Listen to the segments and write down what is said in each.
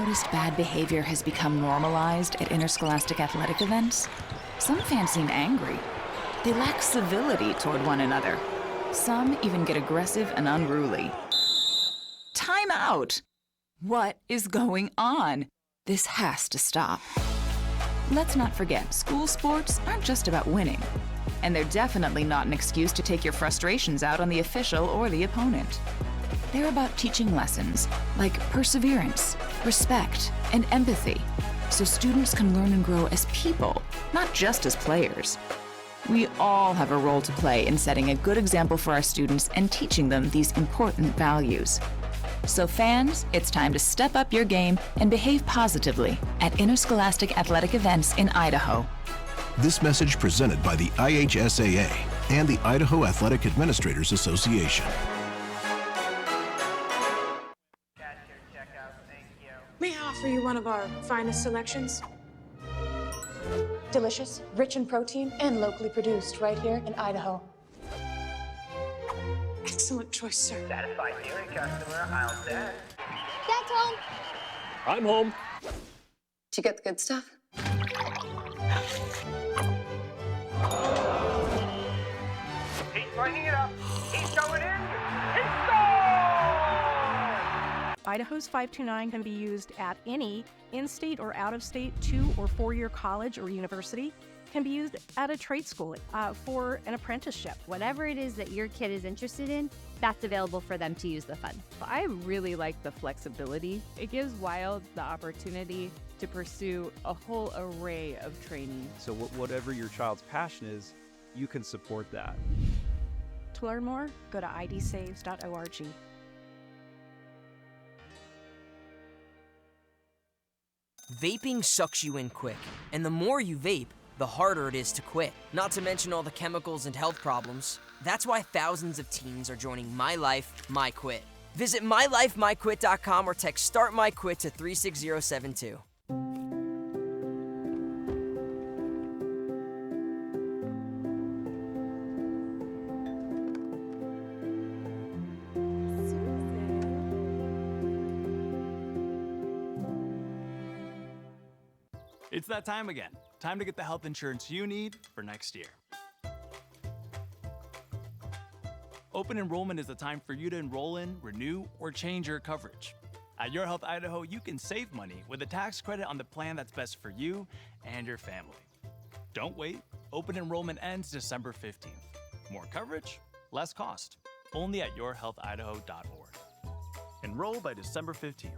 noticed bad behavior has become normalized at interscholastic athletic events? Some fans seem angry. They lack civility toward one another. Some even get aggressive and unruly. Time out! What is going on? This has to stop. Let's not forget, school sports aren't just about winning. And they're definitely not an excuse to take your frustrations out on the official or the opponent. They're about teaching lessons like perseverance, respect, and empathy, so students can learn and grow as people, not just as players. We all have a role to play in setting a good example for our students and teaching them these important values. So fans, it's time to step up your game and behave positively at interscholastic athletic events in Idaho. This message presented by the IHSAA and the Idaho Athletic Administrators Association. May I offer you one of our finest selections? Delicious, rich in protein, and locally produced right here in Idaho. Excellent choice, sir. Satisfied viewing customer, I'll set. Dad's home. I'm home. Did you get the good stuff? He's bringing it up. He's going in. He scores! Idaho's 529 can be used at any in-state or out-of-state 2- or 4-year college or university. Can be used at a trade school for an apprenticeship. Whatever it is that your kid is interested in, that's available for them to use the fund. I really like the flexibility. It gives Wild the opportunity to pursue a whole array of training. So whatever your child's passion is, you can support that. To learn more, go to idsaves.org. Vaping sucks you in quick, and the more you vape, the harder it is to quit. Not to mention all the chemicals and health problems. That's why thousands of teens are joining My Life, My Quit. Visit mylifemyquit.com or text Start My Quit to 36072. It's that time again. Time to get the health insurance you need for next year. Open enrollment is the time for you to enroll in, renew, or change your coverage. At Your Health Idaho, you can save money with a tax credit on the plan that's best for you and your family. Don't wait. Open enrollment ends December 15th. More coverage, less cost. Only at yourhealthidaho.org. Enroll by December 15th.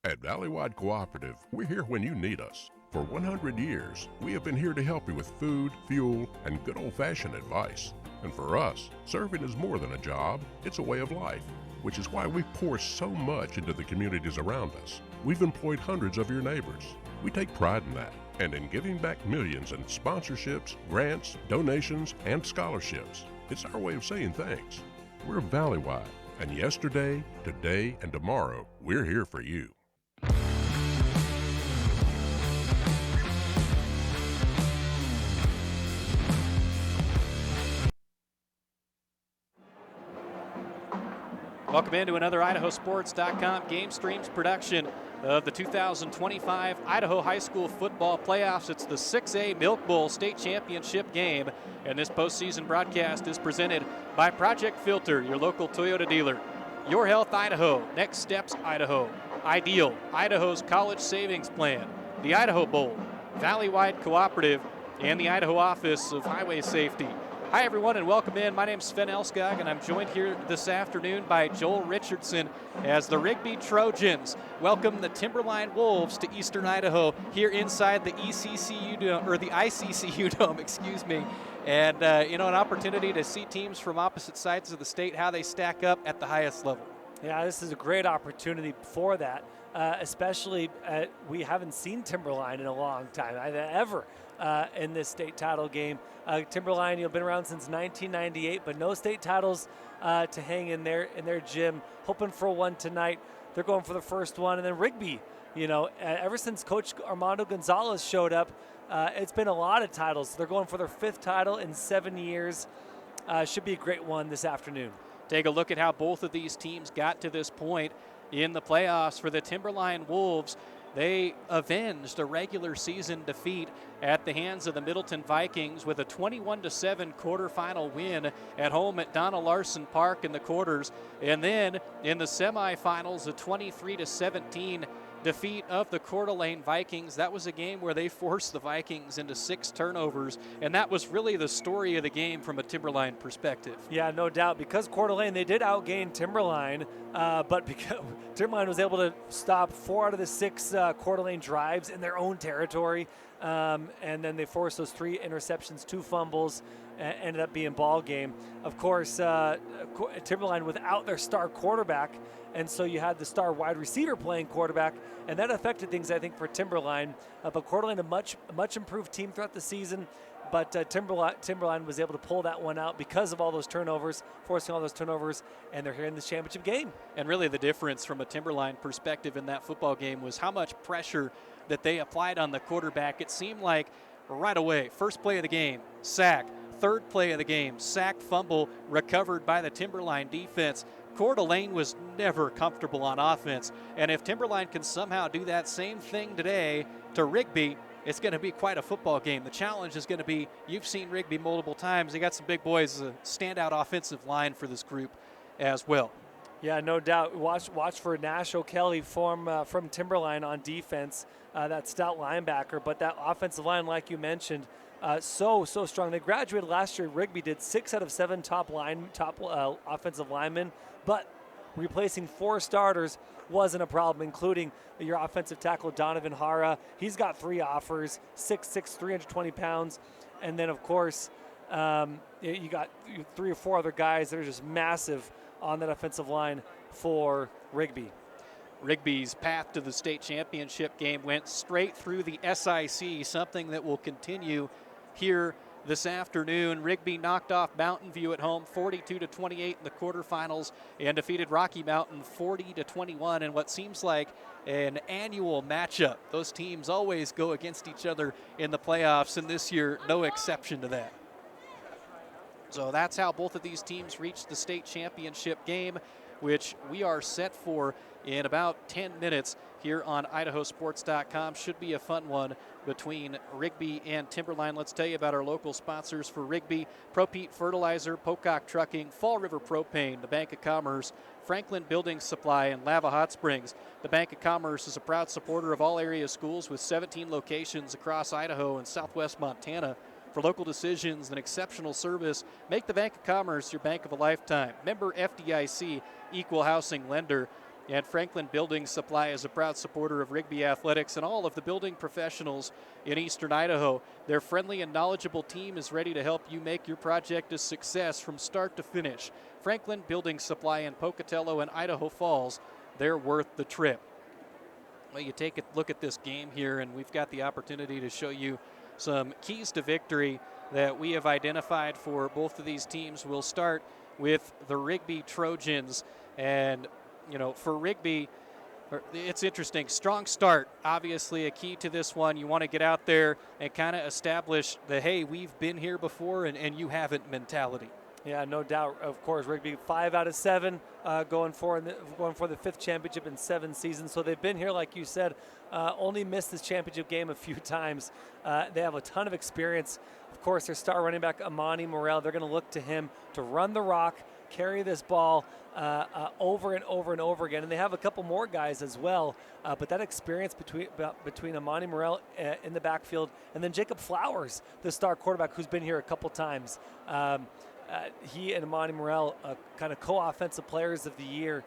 At Valleywide Cooperative, we're here when you need us. For 100 years, we have been here to help you with food, fuel, and good old-fashioned advice. And for us, serving is more than a job, it's a way of life, which is why we pour so much into the communities around us. We've employed hundreds of your neighbors. We take pride in that, and in giving back millions in sponsorships, grants, donations, and scholarships. It's our way of saying thanks. We're Valleywide, and yesterday, today, and tomorrow, we're here for you. Welcome into another IdahoSports.com GameStreams production of the 2025 Idaho High School Football Playoffs. It's the 6A Milk Bowl State Championship game, and this postseason broadcast is presented by Project Filter, your local Toyota dealer. Your Health Idaho, Next Steps Idaho, Ideal, Idaho's College Savings Plan, the Idaho Bowl, Valleywide Cooperative, and the Idaho Office of Highway Safety. Hi, everyone, and welcome in. My name's Sven Elskog, and I'm joined here this afternoon by Joel Richardson as the Rigby Trojans welcome the Timberline Wolves to Eastern Idaho here inside the ECCU Dome, or the ICCU Dome, excuse me. And, an opportunity to see teams from opposite sides of the state, how they stack up at the highest level. Yeah, this is a great opportunity for that, especially we haven't seen Timberline in a long time, ever. In this state title game. Timberline, been around since 1998, but no state titles to hang in their gym. Hoping for one tonight. They're going for the first one. And then Rigby, ever since Coach Armando Gonzalez showed up, it's been a lot of titles. They're going for their 5th title in 7 years. Should be a great one this afternoon. take a look at how both of these teams got to this point in the playoffs. For the Timberline Wolves, they avenged a regular season defeat at the hands of the Middleton Vikings with a 21-7 quarterfinal win at home at Donna Larson Park in the quarters. And then in the semifinals, a 23-17 defeat of the Coeur d'Alene Vikings. That was a game where they forced the Vikings into 6 turnovers, and that was really the story of the game from a Timberline perspective. Yeah, no doubt. Because Coeur d'Alene, they did outgain Timberline, but because Timberline was able to stop 4 out of the 6 Coeur d'Alene drives in their own territory, and then they forced those 3 interceptions, 2 fumbles, ended up being ball game. Of course, Timberline without their star quarterback, and so you had the star wide receiver playing quarterback, and that affected things, I think, for Timberline. But Coeur d'Alene, a much improved team throughout the season, but Timberline was able to pull that one out because of all those turnovers, forcing all those turnovers, and they're here in this championship game. And really the difference from a Timberline perspective in that football game was how much pressure that they applied on the quarterback. It seemed like right away, first play of the game, sack. Third play of the game, sack, fumble, recovered by the Timberline defense. Coeur d'Alene was never comfortable on offense. And if Timberline can somehow do that same thing today to Rigby, it's going to be quite a football game. The challenge is going to be, you've seen Rigby multiple times. They got some big boys, a standout offensive line for this group as well. Yeah, no doubt. Watch for Nash O'Kelly from Timberline on defense, that stout linebacker. But that offensive line, like you mentioned, so strong. They graduated last year. Rigby did 6 out of 7 top offensive linemen, but replacing 4 starters wasn't a problem, including your offensive tackle Donovan Hara. He's got 3 offers, 6'6", 320 pounds, and then of course you got 3 or 4 other guys that are just massive on that offensive line for Rigby. Rigby's path to the state championship game went straight through the SIC, something that will continue here this afternoon. Rigby knocked off Mountain View at home 42-28 in the quarterfinals and defeated Rocky Mountain 40-21 in what seems like an annual matchup. Those teams always go against each other in the playoffs, and this year no exception to that. So that's how both of these teams reached the state championship game, which we are set for in about 10 minutes here on IdahoSports.com. Should be a fun one between Rigby and Timberline. Let's tell you about our local sponsors for Rigby: Propete Fertilizer, Pocock Trucking, Fall River Propane, the Bank of Commerce, Franklin Building Supply, and Lava Hot Springs. The Bank of Commerce is a proud supporter of all area schools with 17 locations across Idaho and southwest Montana. For local decisions and exceptional service, make the Bank of Commerce your bank of a lifetime. Member FDIC, equal housing lender. And Franklin Building Supply is a proud supporter of Rigby Athletics and all of the building professionals in eastern Idaho. Their friendly and knowledgeable team is ready to help you make your project a success from start to finish. Franklin Building Supply in Pocatello and Idaho Falls, they're worth the trip. Well, you take a look at this game here, and we've got the opportunity to show you some keys to victory that we have identified for both of these teams. We'll start with the Rigby Trojans. And, you know, for Rigby, it's interesting. Strong start, obviously a key to this one. You want to get out there and kind of establish the, hey, we've been here before and you haven't mentality. Yeah, no doubt. Of course, Rigby 5 out of 7 going for the 5th championship in 7 seasons. So they've been here, like you said, only missed this championship game a few times. They have a ton of experience. Of course, their star running back, Amani Morel, they're going to look to him to run the rock, carry this ball over and over and over again. And they have a couple more guys as well. But that experience between Amani Morel in the backfield and then Jacob Flowers, the star quarterback who's been here a couple times. He and Amani Morel, kind of co-offensive players of the year,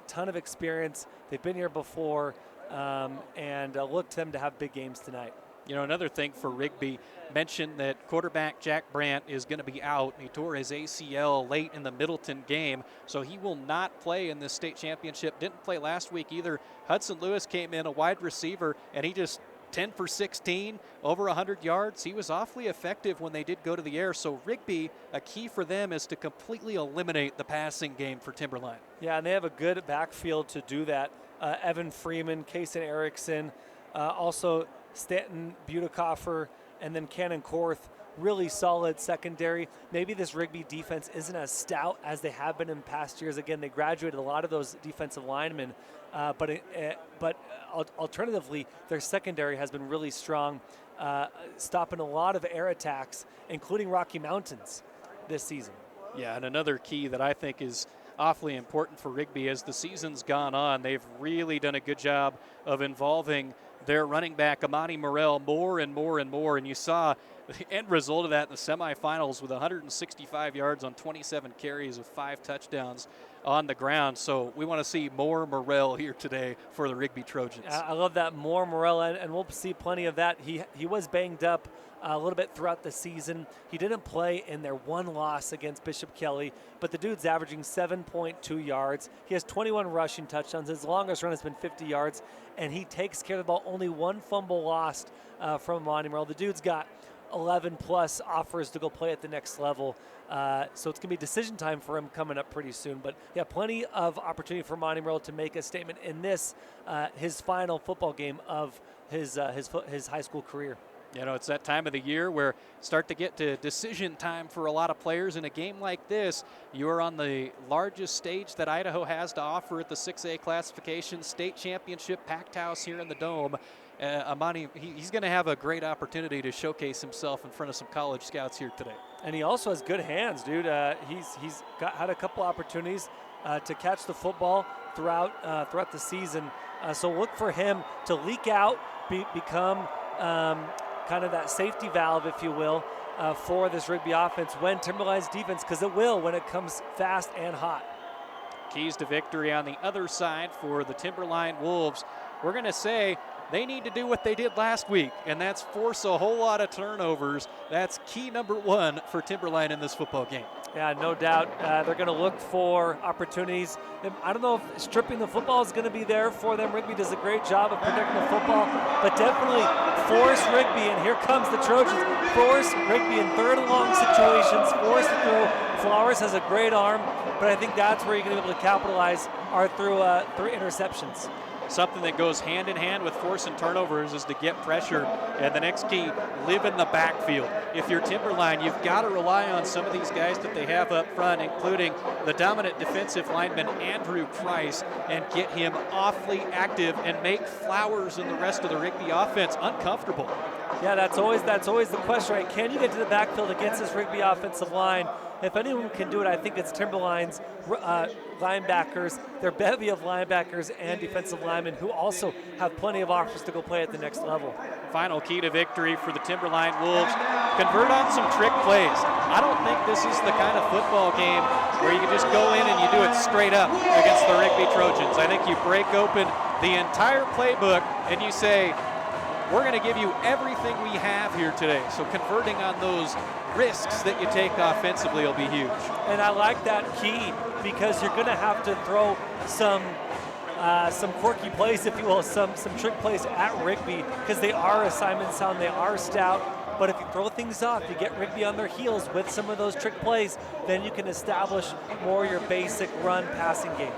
ton of experience. They've been here before, and look to them to have big games tonight. You know, another thing for Rigby, mentioned that quarterback Jack Brandt is going to be out. He tore his ACL late in the Middleton game, so he will not play in this state championship. Didn't play last week either. Hudson Lewis came in, a wide receiver, and he just 10 for 16, over 100 yards. He was awfully effective when they did go to the air. So Rigby, a key for them is to completely eliminate the passing game for Timberline. Yeah, and they have a good backfield to do that. Evan Freeman, Kaysen Erickson, also Stanton Butekoffer, and then Cannon Korth really solid secondary. Maybe this Rigby defense isn't as stout as they have been in past years. Again, they graduated a lot of those defensive linemen, but alternatively, their secondary has been really strong, stopping a lot of air attacks, including Rocky Mountains this season. Yeah, and another key that I think is awfully important for Rigby as the season's gone on, they've really done a good job of involving their running back, Amani Morrell, more and more and more. And you saw the end result of that in the semifinals with 165 yards on 27 carries with 5 touchdowns on the ground. So we want to see more Morrell here today for the Rigby Trojans. I love that, more Morrell, and we'll see plenty of that. He was banged up a little bit throughout the season. He didn't play in their one loss against Bishop Kelly, but the dude's averaging 7.2 yards. He has 21 rushing touchdowns. His longest run has been 50 yards, and he takes care of the ball. Only 1 fumble lost from Amani Morrell. The dude's got 11-plus offers to go play at the next level. So it's going to be decision time for him coming up pretty soon. But, yeah, plenty of opportunity for Amani Morrell to make a statement in this, his final football game of his high school career. You know, it's that time of the year where start to get to decision time for a lot of players. In a game like this, you are on the largest stage that Idaho has to offer at the 6A classification, state championship, packed house here in the Dome. Amani, he's going to have a great opportunity to showcase himself in front of some college scouts here today. And he also has good hands, dude. He's had a couple opportunities to catch the football throughout the season. So look for him to leak out, become kind of that safety valve, if you will, for this Rigby offense when Timberline's defense, because it will when it comes fast and hot. Keys to victory on the other side for the Timberline Wolves. We're going to say they need to do what they did last week, and that's force a whole lot of turnovers. That's key number 1 for Timberline in this football game. Yeah, no doubt. They're going to look for opportunities. I don't know if stripping the football is going to be there for them. Rigby does a great job of protecting the football, but definitely force Rigby, and here comes the Trojans. Force Rigby in third and long situations, force to throw. Flowers has a great arm, but I think that's where you're going to be able to capitalize are through interceptions. Something that goes hand in hand with force and turnovers is to get pressure. And the next key, live in the backfield. If you're Timberline, you've got to rely on some of these guys that they have up front, including the dominant defensive lineman, Andrew Price, and get him awfully active and make Flowers and the rest of the Rigby offense uncomfortable. Yeah, that's always the question, right? Can you get to the backfield against this Rigby offensive line? If anyone can do it, I think it's Timberline's linebackers. They're bevy of linebackers and defensive linemen who also have plenty of offers to go play at the next level. Final key to victory for the Timberline Wolves, convert on some trick plays. I don't think this is the kind of football game where you can just go in and you do it straight up against the Rigby Trojans. I think you break open the entire playbook and you say, we're going to give you everything we have here today. So converting on those risks that you take offensively will be huge. And I like that key because you're going to have to throw some quirky plays, if you will, some trick plays at Rigby because they are assignment sound, they are stout. But if you throw things off, you get Rigby on their heels with some of those trick plays, then you can establish more your basic run passing game.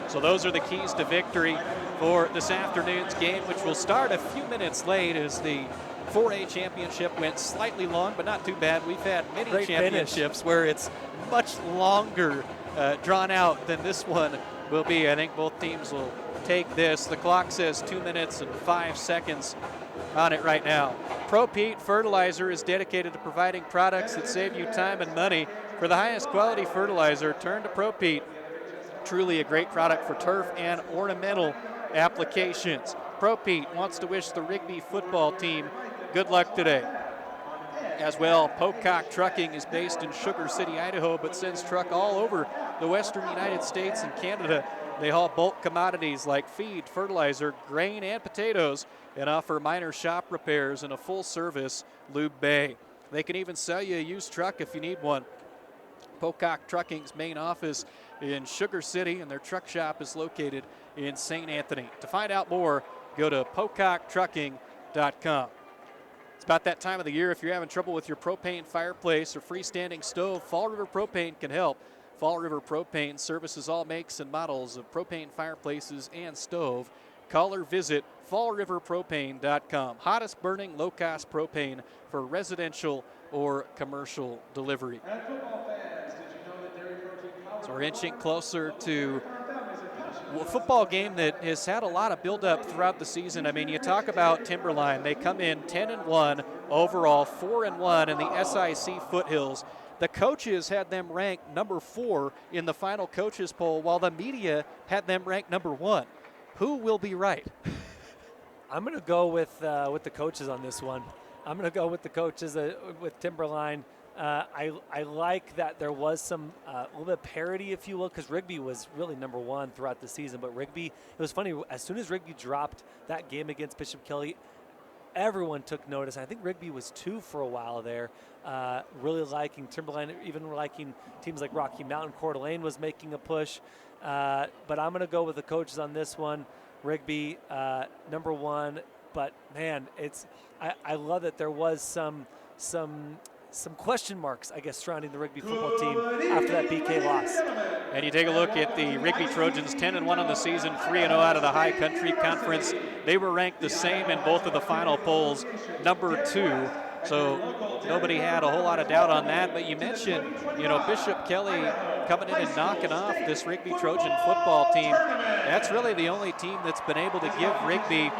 So those are the keys to victory for this afternoon's game, which will start a few minutes late as the 4A championship went slightly long, but not too bad. We've had many Great championships finish. where it's much longer drawn out than this one will be. I think both teams will take this. The clock says 2 minutes and 5 seconds on it right now. Pro Pete Fertilizer is dedicated to providing products that save you time and money. For the highest quality fertilizer, turn to Pro Pete. Truly a great product for turf and ornamental applications. Pro Pete wants to wish the Rigby football team good luck today. As well, Pocock Trucking is based in Sugar City, Idaho, but sends truck all over the western United States and Canada. They haul bulk commodities like feed, fertilizer, grain, and potatoes, and offer minor shop repairs and a full-service lube bay. They can even sell you a used truck if you need one. Pocock Trucking's main office in Sugar City, and their truck shop is located in St. Anthony. To find out more, go to PocockTrucking.com. It's about that time of the year. If you're having trouble with your propane fireplace or freestanding stove, Fall River Propane can help. Fall River Propane services all makes and models of propane fireplaces and stove. Call or visit fallriverpropane.com. Hottest burning low-cost propane for residential or commercial delivery. So we're inching closer to a football game that has had a lot of build-up throughout the season. I mean, you talk about Timberline. They come in 10-1 overall, 4-1 in the SIC Foothills. The coaches had them ranked number 4 in the final coaches poll, while the media had them ranked number 1. Who will be right? I'm going to go with the coaches on this one. I'm going to go with the coaches with Timberline. I like that there was some a little bit of parity, if you will, because Rigby was really number 1 throughout the season. But Rigby, it was funny, as soon as Rigby dropped that game against Bishop Kelly, everyone took notice. I think Rigby was 2 for a while there. Really liking Timberline, even liking teams like Rocky Mountain. Coeur d'Alene was making a push. But I'm going to go with the coaches on this one. Rigby, number 1. But, man, I love that there was some question marks, I guess, surrounding the Rigby football team after that BK loss. And you take a look at the Rigby Trojans, 10-1 on the season, 3-0 out of the High Country Conference. They were ranked the same in both of the final polls, number 2. So nobody had a whole lot of doubt on that. But you mentioned, Bishop Kelly coming in and knocking off this Rigby Trojan football team. That's really the only team that's been able to give Rigby,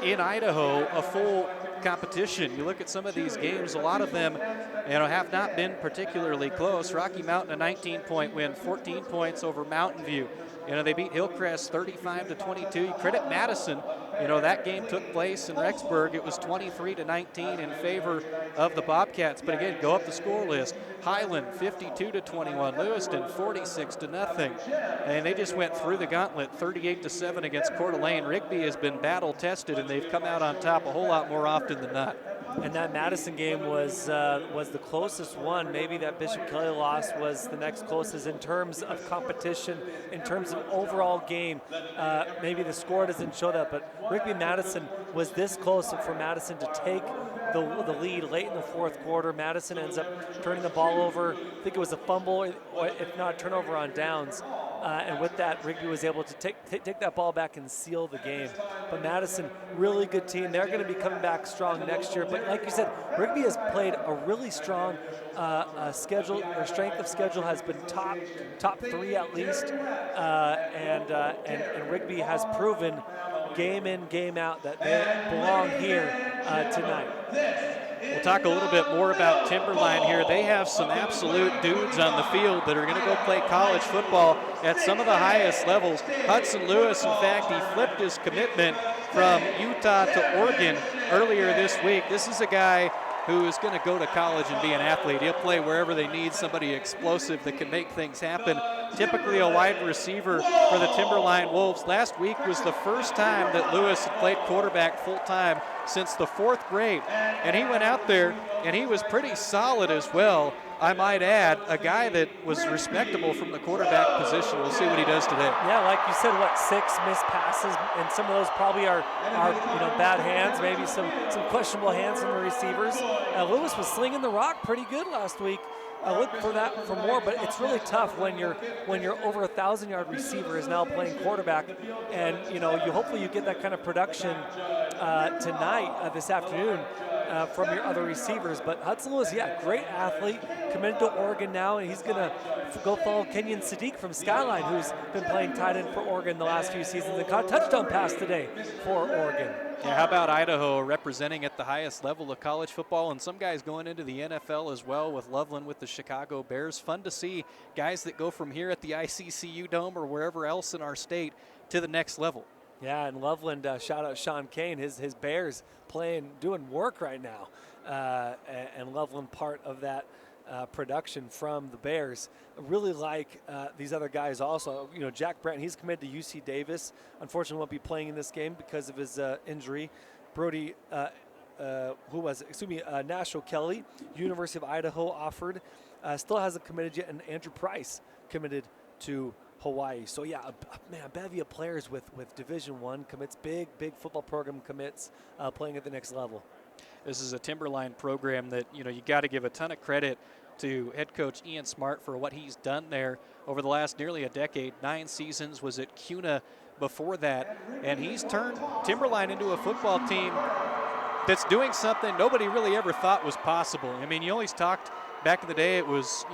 in Idaho, a full competition. You look at some of these games, a lot of them have not been particularly close. Rocky Mountain, a 19-point win, 14 points over Mountain View. They beat Hillcrest 35-22. You credit Madison. That game took place in Rexburg. It was 23-19 in favor of the Bobcats. But again, go up the score list. Highland 52-21. Lewiston 46-0. And they just went through the gauntlet, 38-7 against Coeur d'Alene. Rigby has been battle tested, and they've come out on top a whole lot more often than not. And that Madison game was the closest one. Maybe that Bishop Kelly loss was the next closest in terms of competition, in terms of overall game. Maybe the score doesn't show that, but Rigby-Madison was this close for Madison to take the lead late in the fourth quarter. Madison ends up turning the ball over. I think it was a fumble, or if not, turnover on downs. And with that, Rigby was able to take that ball back and seal the game. But Madison, really good team. They're going to be coming back strong next year. But like you said, Rigby has played a really strong schedule. Their strength of schedule has been top 3 at least. And Rigby has proven game in, game out that they belong here tonight. We'll talk a little bit more about Timberline here. They have some absolute dudes on the field that are going to go play college football at some of the highest levels. Hudson Lewis, in fact, he flipped his commitment from Utah to Oregon earlier this week. This is a guy who is going to go to college and be an athlete. He'll play wherever they need somebody explosive that can make things happen. Typically a wide receiver for the Timberline Wolves. Last week was the first time that Lewis had played quarterback full-time since the 4th grade. And he went out there and he was pretty solid as well. I might add, a guy that was respectable from the quarterback position. We'll see what he does today. Yeah, like you said, 6 missed passes, and some of those probably are bad hands, maybe some questionable hands from the receivers. Lewis was slinging the rock pretty good last week. I look for that for more, but it's really tough when you're over 1,000-yard receiver is now playing quarterback, and hopefully you get that kind of production tonight, this afternoon. From your other receivers. But Hudson Lewis, great athlete, committed to Oregon now, and he's going to go follow Kenyon Sadiq from Skyline, who's been playing tight end for Oregon the last few seasons and caught a touchdown pass today for Oregon. Yeah, how about Idaho representing at the highest level of college football, and some guys going into the NFL as well, with Loveland with the Chicago Bears. Fun to see guys that go from here at the ICCU Dome or wherever else in our state to the next level. Yeah, and Loveland, shout out Sean Kane, his Bears doing work right now. And Loveland part of that production from the Bears. I really like these other guys also. Jack Brandt, he's committed to UC Davis. Unfortunately, won't be playing in this game because of his injury. Brody, Nashville Kelly, University of Idaho offered. Still hasn't committed yet, and Andrew Price committed to Hawaii. So a bevy of players with Division I commits, big football program commits, playing at the next level. This is a Timberline program that you got to give a ton of credit to head coach Ian Smart for what he's done there over the last nearly a decade. 9 seasons, was at CUNA before that, and he's turned Timberline into a football team that's doing something nobody really ever thought was possible. I mean, you always talked back in the day, it was,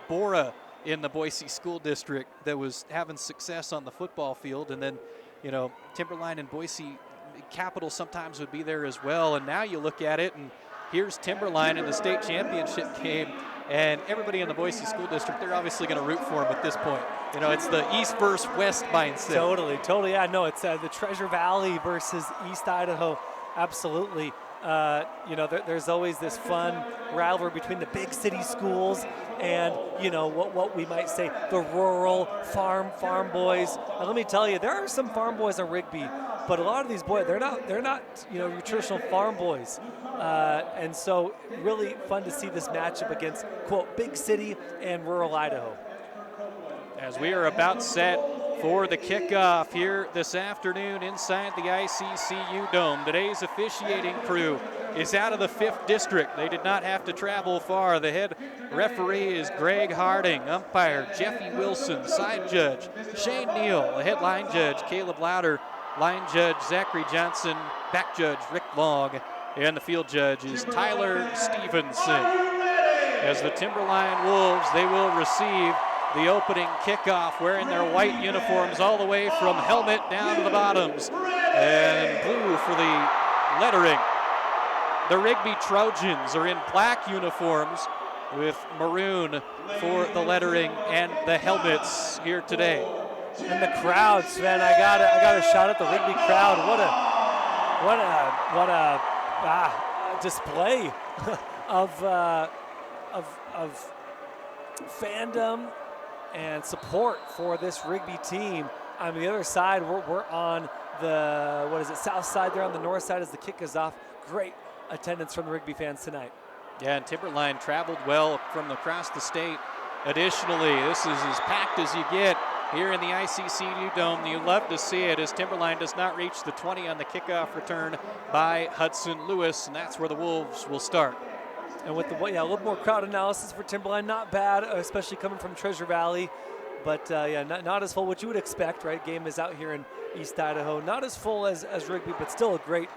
Bora in the Boise School District that was having success on the football field, and then, Timberline and Boise Capital sometimes would be there as well. And now you look at it, and here's Timberline in the state championship game, and everybody in the Boise School District, they're obviously going to root for them at this point. It's the East versus West mindset. Totally. Yeah, no, it's the Treasure Valley versus East Idaho. Absolutely. There's always this fun rivalry between the big city schools and, what we might say, the rural farm boys. And let me tell you, there are some farm boys on Rigby, but a lot of these boys, they're not your traditional farm boys. And so really fun to see this matchup against, quote, big city and rural Idaho. As we are about set for the kickoff here this afternoon inside the ICCU Dome. Today's officiating crew is out of the 5th District. They did not have to travel far. The head referee is Greg Harding, umpire Jeffy Wilson, side judge Shane Neal, the head line judge Caleb Louder, line judge Zachary Johnson, back judge Rick Long, and the field judge is Tyler Stevenson. As the Timberline Wolves, they will receive the opening kickoff wearing their white uniforms all the way from helmet down to the bottoms, and blue for the lettering. The Rigby Trojans are in black uniforms with maroon for the lettering and the helmets here today. And the crowd, Sven, I got a shot at the Rigby crowd. What a display of fandom and support for this Rigby team. On the other side, we're on the, south side there. On the north side as the kick is off. Great attendance from the Rigby fans tonight. Yeah, and Timberline traveled well from across the state. Additionally, this is as packed as you get here in the ICCU Dome. You love to see it as Timberline does not reach the 20 on the kickoff return by Hudson Lewis, and that's where the Wolves will start. And with a little more crowd analysis for Timberline, not bad, especially coming from Treasure Valley. But not as full, what you would expect, right? Game is out here in East Idaho. Not as full as Rigby, but still a great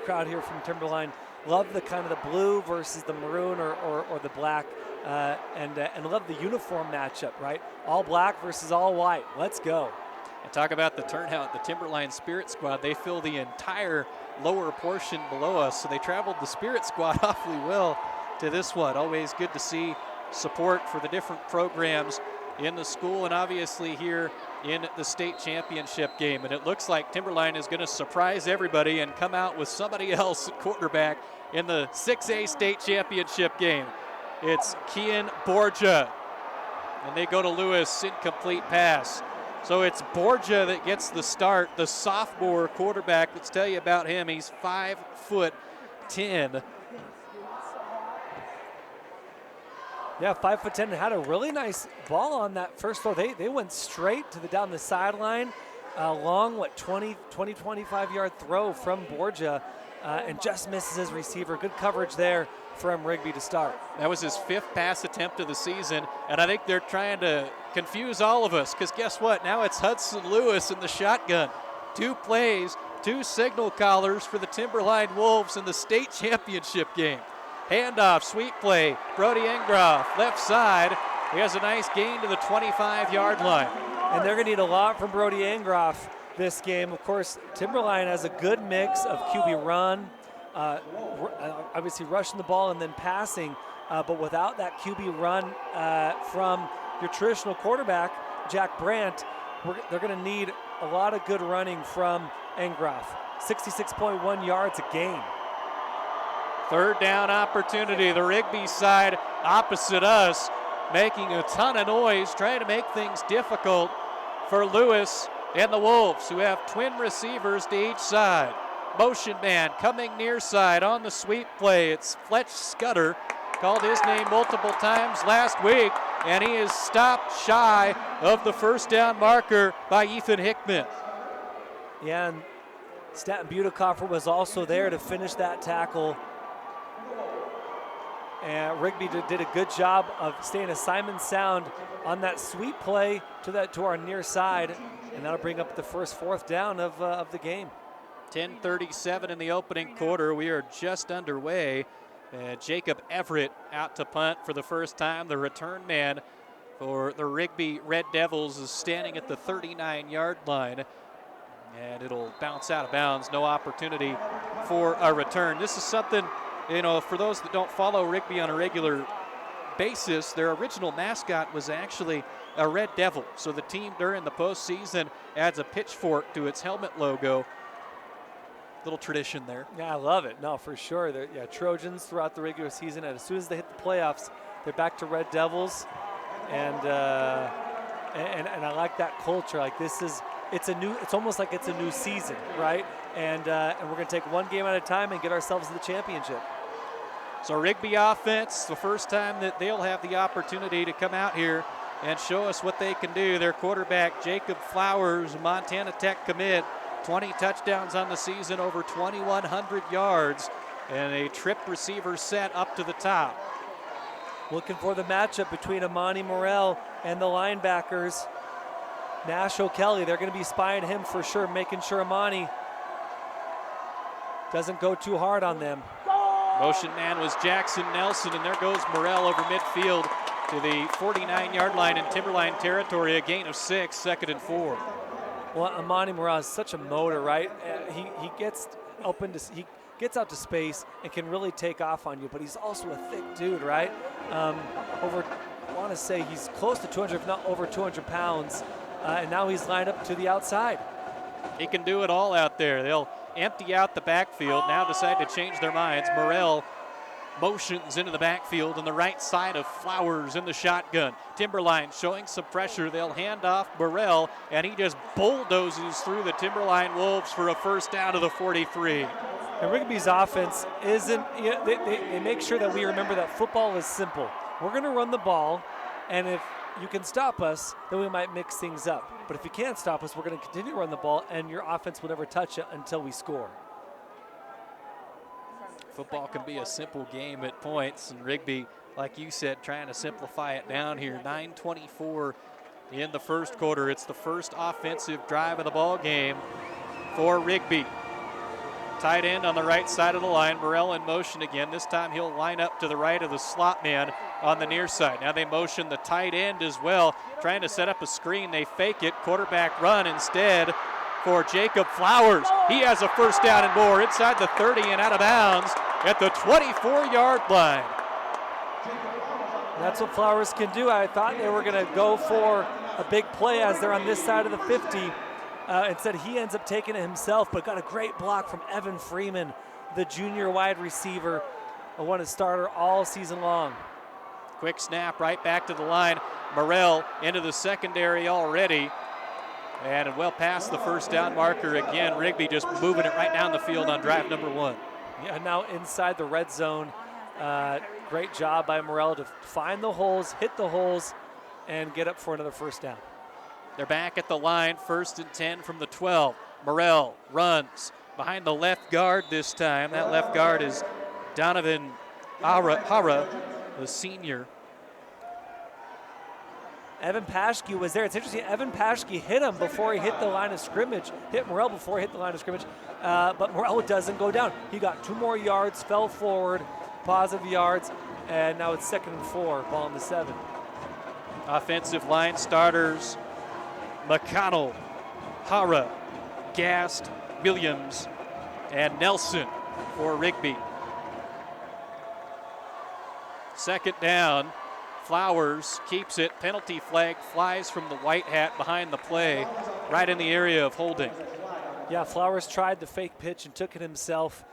crowd here from Timberline. Love the kind of the blue versus the maroon or the black, and love the uniform matchup, right? All black versus all white. Let's go. And talk about the turnout. The Timberline Spirit Squad, they fill the entire lower portion below us, so they traveled the Spirit Squad awfully well to this one. Always good to see support for the different programs in the school, and obviously here in the state championship game. And it looks like Timberline is going to surprise everybody and come out with somebody else at quarterback in the 6A state championship game. It's Kian Borgia, and they go to Lewis, incomplete pass. So it's Borgia that gets the start, the sophomore quarterback. Let's tell you about him. He's 5'10". Yeah, 5'10", had a really nice ball on that first throw. They went straight down the sideline, long 25-yard throw from Borgia, and just misses his receiver. Good coverage there from Rigby to start. That was his 5th pass attempt of the season, and I think they're trying to confuse all of us, because guess what? Now it's Hudson Lewis in the shotgun. 2 plays, 2 signal callers for the Timberline Wolves in the state championship game. Handoff, sweep play, Brody Engroff, left side. He has a nice gain to the 25-yard line. And they're going to need a lot from Brody Engroff this game. Of course, Timberline has a good mix of QB run, obviously rushing the ball and then passing, but without that QB run from your traditional quarterback, Jack Brandt, they're going to need a lot of good running from Engroff. 66.1 yards a game. 3rd down opportunity. The Rigby side opposite us, making a ton of noise, trying to make things difficult for Lewis and the Wolves, who have twin receivers to each side. Motion man coming near side on the sweep play. It's Fletch Scudder, called his name multiple times last week, and he is stopped shy of the 1st down marker by Ethan Hickman. Yeah, and Stanton Butekoffer was also there to finish that tackle. And Rigby did a good job of staying assignment sound on that sweep play to our near side, and that'll bring up the first 4th down of the game. 10:37 in the opening quarter. We are just underway. Jacob Everett out to punt for the first time. The return man for the Rigby Red Devils is standing at the 39-yard line. And it'll bounce out of bounds. No opportunity for a return. This is something, for those that don't follow Rigby on a regular basis, their original mascot was actually a Red Devil. So the team during the postseason adds a pitchfork to its helmet logo. Little tradition there. Yeah, I love it. No, for sure. Trojans throughout the regular season, and as soon as they hit the playoffs, they're back to Red Devils. And I like that culture. Like it's almost like it's a new season, right? And we're going to take one game at a time and get ourselves to the championship. So Rigby offense, the first time that they'll have the opportunity to come out here and show us what they can do. Their quarterback, Jacob Flowers, Montana Tech commit, 20 touchdowns on the season, over 2,100 yards, and a trip receiver set up to the top. Looking for the matchup between Amani Morrell and the linebackers. Nash O'Kelly, they're going to be spying him for sure, making sure Amani doesn't go too hard on them. Motion man was Jackson Nelson, and there goes Morrell over midfield to the 49-yard line in Timberline territory, a gain of 6, 2nd and 4. Well, Amani Morrell is such a motor, right? He gets open to, he gets out to space and can really take off on you, but he's also a thick dude, right? I want to say he's close to 200, if not over 200 pounds, and now he's lined up to the outside. He can do it all out there. They'll empty out the backfield, now decide to change their minds. Morrell motions into the backfield on the right side of Flowers in the shotgun. Timberline showing some pressure. They'll hand off Morrell, and he just bulldozes through the Timberline Wolves for a first down to the 43. And Rigby's offense isn't, they make sure that we remember that football is simple. We're going to run the ball, and if you can stop us, then we might mix things up. But if you can't stop us, we're going to continue to run the ball, and your offense will never touch it until we score. Football can be a simple game at points, and Rigby, like you said, trying to simplify it down here. 9:24 in the first quarter. It's the first offensive drive of the ball game for Rigby. Tight end on the right side of the line. Morrell in motion again. This time he'll line up to the right of the slot man on the near side. Now they motion the tight end as well, trying to set up a screen. They fake it. Quarterback run instead for Jacob Flowers. He has a first down and more inside the 30 and out of bounds at the 24-yard line. That's what Flowers can do. I thought they were going to go for a big play as they're on this side of the 50. Instead, he ends up taking it himself, but got a great block from Evan Freeman, the junior wide receiver, a starter all season long. Quick snap right back to the line. Morrell into the secondary already. And well past the first down marker again. Rigby just moving it right down the field on drive number 1. Yeah, now inside the red zone. Great job by Morrell to find the holes, hit the holes, and get up for another first down. They're back at the line, 1st and 10 from the 12. Morrell runs behind the left guard this time. That left guard is Donovan Hara, the senior. Evan Paschke was there. It's interesting, Evan Paschke hit him before he hit the line of scrimmage, hit Morrell before he hit the line of scrimmage, but Morrell doesn't go down. He got 2 more yards, fell forward, positive yards, and now it's 2nd and 4, ball on the 7. Offensive line starters, McConnell, Hara, Gast, Williams, and Nelson for Rigby. 2nd down. Flowers keeps it. Penalty flag flies from the white hat behind the play, right in the area of holding. Yeah, Flowers tried the fake pitch and took it himself,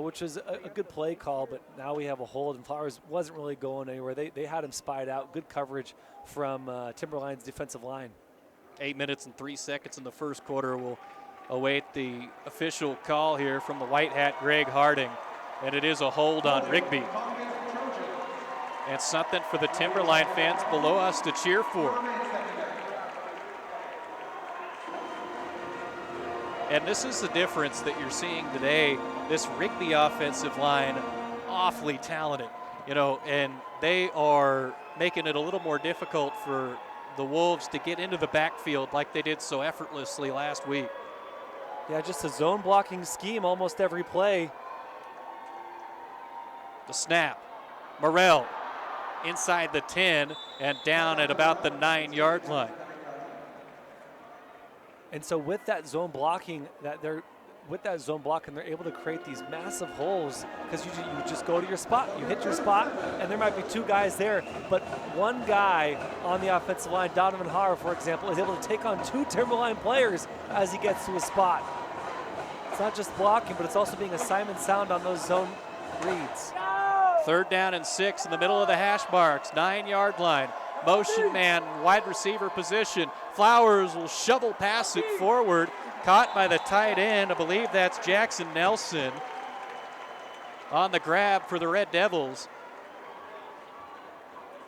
which was a good play call, but now we have a hold, and Flowers wasn't really going anywhere. They had him spied out. Good coverage from Timberline's defensive line. 8 minutes and 3 seconds in the first quarter. We'll await the official call here from the white hat, Greg Harding, and it is a hold on Rigby. And something for the Timberline fans below us to cheer for. And this is the difference that you're seeing today. This Rigby offensive line, awfully talented, and they are making it a little more difficult for the Wolves to get into the backfield like they did so effortlessly last week. Yeah, just a zone blocking scheme almost every play. The snap. Morrell inside the 10 and down at about the 9-yard line. And so with that zone blocking, they're able to create these massive holes because you just go to your spot, you hit your spot, and there might be two guys there, but one guy on the offensive line, Donovan Harr, for example, is able to take on two Timberline players as he gets to his spot. It's not just blocking, but it's also being assignment sound on those zone reads. 3rd down and 6 in the middle of the hash marks, 9-yard line. Motion man, wide receiver position. Flowers will shovel pass it forward. Caught by the tight end. I believe that's Jackson Nelson on the grab for the Red Devils.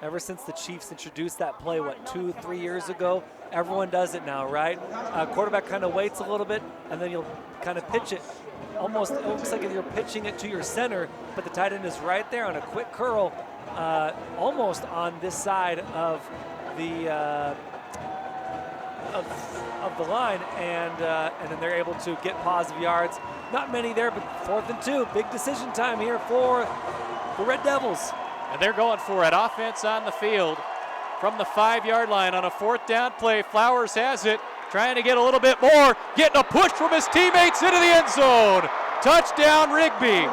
Ever since the Chiefs introduced that play, 2-3 years ago, everyone does it now, right? Quarterback kind of waits a little bit, and then you'll kind of pitch it. Almost, it looks like you're pitching it to your center, but the tight end is right there on a quick curl, almost on this side of the of the line, and then they're able to get positive yards. Not many there, but 4th and 2. Big decision time here for the Red Devils. And they're going for it. Offense on the field from the 5-yard line on a 4th down play. Flowers has it, trying to get a little bit more, getting a push from his teammates into the end zone. Touchdown, Rigby.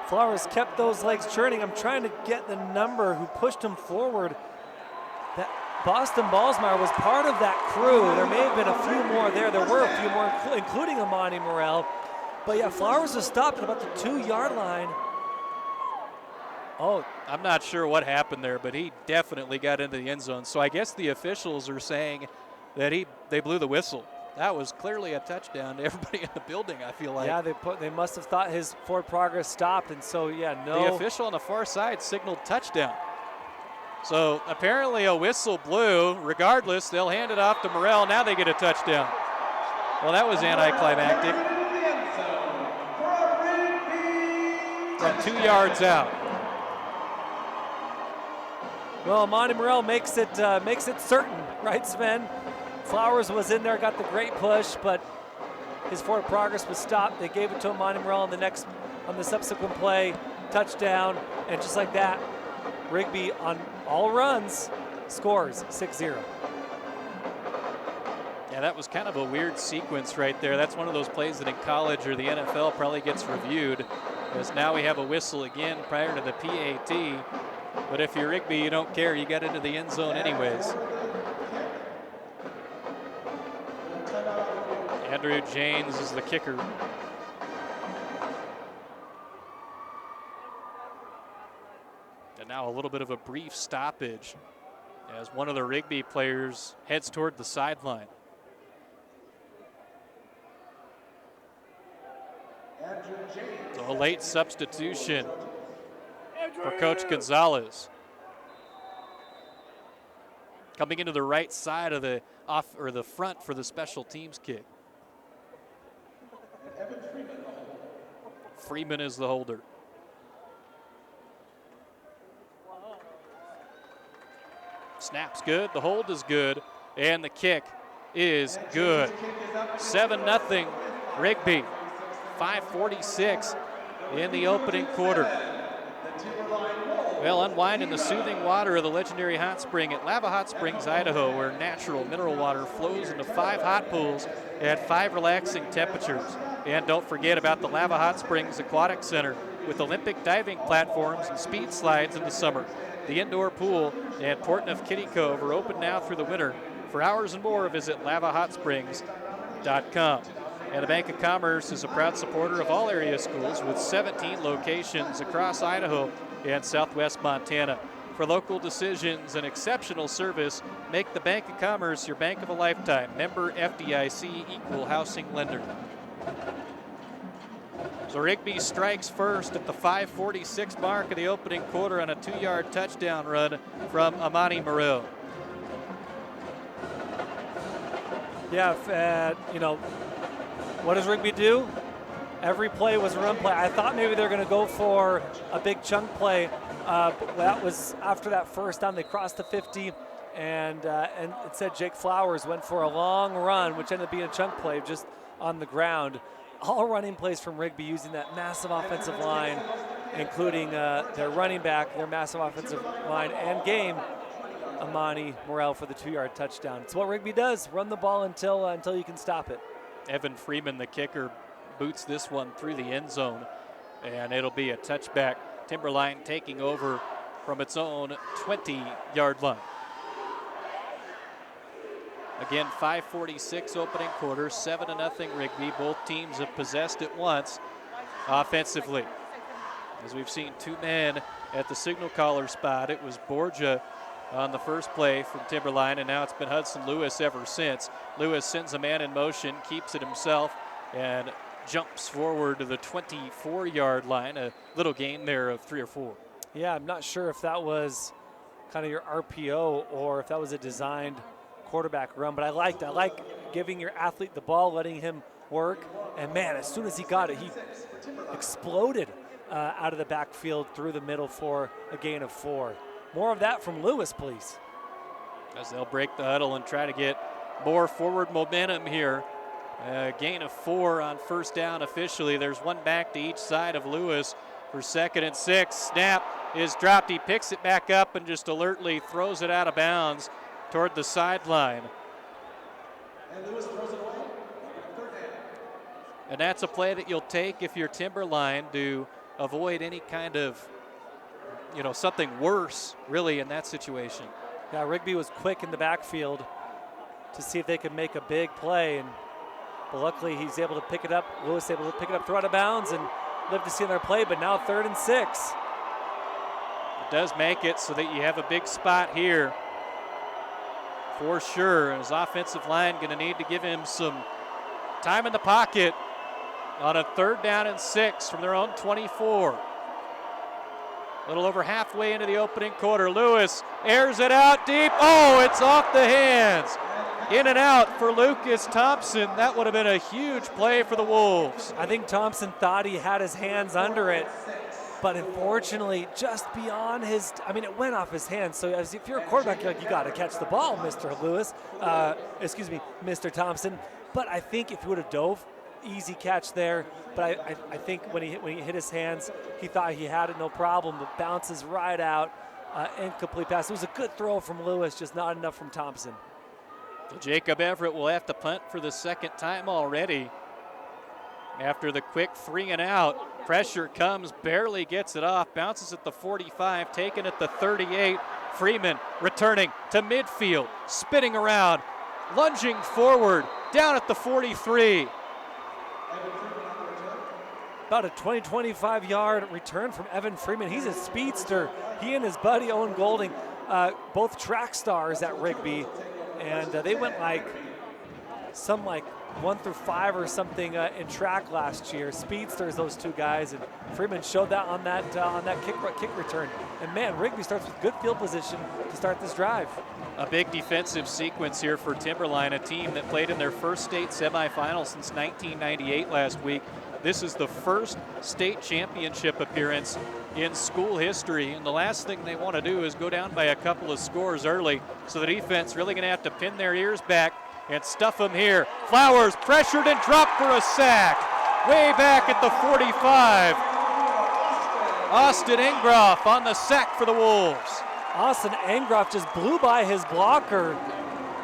Flowers kept those legs churning. I'm trying to get the number who pushed him forward. That Boston Ballsmeyer was part of that crew. There may have been a few more there. There were a few more, including Amani Morrell. But yeah, Flowers was stopped at about the 2-yard line. Oh, I'm not sure what happened there, but he definitely got into the end zone. So I guess the officials are saying that they blew the whistle. That was clearly a touchdown to everybody in the building, I feel like. Yeah, they must have thought his forward progress stopped, and so, yeah, no. The official on the far side signaled touchdown. So apparently a whistle blew. Regardless, they'll hand it off to Morrell. Now they get a touchdown. Well, that was anticlimactic. From 2 yards out. Well, Amani Morrell makes it certain, right, Sven? Flowers was in there, got the great push, but his forward progress was stopped. They gave it to Amani Morrell on the subsequent play, touchdown, and just like that, Rigby on all runs scores 6-0. Yeah, that was kind of a weird sequence right there. That's one of those plays that in college or the NFL probably gets reviewed, as now we have a whistle again prior to the PAT. But if you're Rigby, you don't care. You got into the end zone anyways. Andrew James is the kicker. And now a little bit of a brief stoppage as one of the Rigby players heads toward the sideline. So a late substitution for Coach Gonzalez. Coming into the right side of the the front for the special teams kick. Freeman is the holder. Snap's good, the hold is good, and the kick is good. 7-0 Rigby. 5:46 in the opening quarter. Well, unwind in the soothing water of the legendary hot spring at Lava Hot Springs, Idaho, where natural mineral water flows into 5 hot pools at 5 relaxing temperatures. And don't forget about the Lava Hot Springs Aquatic Center with Olympic diving platforms and speed slides in the summer. The indoor pool and Port of Kitty Cove are open now through the winter. For hours and more, visit lavahot.springs.com. And the Bank of Commerce is a proud supporter of all area schools with 17 locations across Idaho and southwest Montana. For local decisions and exceptional service, make the Bank of Commerce your bank of a lifetime. Member FDIC, equal housing lender. So Rigby strikes first at the 5:46 mark of the opening quarter on a 2-yard touchdown run from Amani Morrell. Yeah, what does Rigby do? Every play was a run play. I thought maybe they're going to go for a big chunk play. But that was after that first down. They crossed the 50, and instead Jake Flowers went for a long run, which ended up being a chunk play just on the ground. All running plays from Rigby using that massive offensive line, including their running back, their massive offensive line, and game, Amani Morel for the 2-yard touchdown. It's what Rigby does, run the ball until you can stop it. Evan Freeman, the kicker, boots this one through the end zone, and it'll be a touchback. Timberline taking over from its own 20-yard line. Again, 5:46 opening quarter, 7-0 Rigby. Both teams have possessed it once offensively. As we've seen two men at the signal caller spot, it was Borgia on the first play from Timberline, and now it's been Hudson Lewis ever since. Lewis sends a man in motion, keeps it himself, and jumps forward to the 24-yard line. A little gain there of 3 or 4. Yeah, I'm not sure if that was kind of your RPO or if that was a designed quarterback run, but I like giving your athlete the ball, letting him work, and man, as soon as he got it, he exploded out of the backfield through the middle for a gain of 4. More of that from Lewis, please. As they'll break the huddle and try to get more forward momentum here. Gain of 4 on first down officially. There's one back to each side of Lewis for 2nd and 6. Snap is dropped. He picks it back up and just alertly throws it out of bounds toward the sideline. And that's a play that you'll take if you're Timberline to avoid any kind of, something worse really in that situation. Yeah, Rigby was quick in the backfield to see if they could make a big play, but luckily he's able to pick it up. Lewis able to pick it up, throw out of bounds, and live to see another play, but now 3rd and 6. It does make it so that you have a big spot here for sure. And his offensive line going to need to give him some time in the pocket on a 3rd down and 6 from their own 24. A little over halfway into the opening quarter. Lewis airs it out deep. Oh, it's off the hands. In and out for Lucas Thompson. That would have been a huge play for the Wolves. I think Thompson thought he had his hands under it, but unfortunately just beyond his, it went off his hands. So if you're a quarterback, you're like, you got to catch the ball, Mr. Lewis. Mr. Thompson. But I think if he would have dove, easy catch there. But I think when he hit his hands, he thought he had it no problem, but bounces right out. Incomplete pass. It was a good throw from Lewis, just not enough from Thompson. Jacob Everett will have to punt for the 2nd time already. After the quick 3 and out, pressure comes, barely gets it off, bounces at the 45, taken at the 38. Freeman returning to midfield, spinning around, lunging forward, down at the 43. About a 25-yard return from Evan Freeman. He's a speedster. He and his buddy Owen Golding, both track stars at Rigby, and they went some 1 through 5 or something in track last year. Speedsters, those two guys, and Freeman showed that on that kick return. And man, Rigby starts with good field position to start this drive. A big defensive sequence here for Timberline, a team that played in their first state semifinal since 1998 last week. This is the first state championship appearance in school history, and the last thing they want to do is go down by a couple of scores early. So the defense really going to have to pin their ears back and stuff them here. Flowers pressured and dropped for a sack. Way back at the 45. Austin Engroff on the sack for the Wolves. Austin Engroff just blew by his blocker.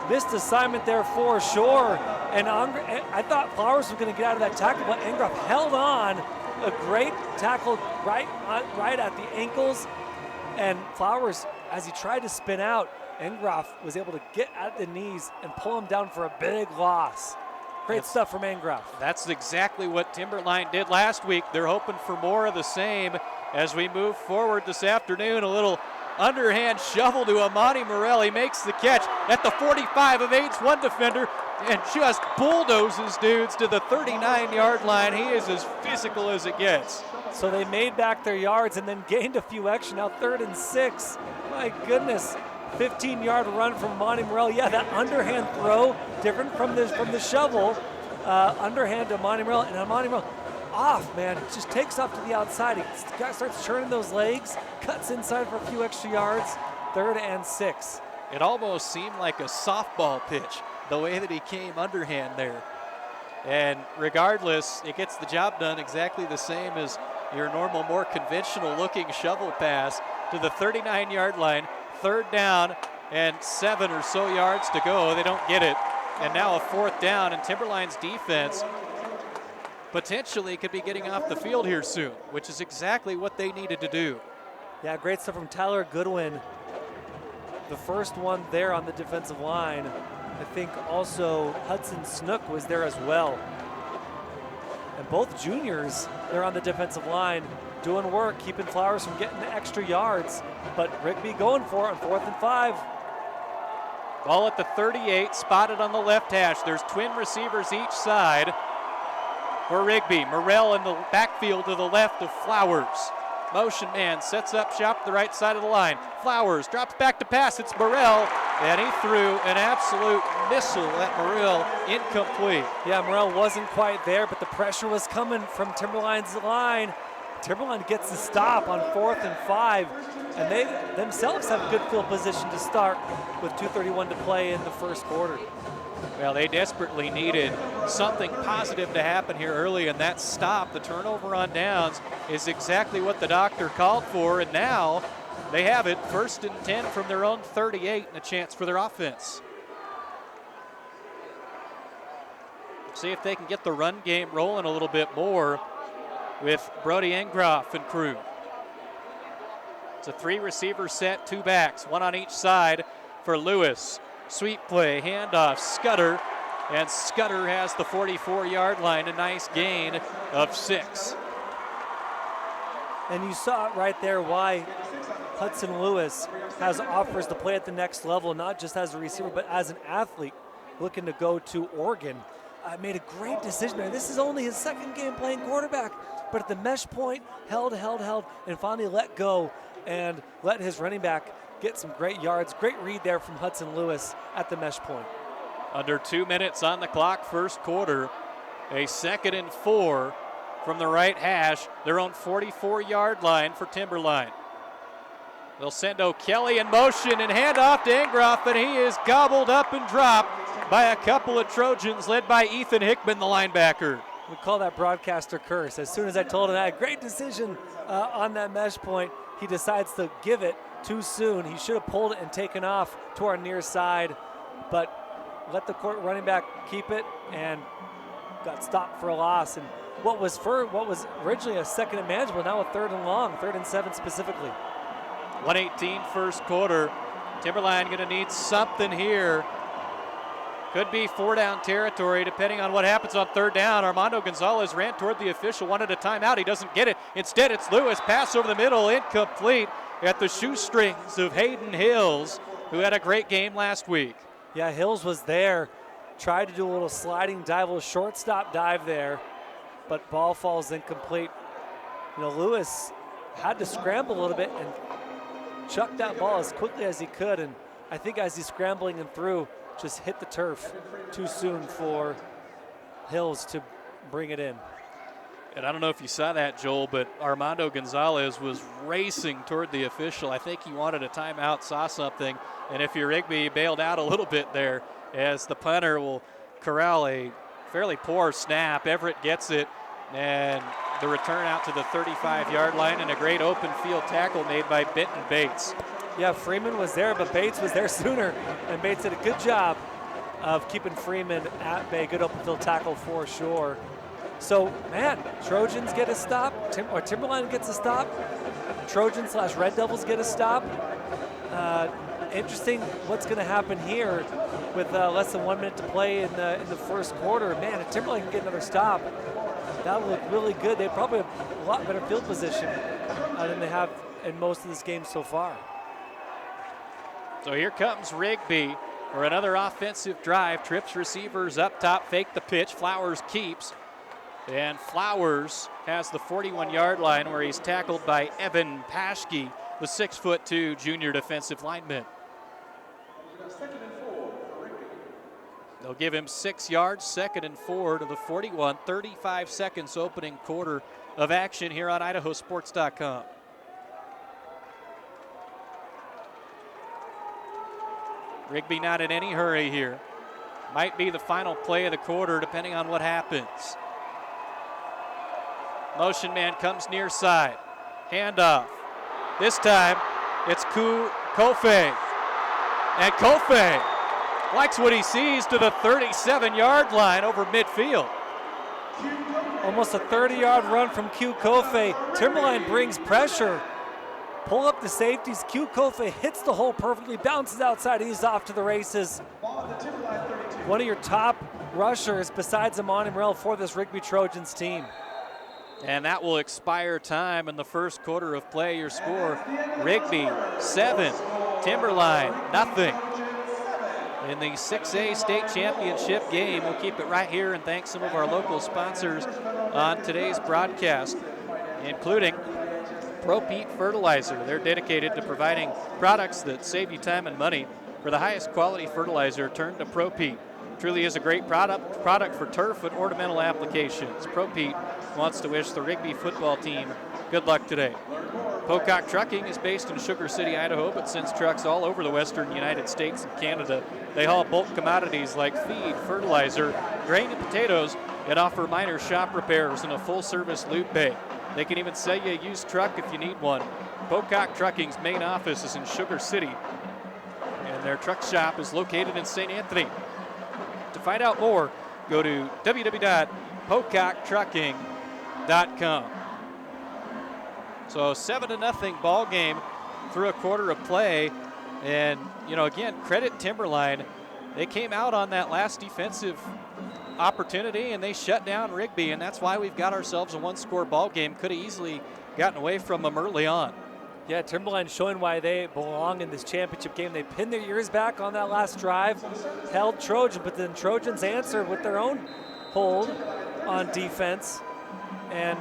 Missed assignment there for sure. And I thought Flowers was going to get out of that tackle, but Engroff held on. A great tackle right at the ankles. And Flowers, as he tried to spin out, Engroff was able to get at the knees and pull him down for a big loss. Great stuff from Engroff. That's exactly what Timberline did last week. They're hoping for more of the same as we move forward this afternoon. A little underhand shovel to Amani Morel. He makes the catch at the 45 of H1 defender and just bulldozes dudes to the 39-yard line. He is as physical as it gets. So they made back their yards and then gained a few extra. Now 3rd and 6. My goodness. 15-yard run from Amani Morel. Yeah, that underhand throw, different from the shovel. Underhand to Amani Morel, and Amani Morel off, man. Just takes off to the outside. He starts churning those legs, cuts inside for a few extra yards. 3rd and 6. It almost seemed like a softball pitch, the way that he came underhand there. And regardless, it gets the job done exactly the same as your normal, more conventional looking shovel pass to the 39-yard line. 3rd down and 7 or so yards to go. They don't get it. And now a 4th down, and Timberline's defense potentially could be getting off the field here soon, which is exactly what they needed to do. Yeah, great stuff from Tyler Goodwin. The first one there on the defensive line. I think also Hudson Snook was there as well. And both juniors, they're on the defensive line doing work, keeping Flowers from getting the extra yards. But Rigby going for it on 4th and 5. Ball at the 38, spotted on the left hash. There's twin receivers each side for Rigby. Morrell in the backfield to the left of Flowers. Motion man sets up shop to the right side of the line. Flowers drops back to pass. It's Morrell, and he threw an absolute missile at Morrell, incomplete. Yeah, Morrell wasn't quite there, but the pressure was coming from Timberline's line. Timberline gets the stop on 4th and 5, and they themselves have a good field position to start with 2:31 to play in the first quarter. Well, they desperately needed something positive to happen here early, and that stop, the turnover on downs, is exactly what the doctor called for, and now they have it, 1st and 10 from their own 38, and a chance for their offense. See if they can get the run game rolling a little bit more with Brody Engroff and crew. It's a 3-receiver set, 2 backs, 1 on each side for Lewis. Sweep play, handoff, Scudder, and Scudder has the 44-yard line, a nice gain of 6. And you saw it right there why Hudson Lewis has offers to play at the next level, not just as a receiver, but as an athlete looking to go to Oregon. Made a great decision there. This is only his 2nd game playing quarterback, but at the mesh point, held, and finally let go and let his running back get some great yards. Great read there from Hudson Lewis at the mesh point. Under 2 minutes on the clock, first quarter. A 2nd and 4 from the right hash, their own 44-yard line for Timberline. They'll send O'Kelly in motion and hand off to Engroff, and he is gobbled up and dropped by a couple of Trojans led by Ethan Hickman, the linebacker. We call that broadcaster curse. As soon as I told him that, great decision on that mesh point, he decides to give it too soon. He should have pulled it and taken off to our near side, but let the court running back keep it and got stopped for a loss. And what was originally a 2nd and manageable, now a 3rd and long, 3rd and 7 specifically. 1:18 first quarter. Timberline going to need something here. Could be 4-down territory depending on what happens on 3rd down. Armando Gonzalez ran toward the official, wanted a timeout. He doesn't get it. Instead, it's Lewis. Pass over the middle, incomplete at the shoestrings of Hayden Hills, who had a great game last week. Yeah, Hills was there. Tried to do a little sliding dive, a little shortstop dive there, but ball falls incomplete. Lewis had to scramble a little bit and chuck that ball as quickly as he could, and I think as he's scrambling and through, just hit the turf too soon for Hills to bring it in. And I don't know if you saw that, Joel, but Armando Gonzalez was racing toward the official. I think he wanted a timeout, saw something, and if you're Rigby, he bailed out a little bit there as the punter will corral a fairly poor snap. Everett gets it, and the return out to the 35-yard line, and a great open field tackle made by Benton Bates. Yeah, Freeman was there, but Bates was there sooner, and Bates did a good job of keeping Freeman at bay. Good open field tackle for sure. So, man, Trojans get a stop, Timberline gets a stop. Trojan/Red Devils get a stop. Interesting what's going to happen here with less than 1 minute to play in the first quarter. Man, if Timberline can get another stop, that would look really good. They probably have a lot better field position than they have in most of this game so far. So here comes Rigby for another offensive drive. Trips receivers up top, fake the pitch. Flowers keeps. And Flowers has the 41-yard line where he's tackled by Evan Paschke, the 6'2" junior defensive lineman. They'll give him 6 yards, 2nd and 4 to the 41. 35 seconds opening quarter of action here on IdahoSports.com. Rigby not in any hurry here. Might be the final play of the quarter, depending on what happens. Motion man comes near side. Handoff. This time, it's Kofe. And Kofe likes what he sees to the 37-yard line over midfield. Almost a 30-yard run from Q Kofe. Timberline brings pressure. Pull up the safeties. Q Kofe hits the hole perfectly, bounces outside, he's off to the races. One of your top rushers besides Amani Morrell for this Rigby Trojans team. And that will expire time in the first quarter of play. Your score, Rigby 7, Timberline nothing. In the 6A state championship game, we'll keep it right here and thank some of our local sponsors on today's broadcast, including Pro Pete Fertilizer. They're dedicated to providing products that save you time and money. For the highest quality fertilizer, turn to Pro Pete. Truly is a great product for turf and ornamental applications. Pro Pete wants to wish the Rigby football team good luck today. Pocock Trucking is based in Sugar City, Idaho, but sends trucks all over the western United States and Canada. They haul bulk commodities like feed, fertilizer, grain, and potatoes, and offer minor shop repairs and a full-service lube bay. They can even sell you a used truck if you need one. Pocock Trucking's main office is in Sugar City, and their truck shop is located in St. Anthony. To find out more, go to www.pococktrucking.com. So 7-0 ball game through a quarter of play. And, again, credit Timberline. They came out on that last defensive opportunity and they shut down Rigby, and that's why we've got ourselves a one-score ball game. Could have easily gotten away from them early on. Yeah, Timberline showing why they belong in this championship game. They pinned their ears back on that last drive, held Trojan, but then Trojans answered with their own hold on defense. And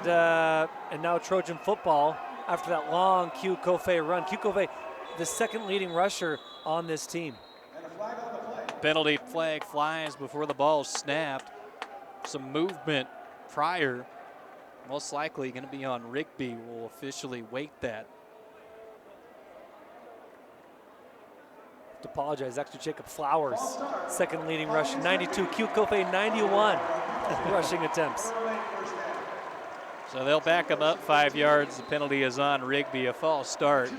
now Trojan football after that long Q Kofe run. Q Kofe, the second leading rusher on this team. Penalty flag flies before the ball snapped. Some movement prior. Most likely going to be on Rigby. Will officially wait that. To apologize, actually Jacob Flowers, second leading rusher, 92. Q Kofe, 91 rushing attempts. So they'll back them up 5 yards. The penalty is on Rigby, a false start.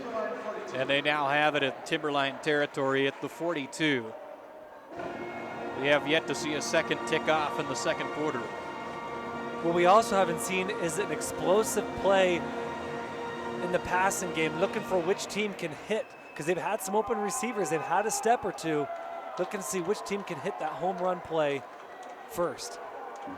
And they now have it at Timberline territory at the 42. We have yet to see a second tick off in the second quarter. What we also haven't seen is an explosive play in the passing game, looking for which team can hit, because they've had some open receivers. They've had a step or two, looking to see which team can hit that home run play first.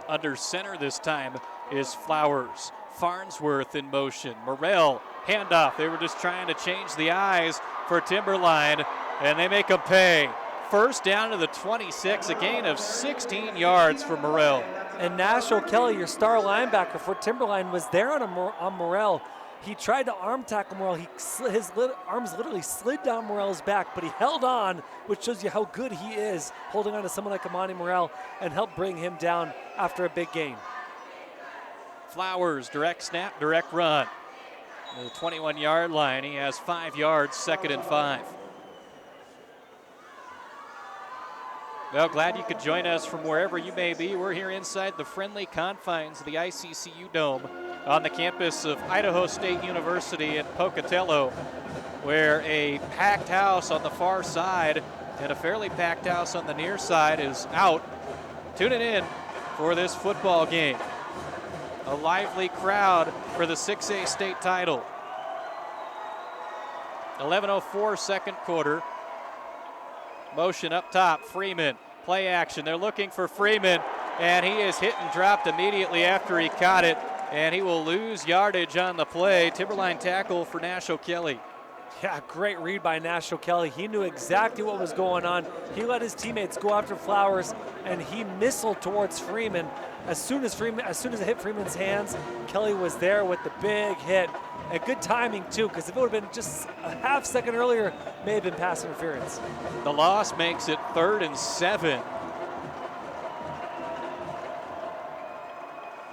Under center this time is Flowers. Farnsworth in motion. Morrell, handoff. They were just trying to change the eyes for Timberline, and they make them pay. First down to the 26, a gain of 16 yards for Morrell. And Nashville Kelly, your star linebacker for Timberline, was there on Morrell. He tried to arm tackle Morrell. His arms literally slid down Morrell's back, but he held on, which shows you how good he is, holding on to someone like Amani Morrell, and helped bring him down after a big gain. Flowers, direct snap, direct run. The 21-yard line, he has 5 yards, 2nd and 5. Well, glad you could join us from wherever you may be. We're here inside the friendly confines of the ICCU Dome on the campus of Idaho State University in Pocatello, where a packed house on the far side and a fairly packed house on the near side is out, tuning in for this football game. A lively crowd for the 6A state title. 11:04 second quarter. Motion up top, Freeman, play action. They're looking for Freeman, and he is hit and dropped immediately after he caught it, and he will lose yardage on the play. Timberline tackle for Nashville Kelly. Yeah, great read by Nashville Kelly. He knew exactly what was going on. He let his teammates go after Flowers, and he missiled towards Freeman. As soon as it hit Freeman's hands, Kelly was there with the big hit. And good timing, too, because if it would have been just a half second earlier, may have been pass interference. The loss makes it 3rd and 7.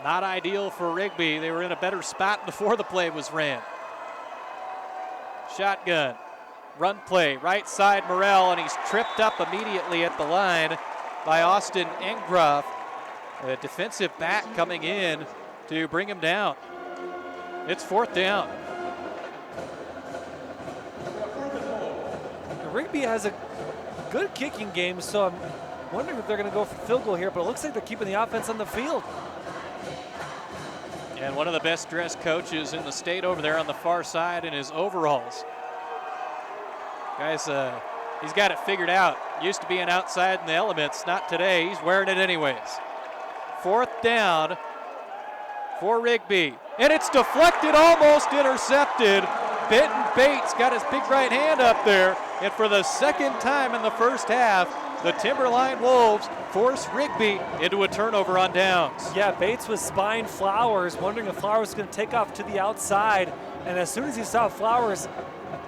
Not ideal for Rigby. They were in a better spot before the play was ran. Shotgun. run play, right side Morrell, and he's tripped up immediately at the line by Austin Engroff. A defensive back coming in to bring him down. It's 4th down. Rigby has a good kicking game, so I'm wondering if they're going to go for field goal here, but it looks like they're keeping the offense on the field. And one of the best dressed coaches in the state over there on the far side in his overalls. Guys, he's got it figured out. Used to being outside in the elements, not today. He's wearing it anyways. 4th down for Rigby. And it's deflected, almost intercepted. Benton Bates got his big right hand up there. And for the second time in the first half, the Timberline Wolves force Rigby into a turnover on downs. Yeah, Bates was spying Flowers, wondering if Flowers was going to take off to the outside. And as soon as he saw Flowers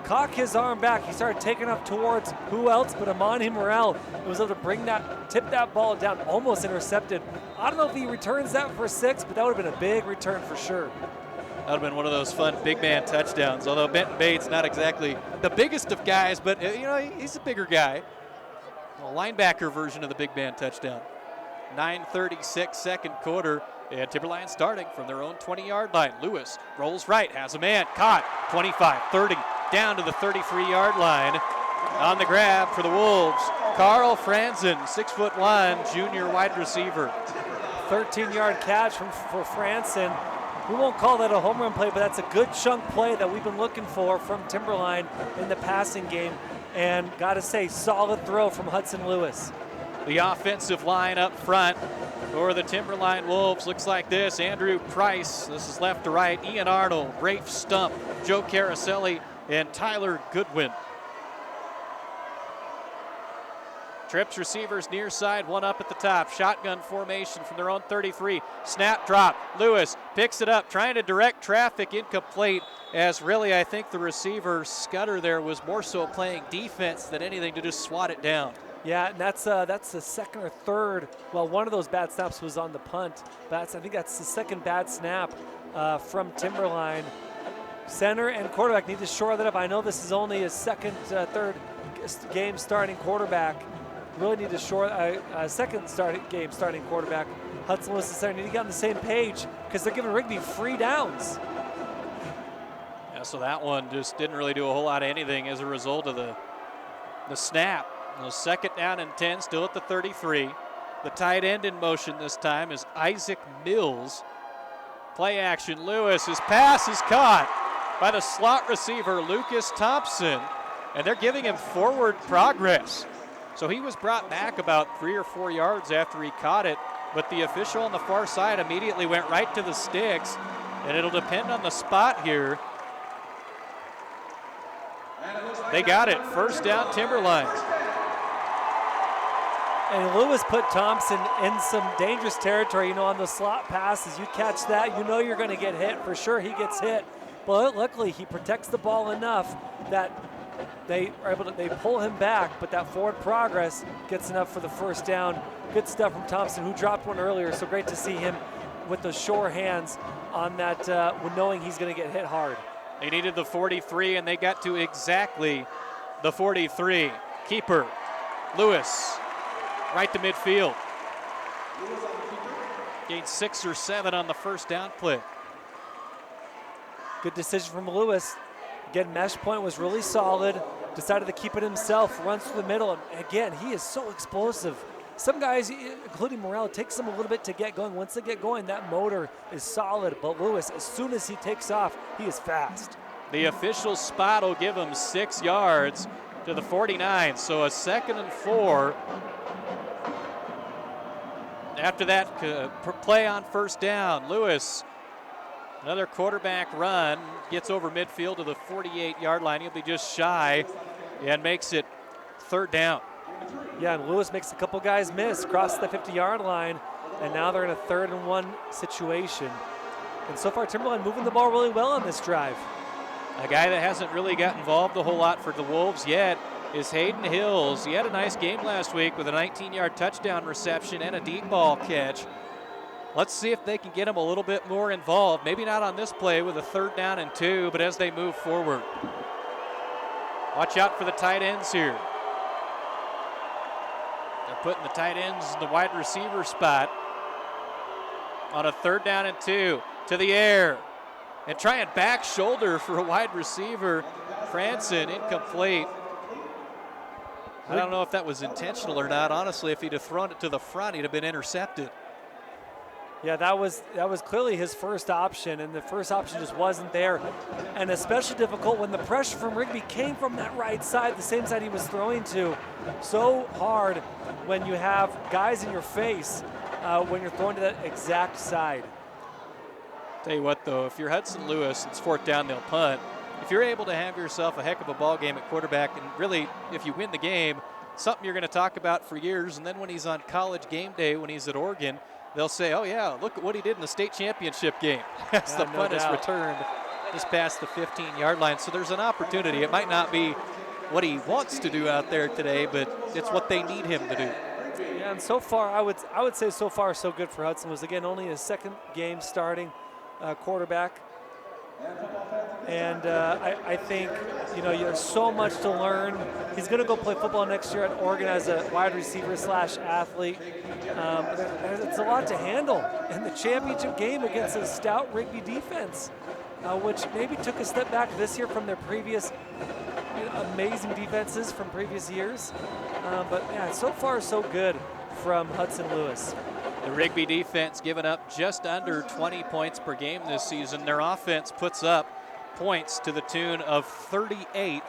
cock his arm back, he started taking off towards who else but Amani Morrell. He was able to tip that ball down, almost intercepted. I don't know if he returns that for 6, but that would have been a big return for sure. That would have been one of those fun big man touchdowns, although Benton Bates, not exactly the biggest of guys, but he's a bigger guy. A linebacker version of the big man touchdown. 9:36 second quarter, and Timberline starting from their own 20-yard line. Lewis rolls right, has a man, caught, 25, 30, down to the 33-yard line. On the grab for the Wolves, Carl Franzen, 6'1", junior wide receiver. 13-yard catch for Franzen. We won't call that a home run play, but that's a good chunk play that we've been looking for from Timberline in the passing game. And got to say, solid throw from Hudson Lewis. The offensive line up front for the Timberline Wolves looks like this. Andrew Price, this is left to right. Ian Arnold, Rafe Stump, Joe Caroselli, and Tyler Goodwin. Trips receivers near side, one up at the top. Shotgun formation from their own 33. Snap drop. Lewis picks it up, trying to direct traffic, incomplete. As really, I think the receiver Scudder there was more so playing defense than anything to just swat it down. Yeah, and that's the second or third. Well, one of those bad snaps was on the punt. But I think that's the second bad snap from Timberline. Center and quarterback need to shore that up. I know this is only his third game starting quarterback. Really need to shore second game starting quarterback. Hudson Lewis and center need to get on the same page because they're giving Rigby free downs. Yeah, so that one just didn't really do a whole lot of anything as a result of the snap. Second down and 10, still at the 33. The tight end in motion this time is Isaac Mills. Play action, Lewis, his pass is caught by the slot receiver Lucas Thompson, and they're giving him forward progress. So he was brought back about 3 or 4 yards after he caught it, but the official on the far side immediately went right to the sticks, and it'll depend on the spot here. They got it, first down Timberline. And Lewis put Thompson in some dangerous territory, on the slot passes. You catch that, you're going to get hit. For sure he gets hit, but luckily he protects the ball enough that they pull him back, but that forward progress gets enough for the first down. Good stuff from Thompson, who dropped one earlier, so great to see him with the sure hands on that, knowing he's going to get hit hard. They needed the 43, and they got to exactly the 43. Keeper, Lewis, right to midfield. Gained 6 or 7 on the first down play. Good decision from Lewis. Again, mesh point was really solid. Decided to keep it himself, runs through the middle. And again, he is so explosive. Some guys, including Morrell, it takes them a little bit to get going. Once they get going, that motor is solid. But Lewis, as soon as he takes off, he is fast. The official spot will give him 6 yards to the 49. So a 2nd and 4. After that play on first down, Lewis, another quarterback run, gets over midfield to the 48-yard line. He'll be just shy and makes it 3rd down. Yeah, and Lewis makes a couple guys miss, crosses the 50-yard line, and now they're in a 3rd and 1 situation. And so far, Timberline moving the ball really well on this drive. A guy that hasn't really got involved a whole lot for the Wolves yet is Hayden Hills. He had a nice game last week with a 19-yard touchdown reception and a deep ball catch. Let's see if they can get him a little bit more involved. Maybe not on this play with a 3rd down and 2, but as they move forward. Watch out for the tight ends here. They're putting the tight ends in the wide receiver spot on a 3rd down and 2 to the air. And trying back shoulder for a wide receiver. Franson incomplete. I don't know if that was intentional or not. Honestly, if he'd have thrown it to the front, he'd have been intercepted. Yeah, that was clearly his first option, and the first option just wasn't there. And especially difficult when the pressure from Rigby came from that right side, the same side he was throwing to. So hard when you have guys in your face when you're throwing to that exact side. Tell you what, though, if you're Hudson Lewis, it's 4th down, they'll punt. If you're able to have yourself a heck of a ball game at quarterback, and really, if you win the game, something you're going to talk about for years, and then when he's on College game day, when he's at Oregon, they'll say, oh, yeah, look at what he did in the state championship game. As the punt is returned just past the 15-yard line. So there's an opportunity. It might not be what he wants to do out there today, but it's what they need him to do. Yeah, and so far, I would say so far so good for Hudson. Was again only his 2nd game starting quarterback. And I think, there's so much to learn. He's going to go play football next year at Oregon as a wide receiver / athlete. It's a lot to handle in the championship game against a stout Rigby defense, which maybe took a step back this year from their previous amazing defenses from previous years. But yeah, so far so good from Hudson Lewis. The Rigby defense giving up just under 20 points per game this season. Their offense puts up points to the tune of 38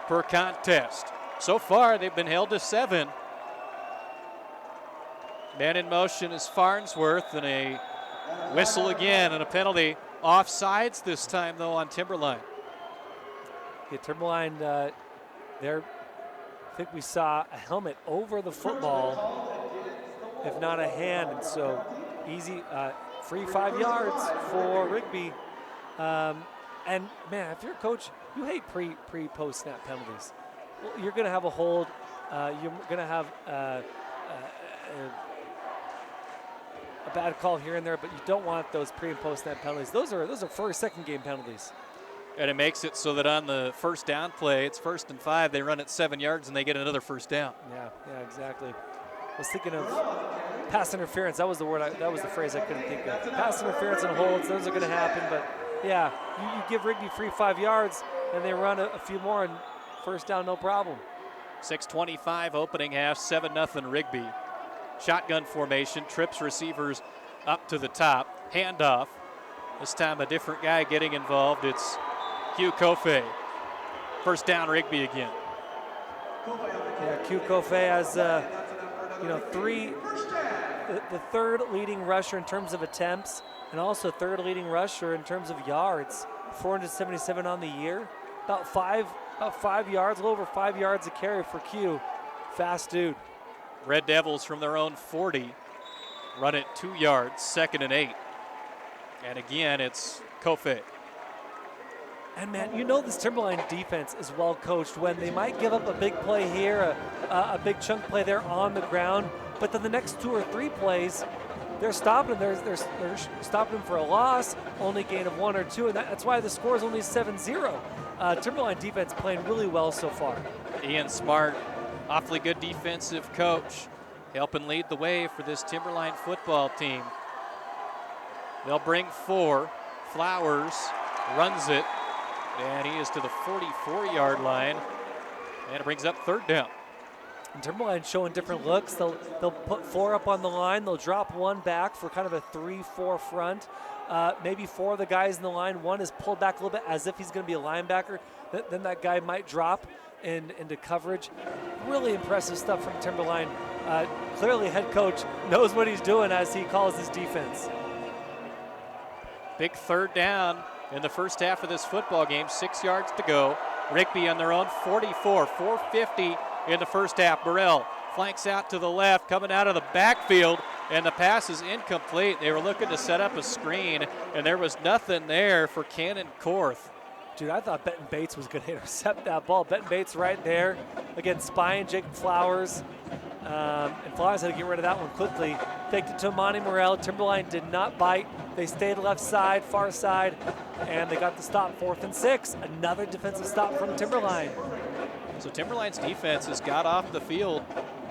per contest. So far, they've been held to 7. Man in motion is Farnsworth, and a whistle again and a penalty. Offsides this time, though, on Timberline. Yeah, Timberline, there, I think we saw a helmet over the football, if not a hand, and so easy, free 5 yards for Rigby. And man, if you're a coach, you hate pre-post snap penalties. Well, you're going to have a hold. You're going to have a bad call here and there, but you don't want those pre and post snap penalties. Those are first, 2nd game penalties. And it makes it so that on the 1st down play, it's 1st and 5. They run it 7 yards and they get another 1st down. Yeah, exactly. I was thinking of pass interference. That was the word. That was the phrase I couldn't think of. Pass interference and holds. Those are going to happen. But yeah, you give Rigby free 5 yards, and they run a few more, and 1st down, no problem. 6:25 opening half, 7-0 Rigby. Shotgun formation, trips receivers up to the top. Handoff. This time a different guy getting involved. It's Q Kofe. 1st down Rigby again. Yeah, Q Kofe has the 3rd leading rusher in terms of attempts, and also 3rd leading rusher in terms of yards. 477 on the year. About 5 yards, a little over 5 yards a carry for Q. Fast dude. Red Devils from their own 40 run it 2 yards, 2nd and 8. And again, it's Kofe. And man, this Timberline defense is well coached when they might give up a big play here, a big chunk play there on the ground, but then the next 2 or 3 plays, they're stopping them. They're stopping them for a loss, only gain of 1 or 2, and that's why the score is only 7-0. Timberline defense playing really well so far. Ian Smart, awfully good defensive coach, helping lead the way for this Timberline football team. They'll bring 4. Flowers runs it, and he is to the 44-yard line, and it brings up 3rd down. And Timberline showing different looks. They'll put 4 up on the line. They'll drop 1 back for kind of a 3-4 front. Maybe 4 of the guys in the line. 1 is pulled back a little bit as if he's going to be a linebacker. Then that guy might drop into coverage. Really impressive stuff from Timberline. Clearly head coach knows what he's doing as he calls his defense. Big 3rd down in the first half of this football game. 6 yards to go. Rigby on their own 44, 4:50 in the first half. Burrell flanks out to the left, coming out of the backfield, and the pass is incomplete. They were looking to set up a screen, and there was nothing there for Cannon Korth. Dude, I thought Benton Bates was going to intercept that ball. Benton Bates right there. Again, spying Jacob Flowers. And Flowers had to get rid of that one quickly. Faked it to Monty Morrell. Timberline did not bite. They stayed left side, far side, and they got the stop. 4th and 6. Another defensive stop from Timberline. So Timberline's defense has got off the field.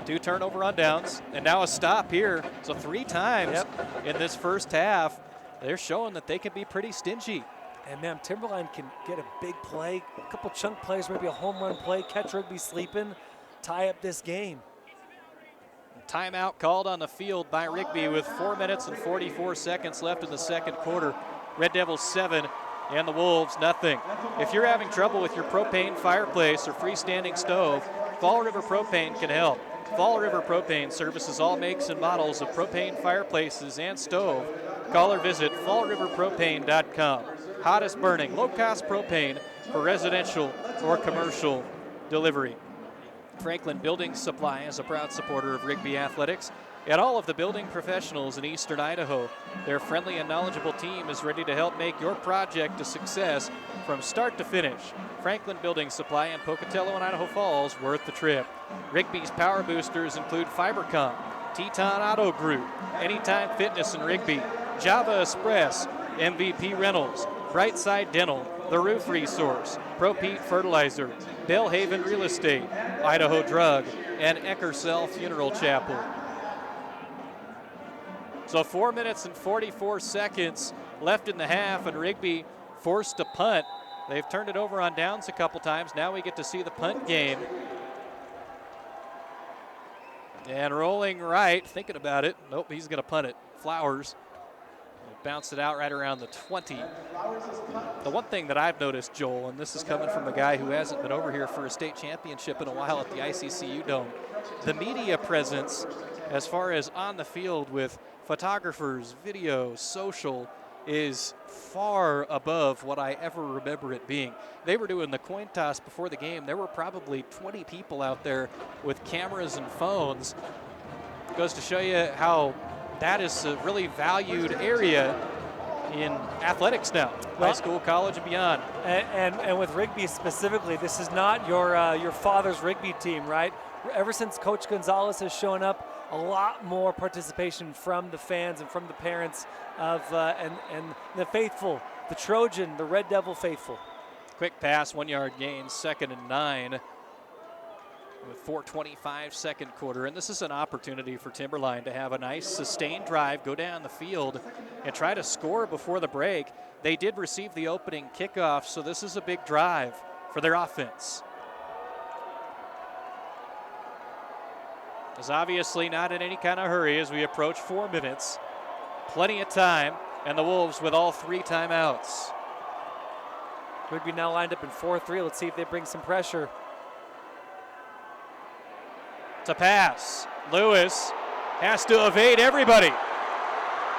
2 turnover on downs, and now a stop here. So 3 times in this first half, they're showing that they can be pretty stingy. And man, Timberline can get a big play, a couple chunk plays, maybe a home run play, catch Rigby sleeping, tie up this game. Timeout called on the field by Rigby with 4 minutes and 44 seconds left in the second quarter. Red Devils 7 and the Wolves nothing. If you're having trouble with your propane fireplace or freestanding stove, Fall River Propane can help. Fall River Propane services all makes and models of propane fireplaces and stove. Call or visit fallriverpropane.com. Hottest burning, low-cost propane for residential or commercial delivery. Franklin Building Supply is a proud supporter of Rigby Athletics and all of the building professionals in eastern Idaho. Their friendly and knowledgeable team is ready to help make your project a success from start to finish. Franklin Building Supply in Pocatello and Idaho Falls, worth the trip. Rigby's power boosters include Fibercom, Teton Auto Group, Anytime Fitness in Rigby, Java Express, MVP Rentals, Brightside Dental, The Roof Resource, ProPete Fertilizer, Bellhaven Real Estate, Idaho Drug, and Eckersell Funeral Chapel. So 4 minutes and 44 seconds left in the half, and Rigby forced to punt. They've turned it over on downs a couple times. Now we get to see the punt game. And rolling right, thinking about it. Nope, he's going to punt it. Flowers. Bounced it out right around the 20. The one thing that I've noticed, Joel, and this is coming from a guy who hasn't been over here for a state championship in a while at the ICCU Dome, the media presence as far as on the field with photographers, video, social, is far above what I ever remember it being. They were doing the coin toss before the game. There were probably 20 people out there with cameras and phones. Goes to show you how that is a really valued area in athletics now, high school, college, and beyond. And with Rigby specifically, this is not your father's Rigby team, right? Ever since Coach Gonzalez has shown up, a lot more participation from the fans and from the parents of and the faithful, the Trojan, the Red Devil faithful. Quick pass, 1 yard gain, 2nd and 9. With 4:25 second quarter, and this is an opportunity for Timberline to have a nice sustained drive, go down the field, and try to score before the break. They did receive the opening kickoff, so this is a big drive for their offense. Is obviously not in any kind of hurry as we approach 4 minutes. Plenty of time, and the Wolves with all 3 timeouts. Rigby now lined up in 4-3. Let's see if they bring some pressure. To pass. Lewis has to evade everybody.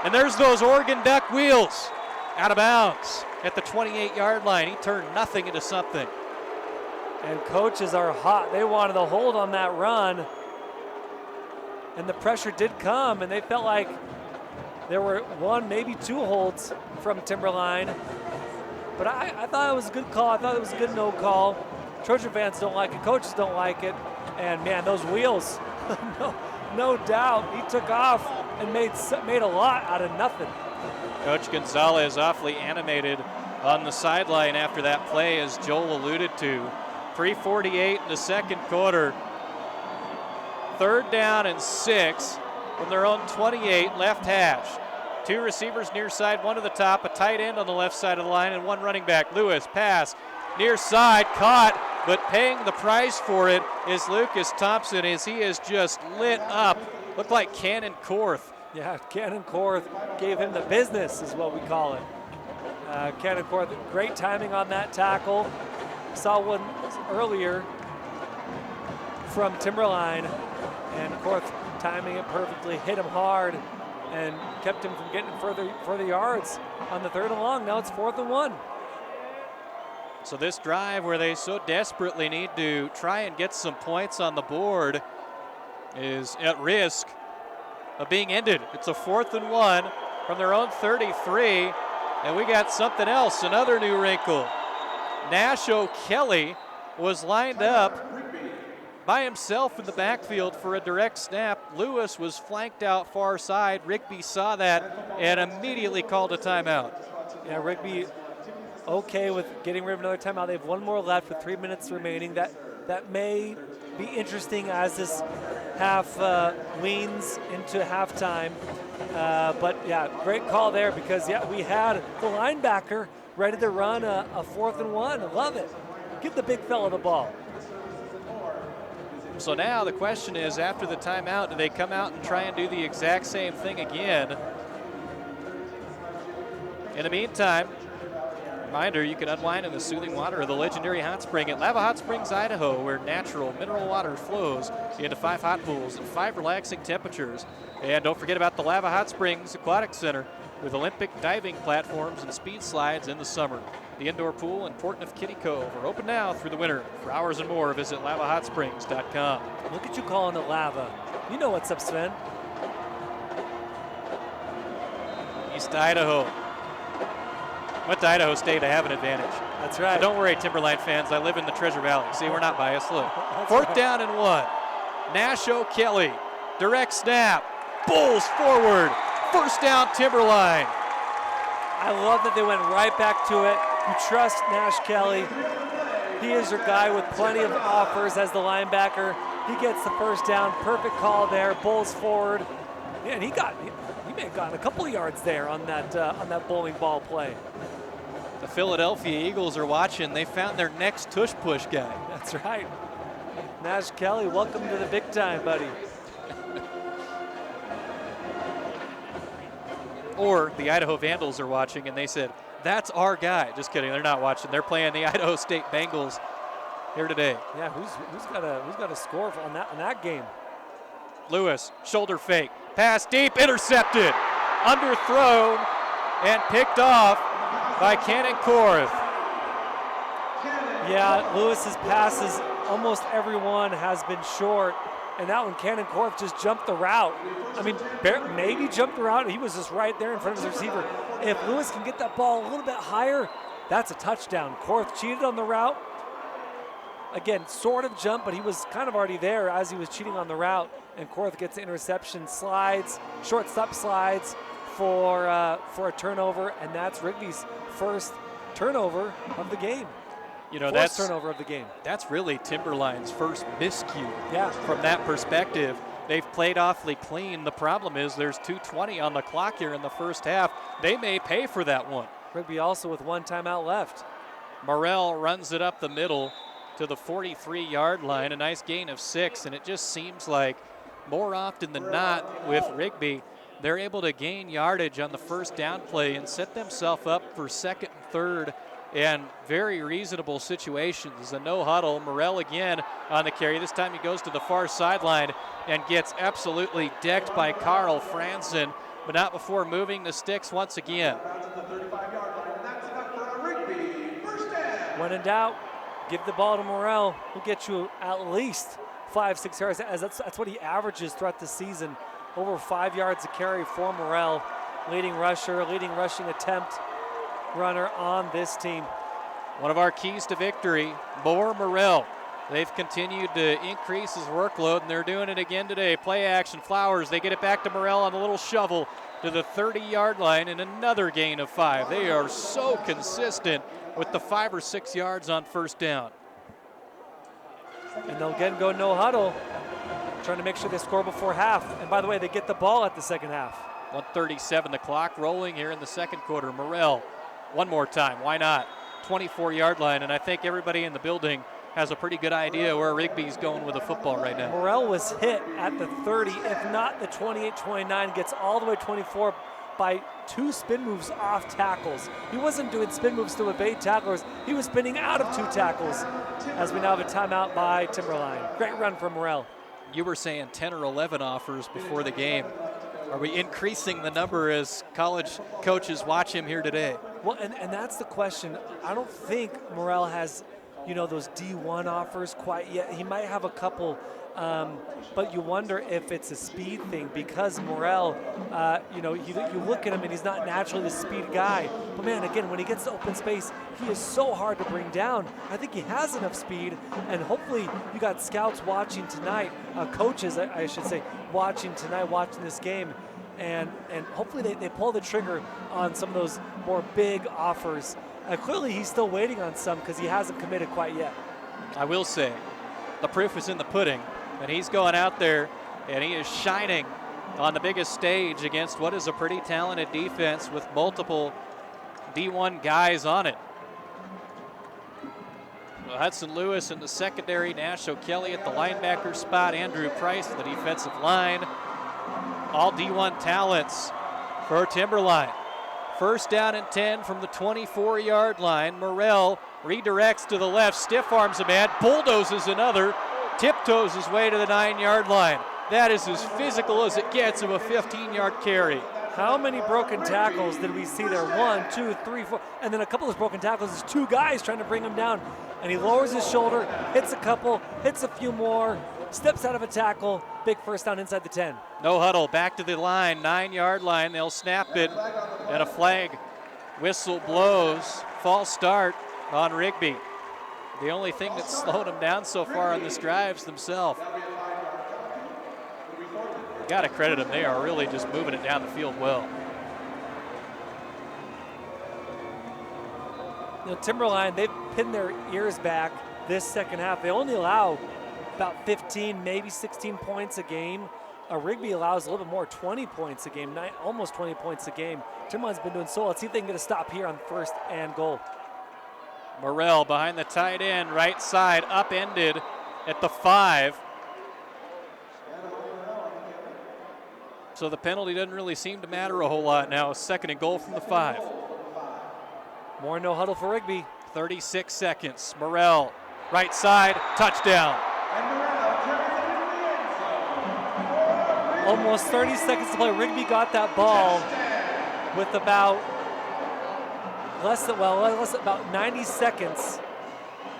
And there's those Oregon Duck wheels out of bounds at the 28-yard line. He turned nothing into something. And coaches are hot. They wanted a hold on that run. And the pressure did come, and they felt like there were 1, maybe 2 holds from Timberline. But I thought it was a good call. I thought it was a good no call. Trojan fans don't like it. Coaches don't like it. And man, those wheels, no doubt, he took off and made a lot out of nothing. Coach Gonzalez awfully animated on the sideline after that play, as Joel alluded to. 3:48 in the second quarter. 3rd down and 6 from their own 28, left hash. 2 receivers near side, 1 to the top, a tight end on the left side of the line, and 1 running back. Lewis, pass, near side, caught, but paying the price for it is Lucas Thompson, as he is just lit up. Looked like Cannon Korth. Yeah, Cannon Korth gave him the business, is what we call it. Cannon Korth, great timing on that tackle. Saw one earlier from Timberline, and Korth timing it perfectly, hit him hard, and kept him from getting further yards on the 3rd and long. Now it's 4th and 1. So this drive, where they so desperately need to try and get some points on the board, is at risk of being ended. It's a 4th and 1 from their own 33, and we got something else, another new wrinkle. Nash O'Kelly was lined up by himself in the backfield for a direct snap. Lewis was flanked out far side. Rigby saw that and immediately called a timeout. Yeah, Rigby okay with getting rid of another timeout. They have 1 more left with 3 minutes remaining. That that may be interesting as this half leans into halftime. But yeah, great call there because we had the linebacker ready to run a 4th and 1. I love it. Give the big fella the ball. So now the question is, after the timeout, do they come out and try and do the exact same thing again? In the meantime, reminder, you can unwind in the soothing water of the legendary hot spring at Lava Hot Springs, Idaho, where natural mineral water flows into 5 hot pools and 5 relaxing temperatures. And don't forget about the Lava Hot Springs Aquatic Center with Olympic diving platforms and speed slides in the summer. The indoor pool and Port of Kitty Cove are open now through the winter. For hours and more, visit LavaHotSprings.com. Look at you calling it lava. You know what's up, Sven. East Idaho. Went to Idaho State, I have an advantage. That's right. But don't worry, Timberline fans, I live in the Treasure Valley. See, we're not biased. Look, 4th down and 1. Nash O'Kelly, direct snap, Bulls forward, 1st down Timberline. I love that they went right back to it. You trust Nash Kelly. He is your guy with plenty of offers as the linebacker. He gets the 1st down. Perfect call there. Bulls forward. Yeah, and he may have gotten a couple of yards there on that bowling ball play. The Philadelphia Eagles are watching. They found their next tush push guy. That's right. Nash Kelly, welcome to the big time, buddy. Or the Idaho Vandals are watching and they said, that's our guy. Just kidding, they're not watching. They're playing the Idaho State Bengals here today. Yeah, who's got a score on that game? Lewis, shoulder fake, pass deep, intercepted, underthrown, and picked off by Cannon Korth. Yeah, Lewis's passes, almost everyone has been short. And that one, Cannon Korth just jumped the route. I mean, maybe jumped the route. He was just right there in front of his receiver. If Lewis can get that ball a little bit higher, that's a touchdown. Korth cheated on the route. Again, sort of jumped, but he was kind of already there as he was cheating on the route. And Korth gets the interception, shortstop slides for a turnover, and that's Rigby's 1st turnover of the game. You know, that's turnover of the game. That's really Timberline's first miscue. Yeah. From that perspective, they've played awfully clean. The problem is there's 2:20 on the clock here in the 1st half. They may pay for that one. Rigby also with 1 timeout left. Morrell runs it up the middle to the 43-yard line, a nice gain of 6, and it just seems like more often than not with Rigby, they're able to gain yardage on the 1st down play and set themselves up for 2nd and 3rd and very reasonable situations. A no huddle, Morrell again on the carry. This time he goes to the far sideline and gets absolutely decked by Carl Franson, but not before moving the sticks once again. When in doubt, give the ball to Morrell. He'll get you at least 5-6 yards, as that's what he averages throughout the season. Over 5 yards a carry for Morrell. Leading rushing attempt runner on this team. One of our keys to victory, more Morrell. They've continued to increase his workload, and they're doing it again today. Play action, Flowers. They get it back to Morrell on a little shovel to the 30-yard line, and another gain of 5. They are so consistent with the 5 or 6 yards on 1st down. And they'll again go no huddle, trying to make sure they score before half. And by the way, they get the ball at the 2nd half. 1:37, the clock rolling here in the 2nd quarter. Morrell, one more time, why not? 24-yard line, and I think everybody in the building has a pretty good idea where Rigby's going with the football right now. Morrell was hit at the 30, if not the 28-29, gets all the way 24 by 2 spin moves off tackles. He wasn't doing spin moves to evade tacklers. He was spinning out of 2 tackles, as we now have a timeout by Timberline. Great run from Morrell. You were saying 10 or 11 offers before the game. Are we increasing the number as college coaches watch him here today? Well, and that's the question. I don't think Morrell has, those D1 offers quite yet. He might have a couple, but you wonder if it's a speed thing because Morrell, you look at him and he's not naturally the speed guy. But man, again, when he gets to open space, he is so hard to bring down. I think he has enough speed, and hopefully you got scouts watching tonight, coaches, I should say, watching this game. And hopefully they pull the trigger on some of those more big offers. Clearly he's still waiting on some because he hasn't committed quite yet. I will say, the proof is in the pudding. And he's going out there, and he is shining on the biggest stage against what is a pretty talented defense with multiple D1 guys on it. Well, Hudson Lewis in the secondary, Nash O'Kelly at the linebacker spot, Andrew Price at the defensive line. All D1 talents for Timberline. First down and 10 from the 24-yard line. Morrell redirects to the left, stiff arms a man, bulldozes another, tiptoes his way to the 9-yard line. That is as physical as it gets of a 15-yard carry. How many broken tackles did we see there? 1, 2, 3, 4, and then a couple of those broken tackles is 2 guys trying to bring him down. And he lowers his shoulder, hits a couple, hits a few more, steps out of a tackle, big first down inside the 10. No huddle, back to the line, 9-yard line. They'll snap it, and a flag whistle blows. False start on Rigby. The only thing that's slowed him down so far on this drive is themselves. Got to credit them. They are really just moving it down the field well. You know, Timberline, they've pinned their ears back this second half. They only allow about 15, maybe 16 points a game. Rigby allows a little bit more, 20 points a game, almost 20 points a game. Timberline's been doing so. Let's see if they can get a stop here on 1st and goal. Morrell behind the tight end, right side, upended at the 5. So the penalty doesn't really seem to matter a whole lot now. 2nd and goal from the 5. More no huddle for Rigby. 36 seconds. Morrell, right side, touchdown. Almost 30 seconds to play. Rigby got that ball with about less than about 90 seconds,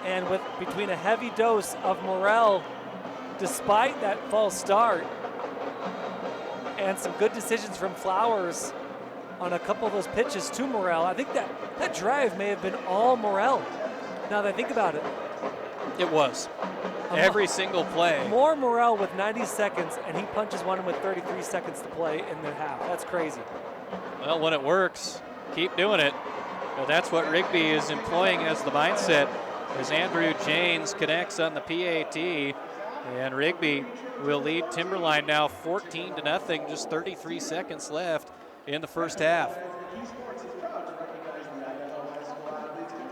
and with between a heavy dose of Morrell, despite that false start, and some good decisions from Flowers on a couple of those pitches to Morrell. I think that drive may have been all Morrell, now that I think about it. It was. Every single play. More Morrell with 90 seconds, and he punches one with 33 seconds to play in the half. That's crazy. Well, when it works, keep doing it. Well, that's what Rigby is employing as the mindset, as Andrew Janes connects on the PAT, and Rigby will lead Timberline now 14-0, just 33 seconds left in the first half.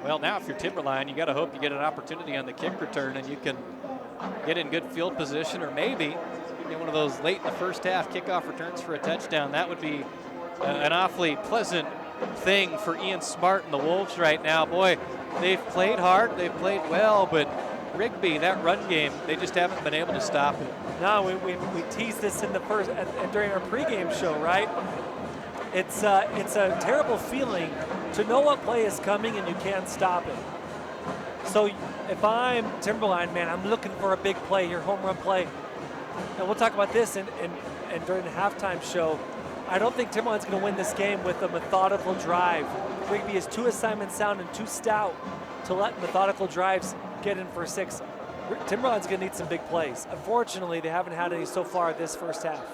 Well, now if you're Timberline, you got to hope you get an opportunity on the kick return and you can get in good field position, or maybe get one of those late in the first half kickoff returns for a touchdown. That would be an awfully pleasant thing for Ian Smart and the Wolves right now. Boy, they've played hard, they've played well, but Rigby, that run game, they just haven't been able to stop it. No, we teased this in the first during our pregame show, right? It's a terrible feeling to know what play is coming and you can't stop it. So if I'm Timberline, man, I'm looking for a big play here, home run play. And we'll talk about this and during the halftime show. I don't think Timberline's going to win this game with a methodical drive. Rigby is too assignment sound and too stout to let methodical drives get in for 6. Timberline's going to need some big plays. Unfortunately, they haven't had any so far this first half.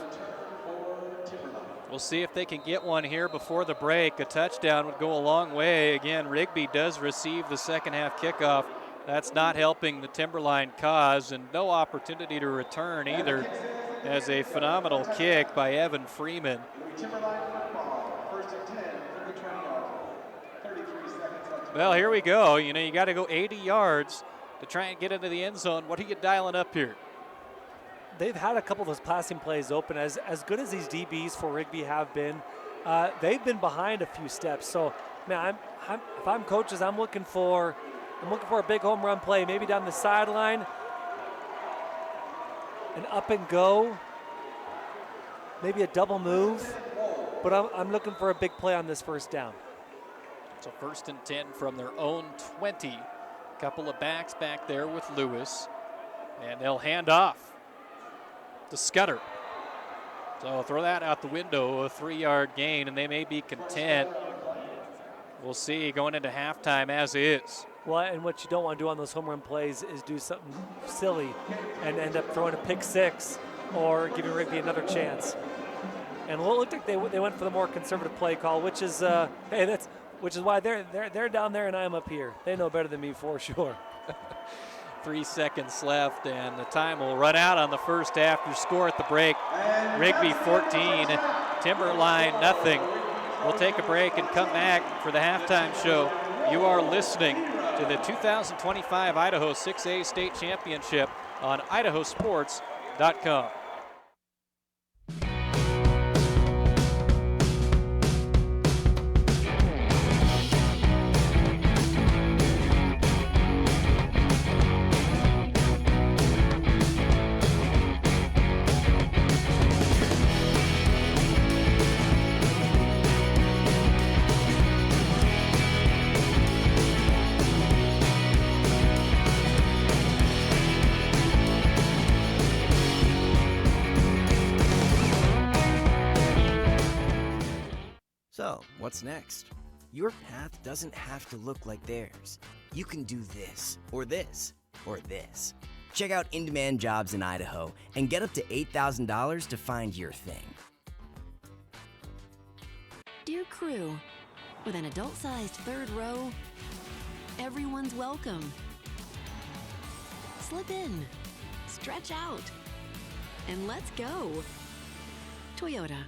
We'll see if they can get one here before the break. A touchdown would go a long way. Again, Rigby does receive the second half kickoff. That's not helping the Timberline cause, and no opportunity to return either, as a phenomenal kick by Evan Freeman. Well, here we go. You know, you got to go 80 yards to try and get into the end zone. What are you dialing up here? They've had a couple of those passing plays open. As good as these DBs for Rigby have been, they've been behind a few steps. So, man, if I'm coaches, I'm looking for a big home run play, maybe down the sideline, an up and go, maybe a double move. But I'm looking for a big play on this first down. So 1st and 10 from their own 20. Couple of backs back there with Lewis, and they'll hand off to Scudder. So throw that out the window, a 3-yard gain, and they may be content. We'll see going into halftime as is. Well, and what you don't want to do on those home run plays is do something silly and end up throwing a pick 6 or giving Rigby another chance. And it looked like they went for the more conservative play call, which is which is why they're down there and I'm up here. They know better than me for sure. 33 seconds left, and the time will run out on the first half. Your score at the break, Rigby 14, Timberline nothing. We'll take a break and come back for the halftime show. You are listening to the 2025 Idaho 6A State Championship on IdahoSports.com. So, what's next? Your path doesn't have to look like theirs. You can do this, or this, or this. Check out in-demand jobs in Idaho and get up to $8,000 to find your thing. Dear crew, with an adult-sized third row, everyone's welcome. Slip in, stretch out, and let's go. Toyota,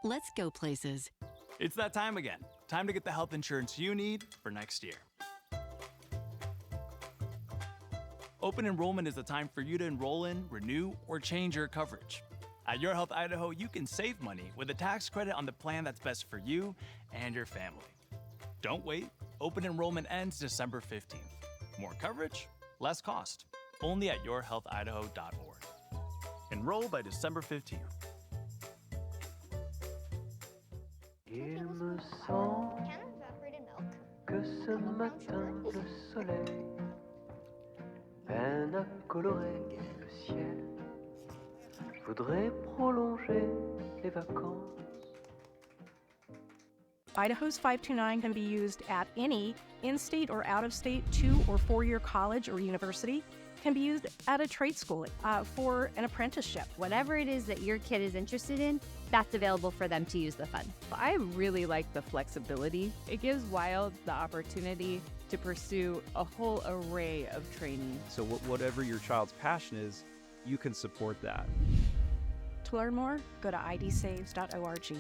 let's go places. It's that time again. Time to get the health insurance you need for next year. Open enrollment is the time for you to enroll in, renew, or change your coverage. At Your Health Idaho, you can save money with a tax credit on the plan that's best for you and your family. Don't wait. Open enrollment ends December 15th. More coverage, less cost. Only at yourhealthidaho.org. Enroll by December 15th. Il me semble que ce matin le soleil peine à colorer le ciel. Je voudrais prolonger les vacances. Idaho's 529 can be used at any in-state or out-of-state 2- or 4-year college or university. Can be used at a trade school for an apprenticeship. Whatever it is that your kid is interested in, that's available for them to use the fund. I really like the flexibility. It gives Wild the opportunity to pursue a whole array of training. So whatever your child's passion is, you can support that. To learn more, go to idsaves.org.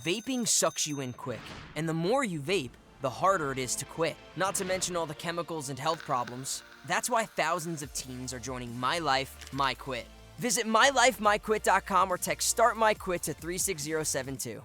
Vaping sucks you in quick, and the more you vape, the harder it is to quit. Not to mention all the chemicals and health problems. That's why thousands of teens are joining My Life, My Quit. Visit mylifemyquit.com or text Start My Quit to 36072.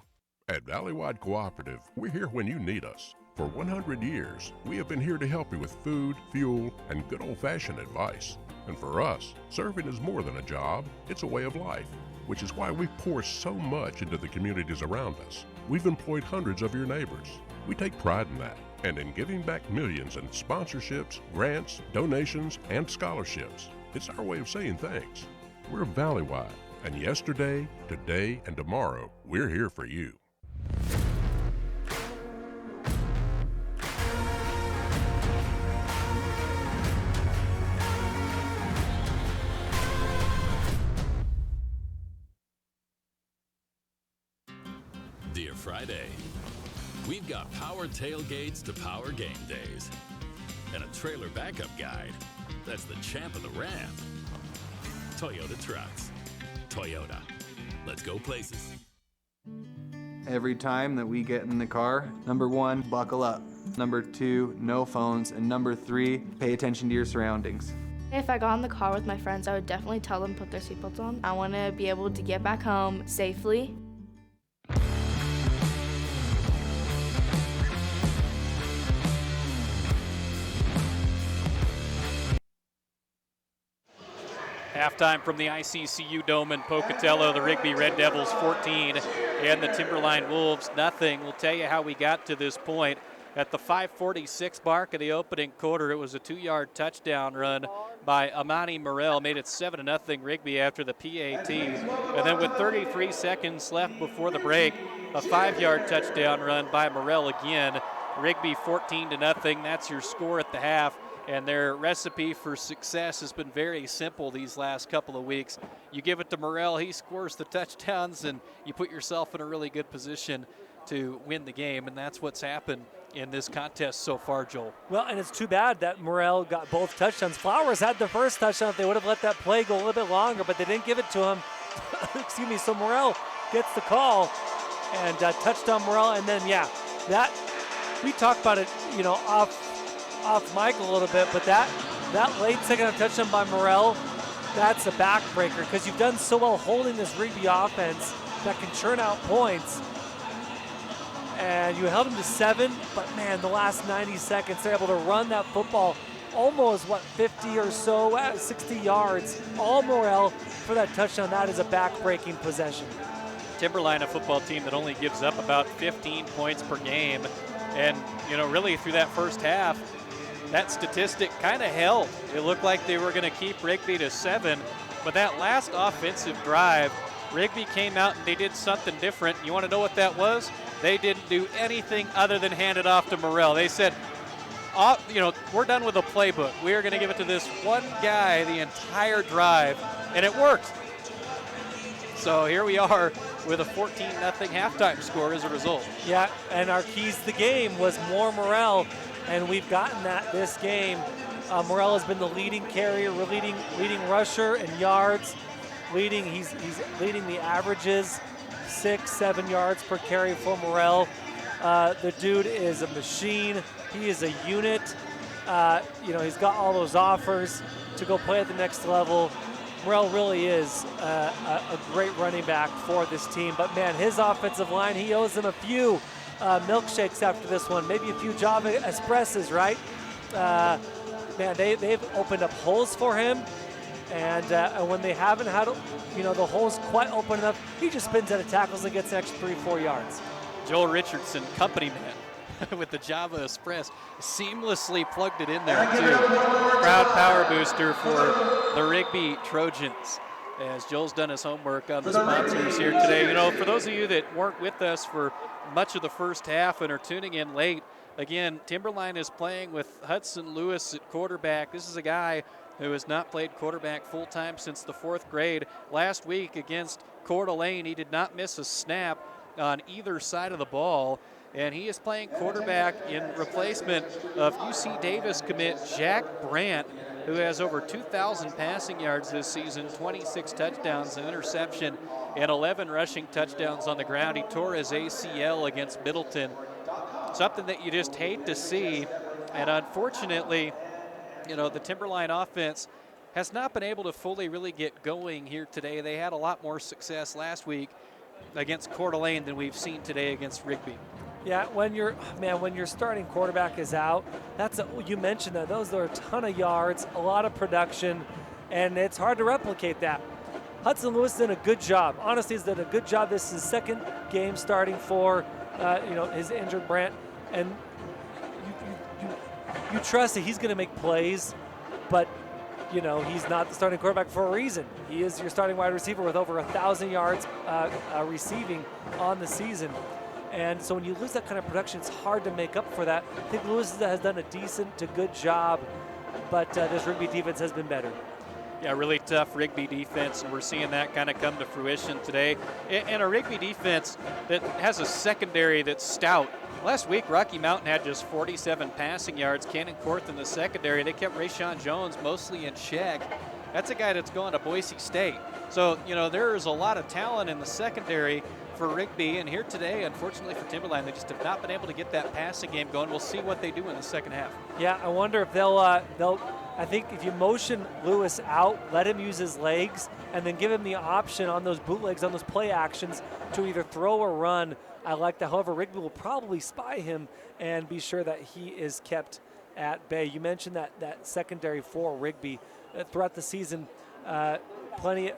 At Valleywide Cooperative, we're here when you need us. For 100 years, we have been here to help you with food, fuel, and good old-fashioned advice. And for us, serving is more than a job, it's a way of life, which is why we pour so much into the communities around us. We've employed hundreds of your neighbors. We take pride in that, and in giving back millions in sponsorships, grants, donations, and scholarships. It's our way of saying thanks. We're Valleywide, and yesterday, today, and tomorrow, we're here for you. Dear Friday, we've got power tailgates to power game days and a trailer backup guide. That's the champ of the ramp. Toyota trucks. Toyota. Let's go places. Every time that we get in the car, number 1, buckle up. Number 2, no phones. And number 3, pay attention to your surroundings. If I got in the car with my friends, I would definitely tell them to put their seatbelts on. I want to be able to get back home safely. Halftime from the ICCU Dome in Pocatello, the Rigby Red Devils 14 and the Timberline Wolves nothing. We'll tell you how we got to this point. At the 5:46 mark of the opening quarter, it was a 2-yard touchdown run by Amani Morrell, made it 7-0 Rigby after the PAT. And then with 33 seconds left before the break, a 5-yard touchdown run by Morrell again. Rigby 14-0. That's your score at the half. And their recipe for success has been very simple these last couple of weeks. You give it to Morrell, he scores the touchdowns, and you put yourself in a really good position to win the game. And that's what's happened in this contest so far, Joel. Well, and it's too bad that Morrell got both touchdowns. Flowers had the first touchdown. If they would have let that play go a little bit longer, but they didn't give it to him. Excuse me. So Morrell gets the call and touchdown Morrell. And then, yeah, that we talked about it, you know, off mic a little bit, but that late second half touchdown by Morrell, that's a backbreaker because you've done so well holding this Rigby offense that can churn out points. And you held them to 7, but man, the last 90 seconds, they're able to run that football almost, 50 or so, 60 yards, all Morrell for that touchdown. That is a back-breaking possession. Timberline, a football team that only gives up about 15 points per game. And, you know, really through that first half, that statistic kind of held. It looked like they were going to keep Rigby to 7, but that last offensive drive, Rigby came out and they did something different. You want to know what that was? They didn't do anything other than hand it off to Morrell. They said, you know, we're done with the playbook. We are going to give it to this one guy the entire drive, and it worked. So here we are with a 14-0 halftime score as a result. Yeah, and our keys to the game was more Morrell, and we've gotten that this game. Morrell has been the leading carrier, leading rusher in yards. He's leading the averages, 6-7 yards per carry for Morrell. The dude is a machine. He is a unit. You know, he's got all those offers to go play at the next level. Morrell really is a great running back for this team. But man, his offensive line, he owes them a few milkshakes after this one, maybe a few Java Espresses, right? Man, they've opened up holes for him. And when they haven't had, you know, the holes quite open enough, he just spins out of tackles and gets an extra 3-4 yards. Joel Richardson, company man, with the Java Express, seamlessly plugged it in there too. Proud power booster for the Rigby Trojans, as Joel's done his homework on the sponsors here today. You know, for those of you that weren't with us for much of the first half and are tuning in late, again, Timberline is playing with Hudson Lewis at quarterback. This is a guy who has not played quarterback full-time since the 4th grade. Last week against Coeur d'Alene, he did not miss a snap on either side of the ball, and he is playing quarterback in replacement of UC Davis commit Jack Brandt, who has over 2,000 passing yards this season, 26 touchdowns, an interception, and 11 rushing touchdowns on the ground. He tore his ACL against Middleton, something that you just hate to see, and unfortunately, you know, the Timberline offense has not been able to fully really get going here today. They had a lot more success last week against Coeur d'Alene than we've seen today against Rigby. Yeah, when your starting quarterback is out, you mentioned that those are a ton of yards, a lot of production, and it's hard to replicate that. Hudson Lewis did a good job. Honestly, he's done a good job. This is his second game starting for you know, his injured Brandt, and you trust that he's going to make plays, but you know, he's not the starting quarterback for a reason. He is your starting wide receiver with over 1,000 yards receiving on the season. And so when you lose that kind of production, it's hard to make up for that. I think Lewis has done a decent to good job, but this Rigby defense has been better. Yeah, really tough Rigby defense, and we're seeing that kind of come to fruition today. And a Rigby defense that has a secondary that's stout. Last week, Rocky Mountain had just 47 passing yards. Cannon Korth in the secondary. They kept Rayshawn Jones mostly in check. That's a guy that's going to Boise State. So, you know, there is a lot of talent in the secondary for Rigby. And here today, unfortunately for Timberline, they just have not been able to get that passing game going. We'll see what they do in the second half. Yeah, I wonder if they'll I think if you motion Lewis out, let him use his legs, and then give him the option on those bootlegs, on those play actions, to either throw or run. I like that. However, Rigby will probably spy him and be sure that he is kept at bay. You mentioned that secondary for Rigby. Throughout the season, plenty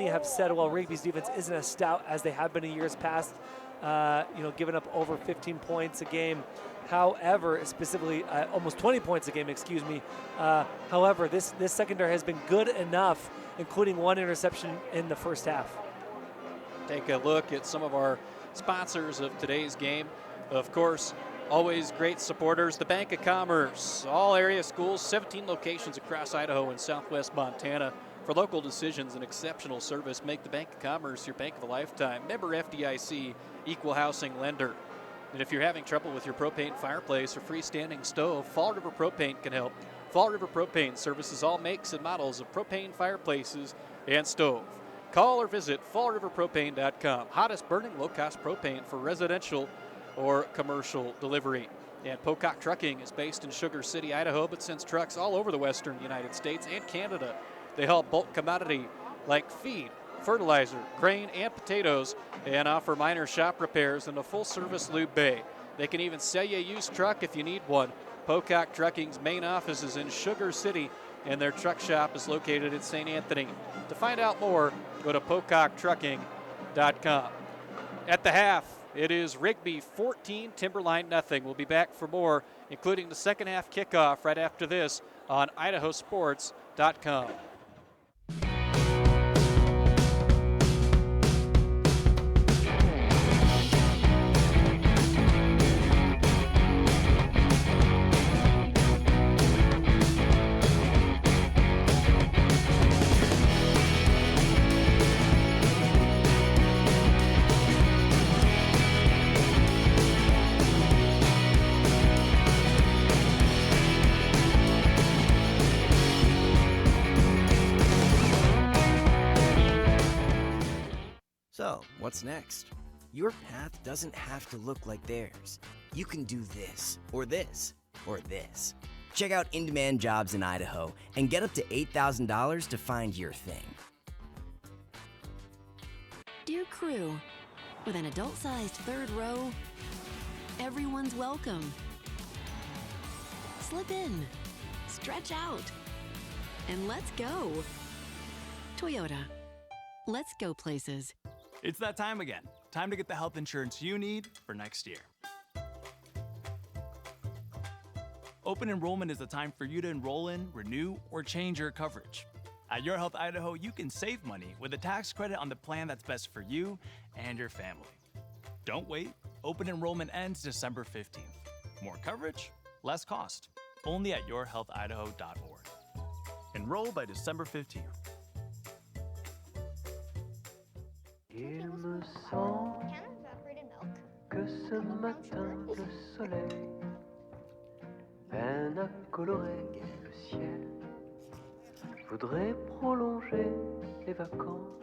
have said, well, Rigby's defense isn't as stout as they have been in years past, you know, giving up over 15 points a game. However, specifically almost 20 points a game, excuse me. However, this secondary has been good enough, including one interception in the first half. Take a look at some of our sponsors of today's game. Of course, always great supporters, the Bank of Commerce, all area schools, 17 locations across Idaho and southwest Montana. For local decisions and exceptional service, make the Bank of Commerce your bank of a lifetime. Member FDIC, equal housing lender. And if you're having trouble with your propane fireplace or freestanding stove, Fall River Propane can help. Fall River Propane services all makes and models of propane fireplaces and stove. Call or visit fallriverpropane.com. Hottest burning low-cost propane for residential or commercial delivery. And Pocock Trucking is based in Sugar City, Idaho, but sends trucks all over the western United States and Canada. They haul bulk commodity like feed, fertilizer, grain, and potatoes, and offer minor shop repairs and a full-service lube bay. They can even sell you a used truck if you need one. Pocock Trucking's main office is in Sugar City, and their truck shop is located in St. Anthony. To find out more, go to PocockTrucking.com. At the half, it is Rigby 14, Timberline nothing. We'll be back for more, including the second half kickoff right after this on IdahoSports.com. So, what's next? Your path doesn't have to look like theirs. You can do this, or this, or this. Check out in-demand jobs in Idaho and get up to $8,000 to find your thing. Dear crew, with an adult-sized third row, everyone's welcome. Slip in, stretch out, and let's go. Toyota, let's go places. It's that time again. Time to get the health insurance you need for next year. Open enrollment is the time for you to enroll in, renew, or change your coverage. At Your Health Idaho, you can save money with a tax credit on the plan that's best for you and your family. Don't wait. Open enrollment ends December 15th. More coverage, less cost. Only at yourhealthidaho.org. Enroll by December 15th. Il me semble que ce matin le soleil peine à colorer le ciel. Voudrais prolonger les vacances.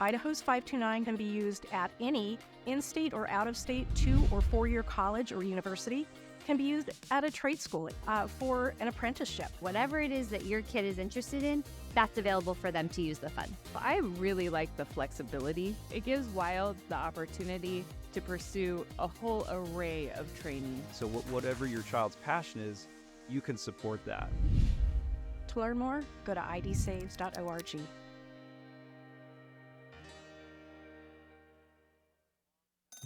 Idaho's 529 can be used at any in-state or out-of-state 2- or 4-year college or university. Can be used at a trade school for an apprenticeship. Whatever it is that your kid is interested in, that's available for them to use the fund. I really like the flexibility. It gives Wild the opportunity to pursue a whole array of training. So whatever your child's passion is, you can support that. To learn more, go to idsaves.org.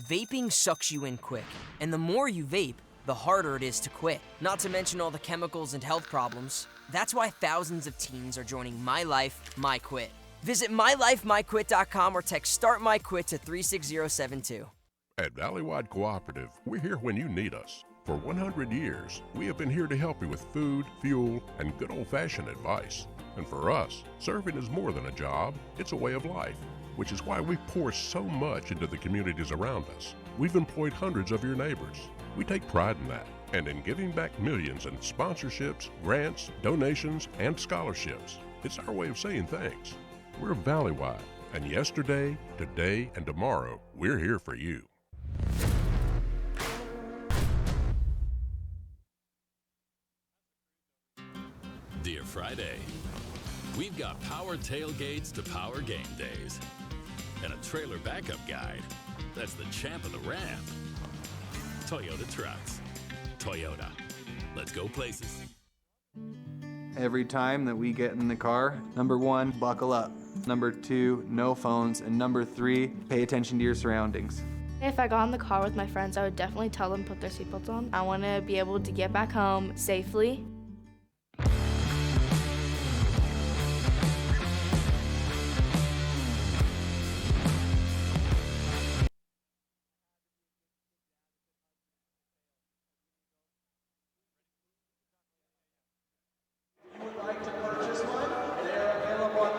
Vaping sucks you in quick, and the more you vape, the harder it is to quit. Not to mention all the chemicals and health problems. That's why thousands of teens are joining My Life, My Quit. Visit mylifemyquit.com or text Start My Quit to 36072. At Valleywide Cooperative, we're here when you need us. For 100 years, we have been here to help you with food, fuel, and good old-fashioned advice. And for us, serving is more than a job, it's a way of life, which is why we pour so much into the communities around us. We've employed hundreds of your neighbors. We take pride in that, and in giving back millions in sponsorships, grants, donations, and scholarships. It's our way of saying thanks. We're Valleywide, and yesterday, today, and tomorrow, we're here for you. Dear Friday, we've got power tailgates to power game days, and a trailer backup guide. That's the champ of the ramp. Toyota trucks. Toyota. Let's go places. Every time that we get in the car, number 1, buckle up. Number 2, no phones. And number 3, pay attention to your surroundings. If I got in the car with my friends, I would definitely tell them to put their seatbelts on. I want to be able to get back home safely.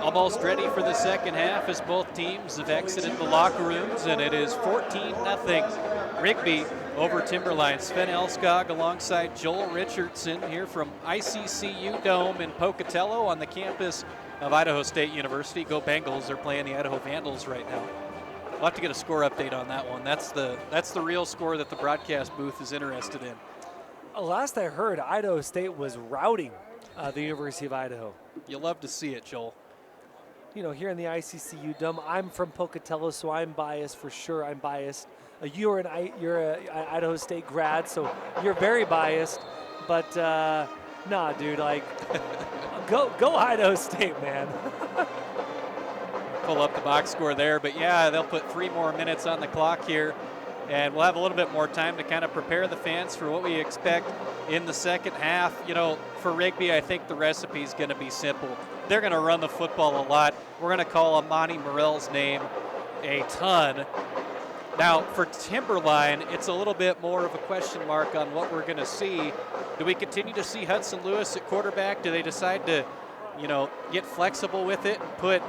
Almost ready for the second half as both teams have exited the locker rooms, and it is 14-0 Rigby over Timberline. Sven Elskog alongside Joel Richardson here from ICCU Dome in Pocatello on the campus of Idaho State University. Go Bengals. They're playing the Idaho Vandals right now. We'll have to get a score update on that one. That's the real score that the broadcast booth is interested in. Last I heard, Idaho State was routing the University of Idaho. You love to see it, Joel. You know, here in the ICCU Dome, I'm from Pocatello, so I'm biased for sure. I'm biased. You're an Idaho State grad, so you're very biased. But nah, dude, like, go Idaho State, man. Pull up the box score there, but yeah, they'll put 3 more minutes on the clock here, and we'll have a little bit more time to kind of prepare the fans for what we expect in the second half. You know, for Rigby, I think the recipe is going to be simple. They're going to run the football a lot. We're going to call Amani Morell's name a ton. Now, for Timberline, it's a little bit more of a question mark on what we're going to see. Do we continue to see Hudson Lewis at quarterback? Do they decide to, you know, get flexible with it and put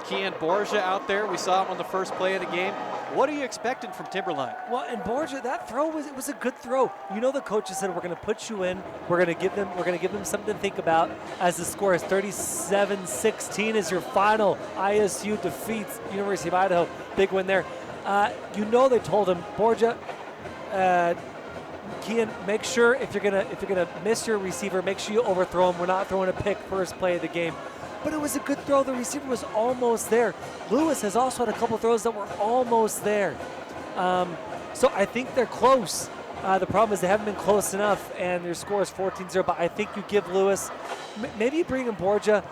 Kian Borgia out there? We saw him on the first play of the game. What are you expecting from Timberline? Well, and Borgia, that throw was a good throw. You know, the coaches said we're going to put you in. We're going to give them something to think about. As the score is 37-16 is your final. ISU defeats University of Idaho. Big win there. You know, they told him, Borgia, Kian, make sure if you're gonna miss your receiver, make sure you overthrow him. We're not throwing a pick first play of the game. But it was a good throw. The receiver was almost there. Lewis has also had a couple throws that were almost there. So I think they're close. The problem is they haven't been close enough, and their score is 14-0. But I think you give Lewis, maybe you bring in Borgia,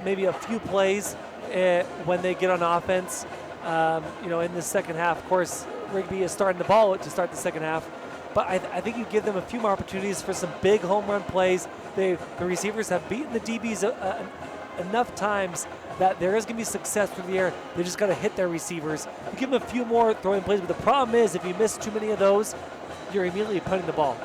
maybe a few plays when they get on offense. You know, in the second half. Of course, Rigby is starting the ball to start the second half. But I think you give them a few more opportunities for some big home run plays. The receivers have beaten the DBs enough times that there is going to be success through the air. They just got to hit their receivers. You give them a few more throwing plays, but the problem is if you miss too many of those, you're immediately punting the ball.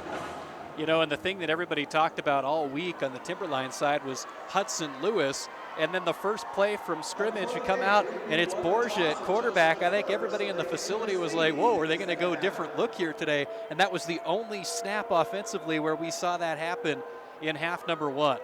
You know, and the thing that everybody talked about all week on the Timberline side was Hudson Lewis. And then the first play from scrimmage, we come out, and it's Borgia at quarterback. I think everybody in the facility was like, whoa, are they going to go a different look here today? And that was the only snap offensively where we saw that happen in half number 1.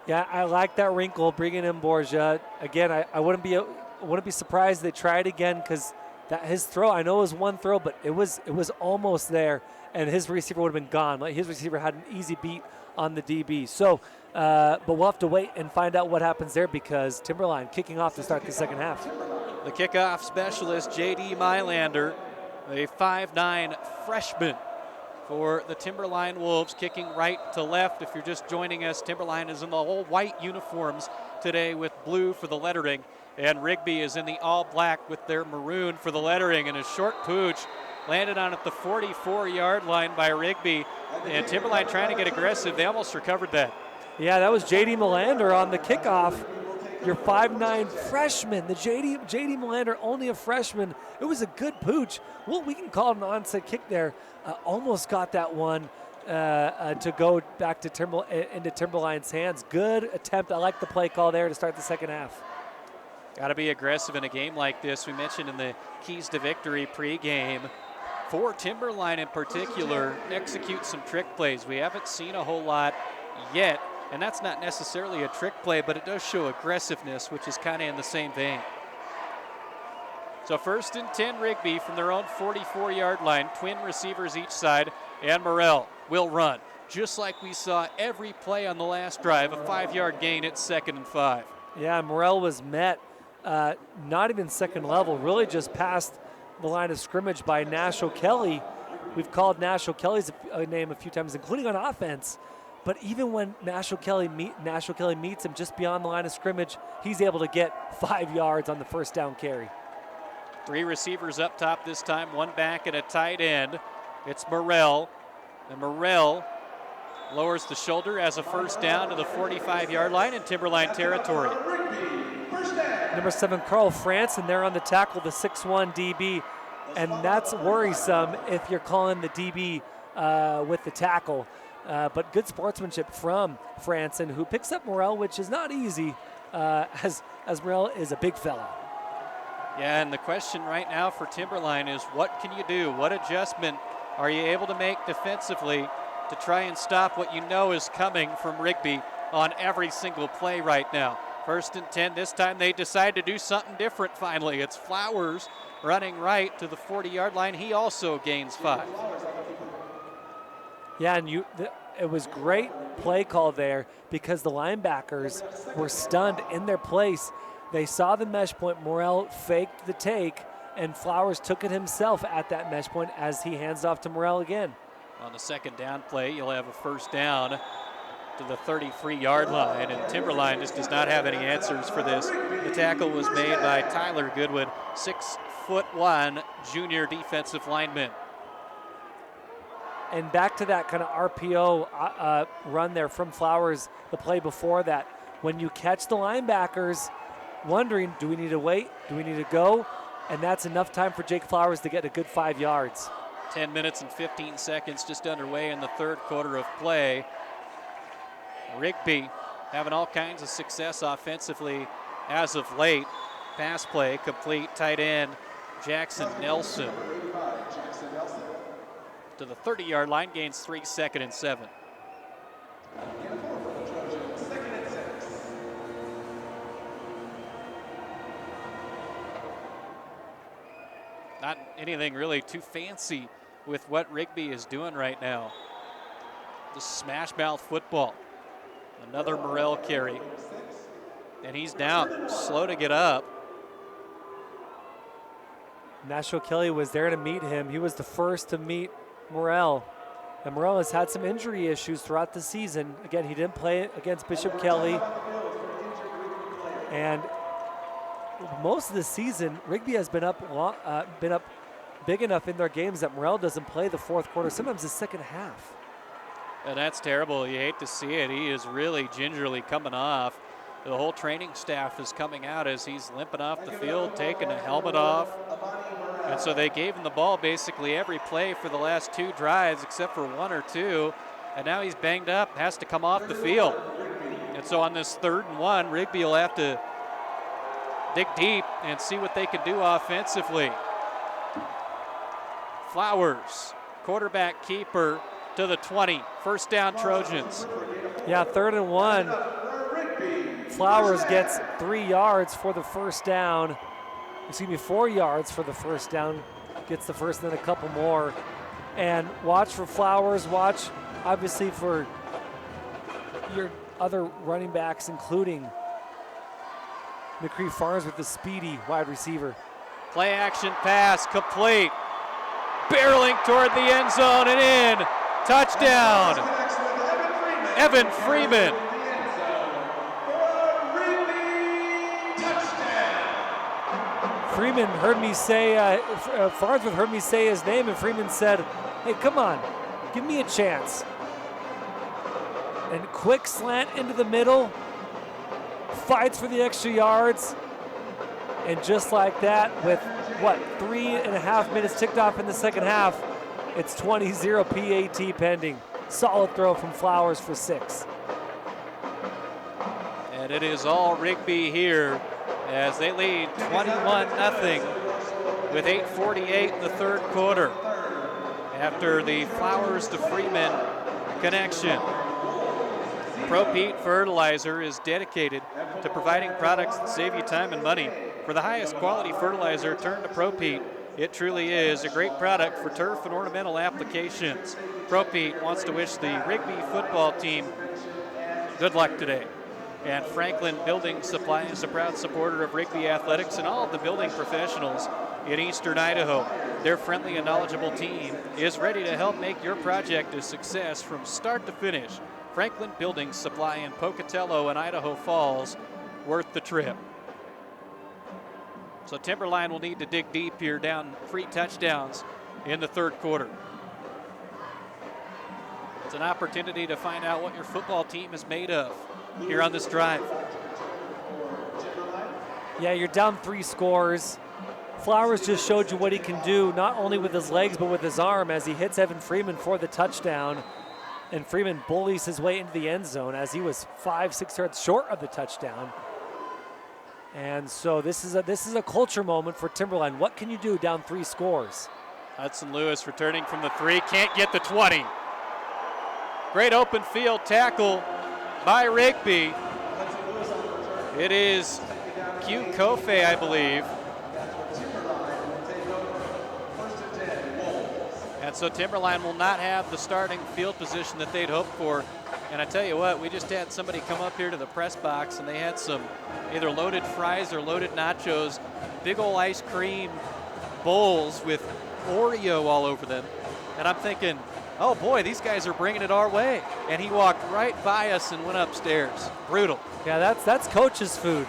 Yeah, I like that wrinkle, bringing in Borgia. Again, I wouldn't be surprised if they try it again, because that his throw, I know it was one throw, but it was almost there, and his receiver would have been gone. Like, his receiver had an easy beat on the DB. So, but we'll have to wait and find out what happens there, because Timberline kicking off to start the second half. The kickoff specialist, J.D. Mylander, a 5'9" freshman for the Timberline Wolves, kicking right to left. If you're just joining us, Timberline is in the all white uniforms today with blue for the lettering, and Rigby is in the all black with their maroon for the lettering. And a short pooch landed on at the 44-yard line by Rigby, and Timberline trying to get aggressive. They almost recovered that. Yeah, that was J.D. Mylander on the kickoff. Your 5'9" freshman, the J.D. Mylander, only a freshman. It was a good pooch. Well, we can call it an onside kick there. Almost got that one to go back to into Timberline's hands. Good attempt. I like the play call there to start the second half. Got to be aggressive in a game like this. We mentioned in the Keys to Victory pregame, for Timberline in particular, execute some trick plays. We haven't seen a whole lot yet, and that's not necessarily a trick play, but it does show aggressiveness, which is kind of in the same vein. So 1st and 10 Rigby from their own 44-yard line, twin receivers each side, and Morell will run. Just like we saw every play on the last drive, a 5-yard gain at 2nd and 5. Yeah, Morell was met, not even second level, really just past the line of scrimmage by Nash O'Kelly. We've called Nash O'Kelly's name a few times, including on offense. But even when Nash O'Kelly meets him just beyond the line of scrimmage, he's able to get 5 yards on the first down carry. 3 receivers up top this time, 1 back and a tight end. It's Morell, and Morell lowers the shoulder as a first down to the 45-yard line in Timberline territory. Number 7, Carl Franson there on the tackle, the 6'1" DB, and that's worrisome if you're calling the DB with the tackle. But good sportsmanship from Franson, who picks up Morell, which is not easy. as Morrell is a big fella. Yeah, and the question right now for Timberline is what can you do? What adjustment are you able to make defensively to try and stop what you know is coming from Rigby on every single play right now? 1st and 10. This time they decide to do something different finally. It's Flowers running right to the 40-yard line. He also gains 5. Yeah, and it was great play call there because the linebackers were stunned in their place. They saw the mesh point. Morrell faked the take, and Flowers took it himself at that mesh point as he hands off to Morrell again. On the 2nd down play, you'll have a 1st down to the 33-yard line, and Timberline just does not have any answers for this. The tackle was made by Tyler Goodwin, 6'1" junior defensive lineman. And back to that kind of RPO run there from Flowers, the play before that. When you catch the linebackers wondering, do we need to wait? Do we need to go? And that's enough time for Jake Flowers to get a good 5 yards. 10 minutes and 15 seconds just underway in the 3rd quarter of play. Rigby having all kinds of success offensively as of late. Pass play complete, tight end Jackson Nelson to the 30-yard line, gains 3, 2nd and 7. Not anything really too fancy with what Rigby is doing right now. Just smash mouth football. Another Morrell carry. And he's down, slow to get up. Nashville Kelly was there to meet him. He was the first to meet Morrell. And Morrell has had some injury issues throughout the season. Again, he didn't play against Bishop Kelly. And most of the season, Rigby has been up big enough in their games that Morrell doesn't play the 4th quarter, sometimes the 2nd half. And that's terrible. You hate to see it. He is really gingerly coming off. The whole training staff is coming out as he's limping off the field, taking a helmet off. And so they gave him the ball basically every play for the last 2 drives except for 1 or 2. And now he's banged up, has to come off the field. And so on this 3rd and 1, Rigby will have to dig deep and see what they can do offensively. Flowers, quarterback keeper to the 20. 1st down Trojans. Yeah, 3rd and 1. Flowers gets 3 yards for the 1st down. 4 yards for the 1st down. Gets the 1st and then a couple more. And watch for Flowers. Watch, obviously, for your other running backs, including McCree Farms with the speedy wide receiver. Play action pass complete. Barreling toward the end zone and in. Touchdown. Evan Freeman. Freeman heard me say, Farnsworth heard me say his name, and Freeman said, hey, come on, give me a chance. And quick slant into the middle, fights for the extra yards, and just like that, with 3.5 minutes ticked off in the 2nd half, it's 20-0 PAT pending. Solid throw from Flowers for 6. And it is all Rigby here as they lead 21-0 with 8:48 in the 3rd quarter. After the Flowers to Freeman connection. Pro Pete Fertilizer is dedicated to providing products that save you time and money. For the highest quality fertilizer, turn to Pro Pete. It truly is a great product for turf and ornamental applications. Pro Pete wants to wish the Rigby football team good luck today. And Franklin Building Supply is a proud supporter of Rigby athletics and all of the building professionals in eastern Idaho. Their friendly and knowledgeable team is ready to help make your project a success from start to finish. Franklin Building Supply in Pocatello and Idaho Falls, worth the trip. So Timberline will need to dig deep here, down 3 touchdowns in the 3rd quarter. It's an opportunity to find out what your football team is made of here on this drive. Yeah, you're down 3 scores. Flowers just showed you what he can do, not only with his legs, but with his arm as he hits Evan Freeman for the touchdown. And Freeman bullies his way into the end zone as he was 5-6 yards short of the touchdown. And so this is a culture moment for Timberline. What can you do down 3 scores? Hudson Lewis returning from the 3, can't get the 20. Great open field tackle by Rigby. It is Q Kofe, I believe. And so Timberline will not have the starting field position that they'd hoped for. And I tell you what, we just had somebody come up here to the press box and they had some either loaded fries or loaded nachos, big old ice cream bowls with Oreo all over them. And I'm thinking, oh boy, these guys are bringing it our way. And he walked right by us and went upstairs. Brutal. Yeah, that's coach's food.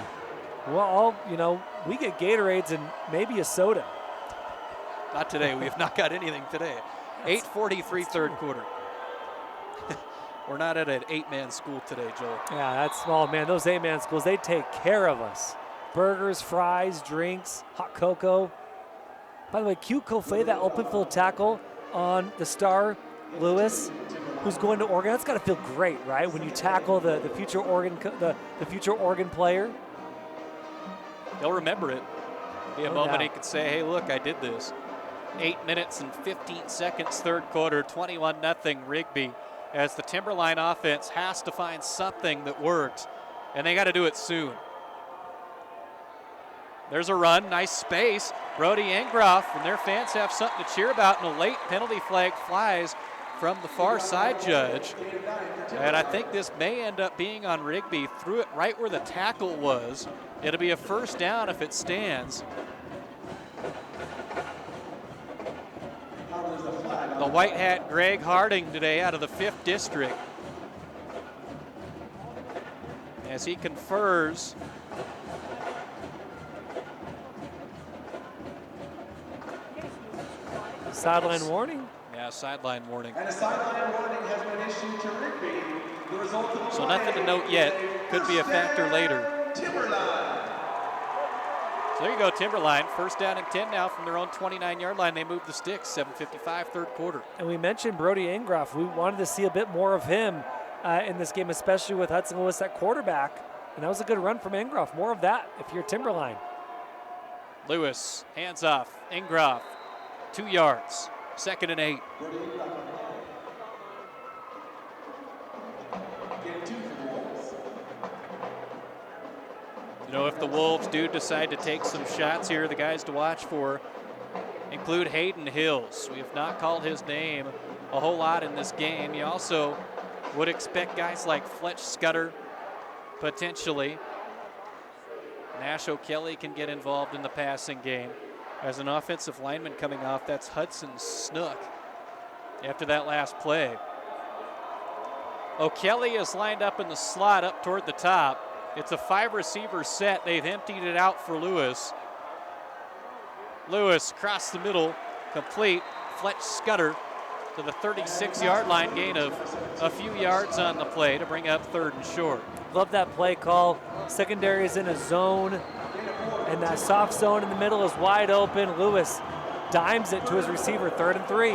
Well, we get Gatorades and maybe a soda. Not today. We have not got anything today. 8:43 third quarter. We're not at an 8-man school today, Joel. Yeah, that's small, man. Those 8-man schools, they take care of us. Burgers, fries, drinks, hot cocoa. By the way, Q Kofe, that open field tackle on the star Lewis, who's going to Oregon. That's got to feel great, right? When you tackle the future Oregon player. He'll remember it. Be a No moment doubt. he could say, hey, look, I did this. 8 minutes and 15 seconds third quarter, 21-0 Rigby, as the Timberline offense has to find something that works, and they got to do it soon. There's a run, nice space. Brody Engroff and their fans have something to cheer about, and a late penalty flag flies from the far side judge. And I think this may end up being on Rigby. Threw it right where the tackle was. It'll be a first down if it stands. The white hat Greg Harding today out of the 5th district, as he confers. Sideline warning? Yeah, sideline warning. And a sideline warning has been issued to Rigby. The result of the So nothing to note yet. Could be a factor later. Timberline. So there you go, Timberline. First down and 10 now from their own 29-yard line. They move the sticks, 7:55 third quarter. And we mentioned Brody Engroff. We wanted to see a bit more of him in this game, especially with Hudson Lewis at quarterback. And that was a good run from Engroff. More of that if you're Timberline. Lewis, hands off. Engroff, 2 yards. 2nd and 8. You know, if the Wolves do decide to take some shots here, the guys to watch for include Hayden Hills. We have not called his name a whole lot in this game. You also would expect guys like Fletch Scudder, potentially. Nash O'Kelly can get involved in the passing game. As an offensive lineman coming off, that's Hudson Snook after that last play. O'Kelly is lined up in the slot up toward the top. It's a 5-receiver set. They've emptied it out for Lewis. Lewis across the middle, complete. Fletch Scudder to the 36-yard line, gain of a few yards on the play to bring up 3rd and short. Love that play call. Secondary is in a zone, and that soft zone in the middle is wide open. Lewis dimes it to his receiver, 3rd and 3.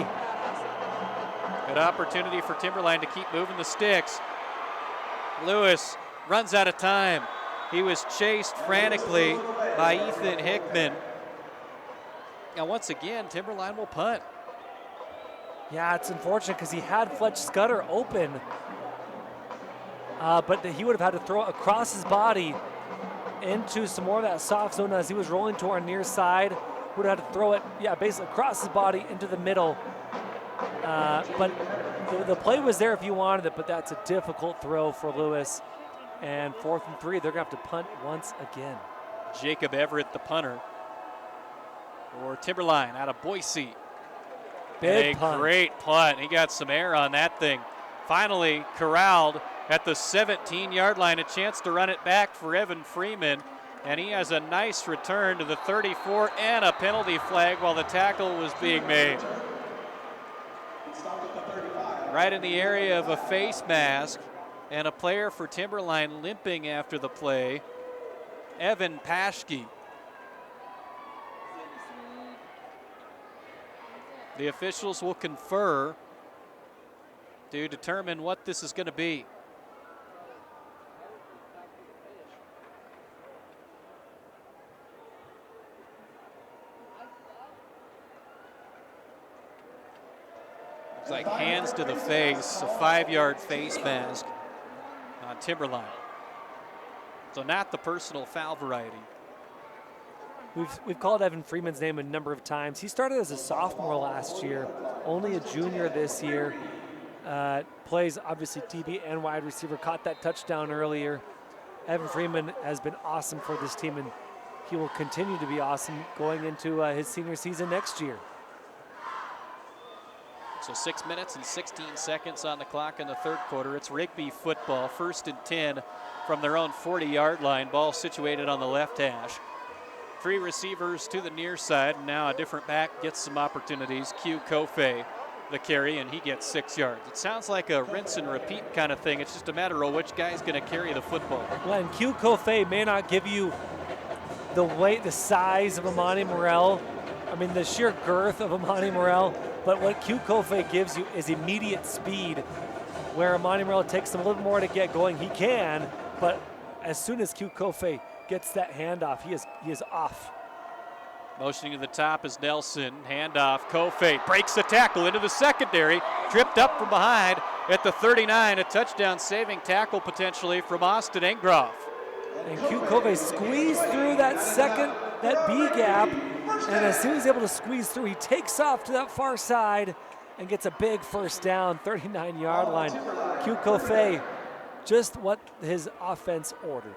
Good opportunity for Timberline to keep moving the sticks. Lewis runs out of time. He was chased frantically by Ethan Hickman. Now once again, Timberline will punt. Yeah, it's unfortunate because he had Fletch Scudder open, but he would have had to throw it across his body into some more of that soft zone as he was rolling to our near side. Would have had to throw it, basically across his body into the middle. But the play was there if you wanted it, but that's a difficult throw for Lewis. And 4th and 3, they're going to have to punt once again. Jacob Everett, the punter, for Timberline out of Boise. Big a punt. Great punt. He got some air on that thing. Finally corralled at the 17-yard line. A chance to run it back for Evan Freeman. And he has a nice return to the 34 and a penalty flag while the tackle was being made. Right in the area of a face mask. And a player for Timberline limping after the play, Evan Paschke. The officials will confer to determine what this is going to be. It's like hands to the face, a 5-yard face mask on Timberline. So not the personal foul variety. We've called Evan Freeman's name a number of times. He started as a sophomore last year, only a junior this year. Plays obviously DB and wide receiver, caught that touchdown earlier. Evan Freeman has been awesome for this team, and he will continue to be awesome going into his senior season next year. So 6 minutes and 16 seconds on the clock in the third quarter. It's Rigby football, 1st and 10 from their own 40-yard line. Ball situated on the left hash. 3 receivers to the near side. Now a different back gets some opportunities. Q Kofe, the carry, and he gets 6 yards. It sounds like a rinse and repeat kind of thing. It's just a matter of which guy's going to carry the football. Well, and Q Kofe may not give you the weight, the size of Amani Morel. I mean, the sheer girth of Amani Morel. But what Q Kofe gives you is immediate speed, where Amani Morel takes him a little more to get going. He can, but as soon as Q Kofe gets that handoff, he is off. Motioning to the top is Nelson. Handoff. Kofe breaks the tackle into the secondary. Tripped up from behind at the 39. A touchdown saving tackle potentially from Austin Engroff. And Q Kofe squeezed through that B gap. And as soon as he's able to squeeze through, he takes off to that far side and gets a big first down, 39-yard line. Q Kofe, just what his offense ordered.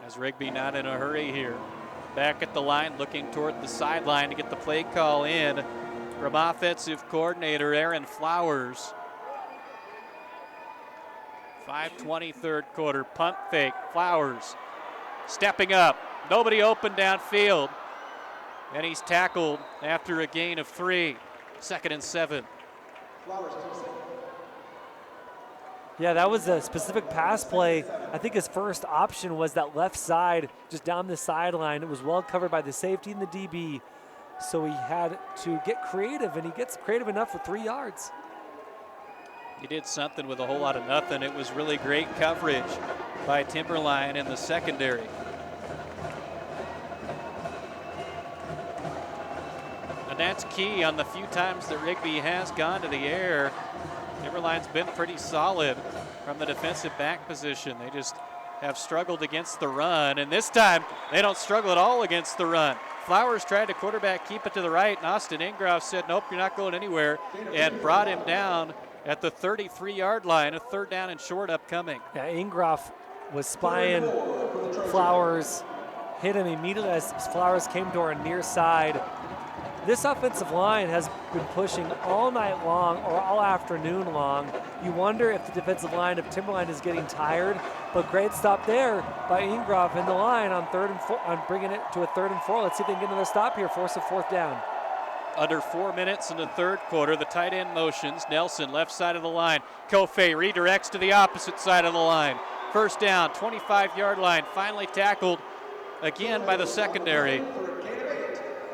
As Rigby not in a hurry here. Back at the line, looking toward the sideline to get the play call in from offensive coordinator Aaron Flowers. 5:20 third quarter, punt fake, Flowers stepping up. Nobody open downfield. And he's tackled after a gain of 3. 2nd and 7. Yeah, that was a specific pass play. I think his first option was that left side, just down the sideline. It was well covered by the safety and the DB. So he had to get creative, and he gets creative enough for 3 yards. He did something with a whole lot of nothing. It was really great coverage by Timberline in the secondary. And that's key on the few times that Rigby has gone to the air. Timberline's been pretty solid from the defensive back position. They just have struggled against the run, and this time they don't struggle at all against the run. Flowers tried to quarterback keep it to the right, and Austin Engroff said, nope, you're not going anywhere, and brought him down at the 33-yard line, a 3rd down and short upcoming. Yeah, Engroff was spying Flowers, hit him immediately as Flowers came to our near side. This offensive line has been pushing all night long or all afternoon long. You wonder if the defensive line of Timberline is getting tired, but great stop there by Engroff in the line on 3rd and 4, on bringing it to a 3rd and 4. Let's see if they can get another stop here, force a 4th down. Under 4 minutes in the third quarter, the tight end motions. Nelson, left side of the line. Kofe redirects to the opposite side of the line. 1st down, 25-yard line, finally tackled again by the secondary.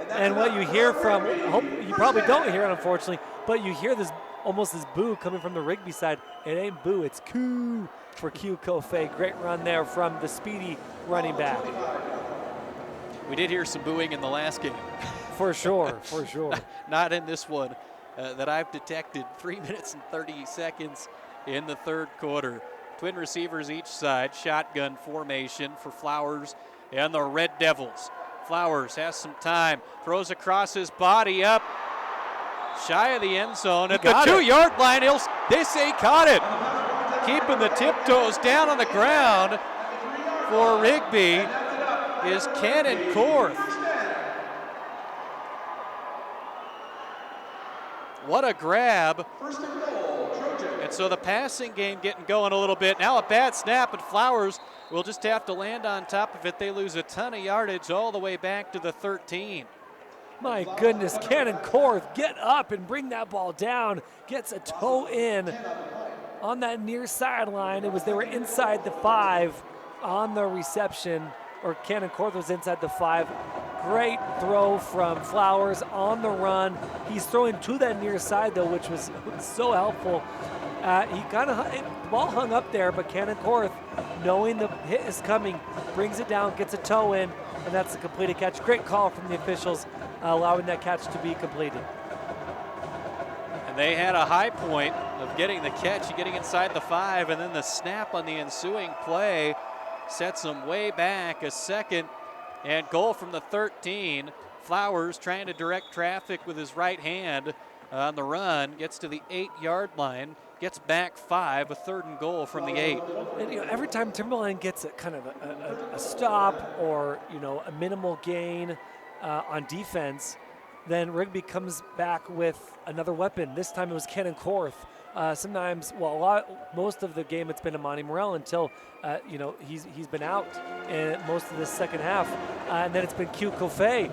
And what you hear from, you probably don't hear it unfortunately, but you hear this almost this boo coming from the Rigby side. It ain't boo, it's coo for Q Kofe. Great run there from the speedy running back. We did hear some booing in the last game. For sure, for sure. Not in this one that I've detected. 3 minutes and 30 seconds in the third quarter. Twin receivers each side, shotgun formation for Flowers and the Red Devils. Flowers has some time, throws across his body up, shy of the end zone. At the 2-yard line, they say caught it. Keeping the tiptoes down on the ground for Rigby is Cannon Korth. What a grab. And so the passing game getting going a little bit. Now a bad snap, and Flowers will just have to land on top of it. They lose a ton of yardage all the way back to the 13. My goodness, Cannon Korth, get up and bring that ball down. Gets a toe in on that near sideline. They were inside the 5 on the reception, or Cannon Korth was inside the 5. Great throw from Flowers on the run. He's throwing to that near side though, which was so helpful. The ball hung up there, but Cannon Korth, knowing the hit is coming, brings it down, gets a toe in, and that's a completed catch. Great call from the officials, allowing that catch to be completed. And they had a high point of getting the catch, getting inside the 5, and then the snap on the ensuing play sets them way back a second. And goal from the 13. Flowers trying to direct traffic with his right hand on the run, gets to the 8-yard line, gets back 5, a 3rd and goal from the 8. And every time Timberline gets a kind of a stop or a minimal gain on defense, then Rigby comes back with another weapon. This time it was Cannon Korth. Sometimes, most of the game it's been Amani Morrell until he's been out in most of the second half, and then it's been Q Kofe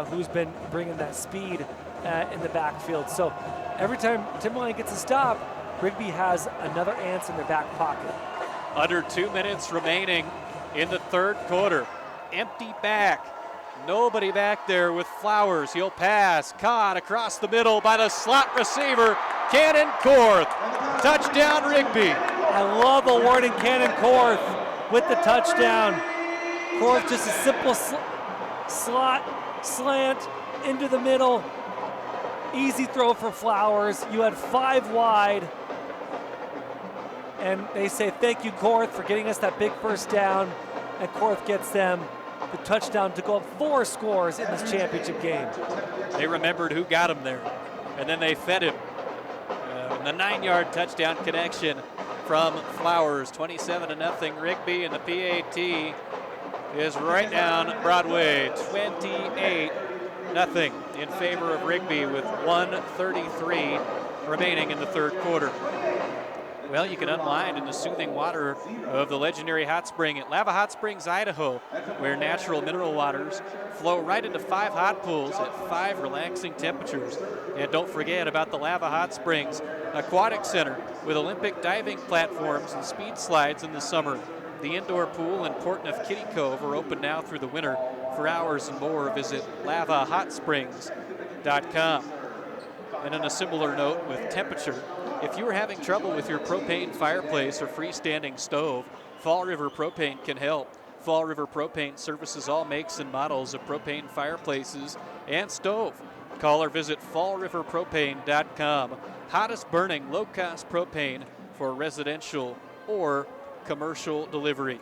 who's been bringing that speed in the backfield. So every time Timberline gets a stop, Rigby has another ant in their back pocket. Under 2 minutes remaining in the 3rd quarter. Empty back. Nobody back there with Flowers. He'll pass. Caught across the middle by the slot receiver, Cannon Korth. Touchdown, Rigby. I love awarding Cannon Korth with the touchdown. Korth just a simple slot slant into the middle. Easy throw for Flowers. You had 5 wide. And they say, thank you, Korth, for getting us that big first down. And Korth gets them the touchdown to go up 4 scores in this championship game. They remembered who got him there, and then they fed him. The 9-yard touchdown connection from Flowers, 27-0 Rigby, and the PAT is right down Broadway, 28-0 in favor of Rigby with 1:33 remaining in the 3rd quarter. Well, you can unwind in the soothing water of the legendary hot spring at Lava Hot Springs, Idaho, where natural mineral waters flow right into 5 hot pools at 5 relaxing temperatures. And don't forget about the Lava Hot Springs Aquatic Center with Olympic diving platforms and speed slides in the summer. The indoor pool and Port of Kitty Cove are open now through the winter. For hours and more, visit lavahot.springs.com. And on a similar note with temperature, if you are having trouble with your propane fireplace or freestanding stove, Fall River Propane can help. Fall River Propane services all makes and models of propane fireplaces and stove. Call or visit fallriverpropane.com. Hottest burning, low-cost propane for residential or commercial delivery.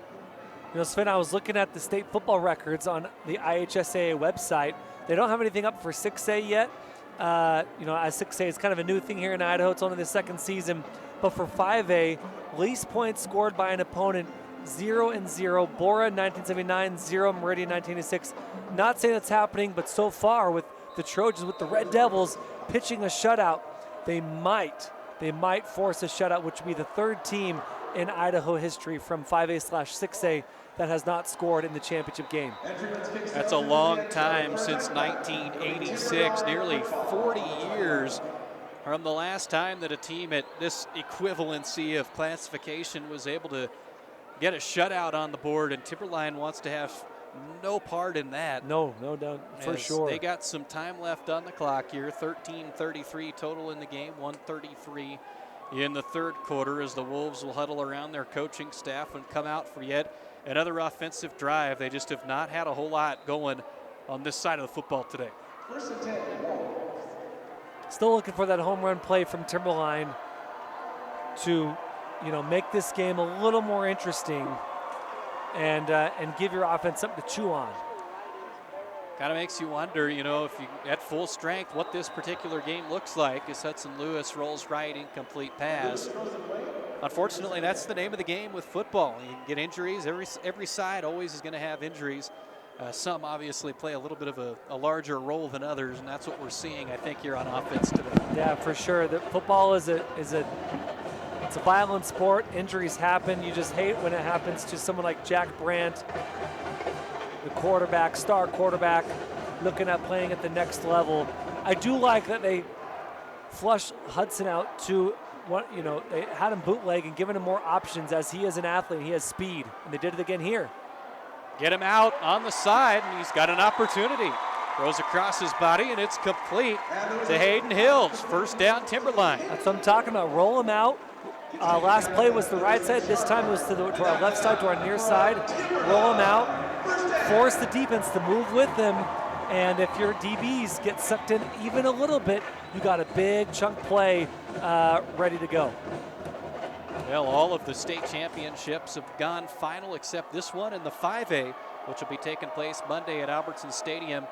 Sven, I was looking at the state football records on the IHSAA website. They don't have anything up for 6A yet. As 6A is kind of a new thing here in Idaho. It's only the 2nd season. But for 5A, least points scored by an opponent, 0-0. Bora 1979, 0 Meridian 1986. Not saying that's happening, but so far with the Trojans, with the Red Devils pitching a shutout, they might force a shutout, which would be the 3rd team in Idaho history from 5A/6A that has not scored in the championship game. That's a long time, since 1986, nearly 40 years from the last time that a team at this equivalency of classification was able to get a shutout on the board, and Timberline wants to have no part in that. No, for sure. They got some time left on the clock here, 13:33 total in the game, 1:33 in the 3rd quarter, as the Wolves will huddle around their coaching staff and come out for yet another offensive drive. They just have not had a whole lot going on this side of the football today. Still looking for that home run play from Timberline to, make this game a little more interesting and give your offense something to chew on. Kind of makes you wonder, if you at full strength, what this particular game looks like as Hudson Lewis rolls right, incomplete pass. Unfortunately, that's the name of the game with football. You can get injuries. Every side always is going to have injuries. Some obviously play a little bit of a larger role than others, and that's what we're seeing, I think, here on offense today. Yeah, for sure. The football it's a violent sport. Injuries happen. You just hate when it happens to someone like Jack Brandt, the quarterback, star quarterback, looking at playing at the next level. I do like that they flushed Hudson out to they had him bootleg and given him more options, as he is an athlete. He has speed, and they did it again here. Get him out on the side, and he's got an opportunity. Throws across his body, and it's complete to Hayden Hills. First down, Timberline. That's what I'm talking about. Roll him out. Last play was the right side. This time it was to our left side, to our near side. Roll him out. Force the defense to move with him. And if your DBs get sucked in even a little bit, you got a big chunk play ready to go. Well, all of the state championships have gone final except this one in the 5A, which will be taking place Monday at Albertson Stadium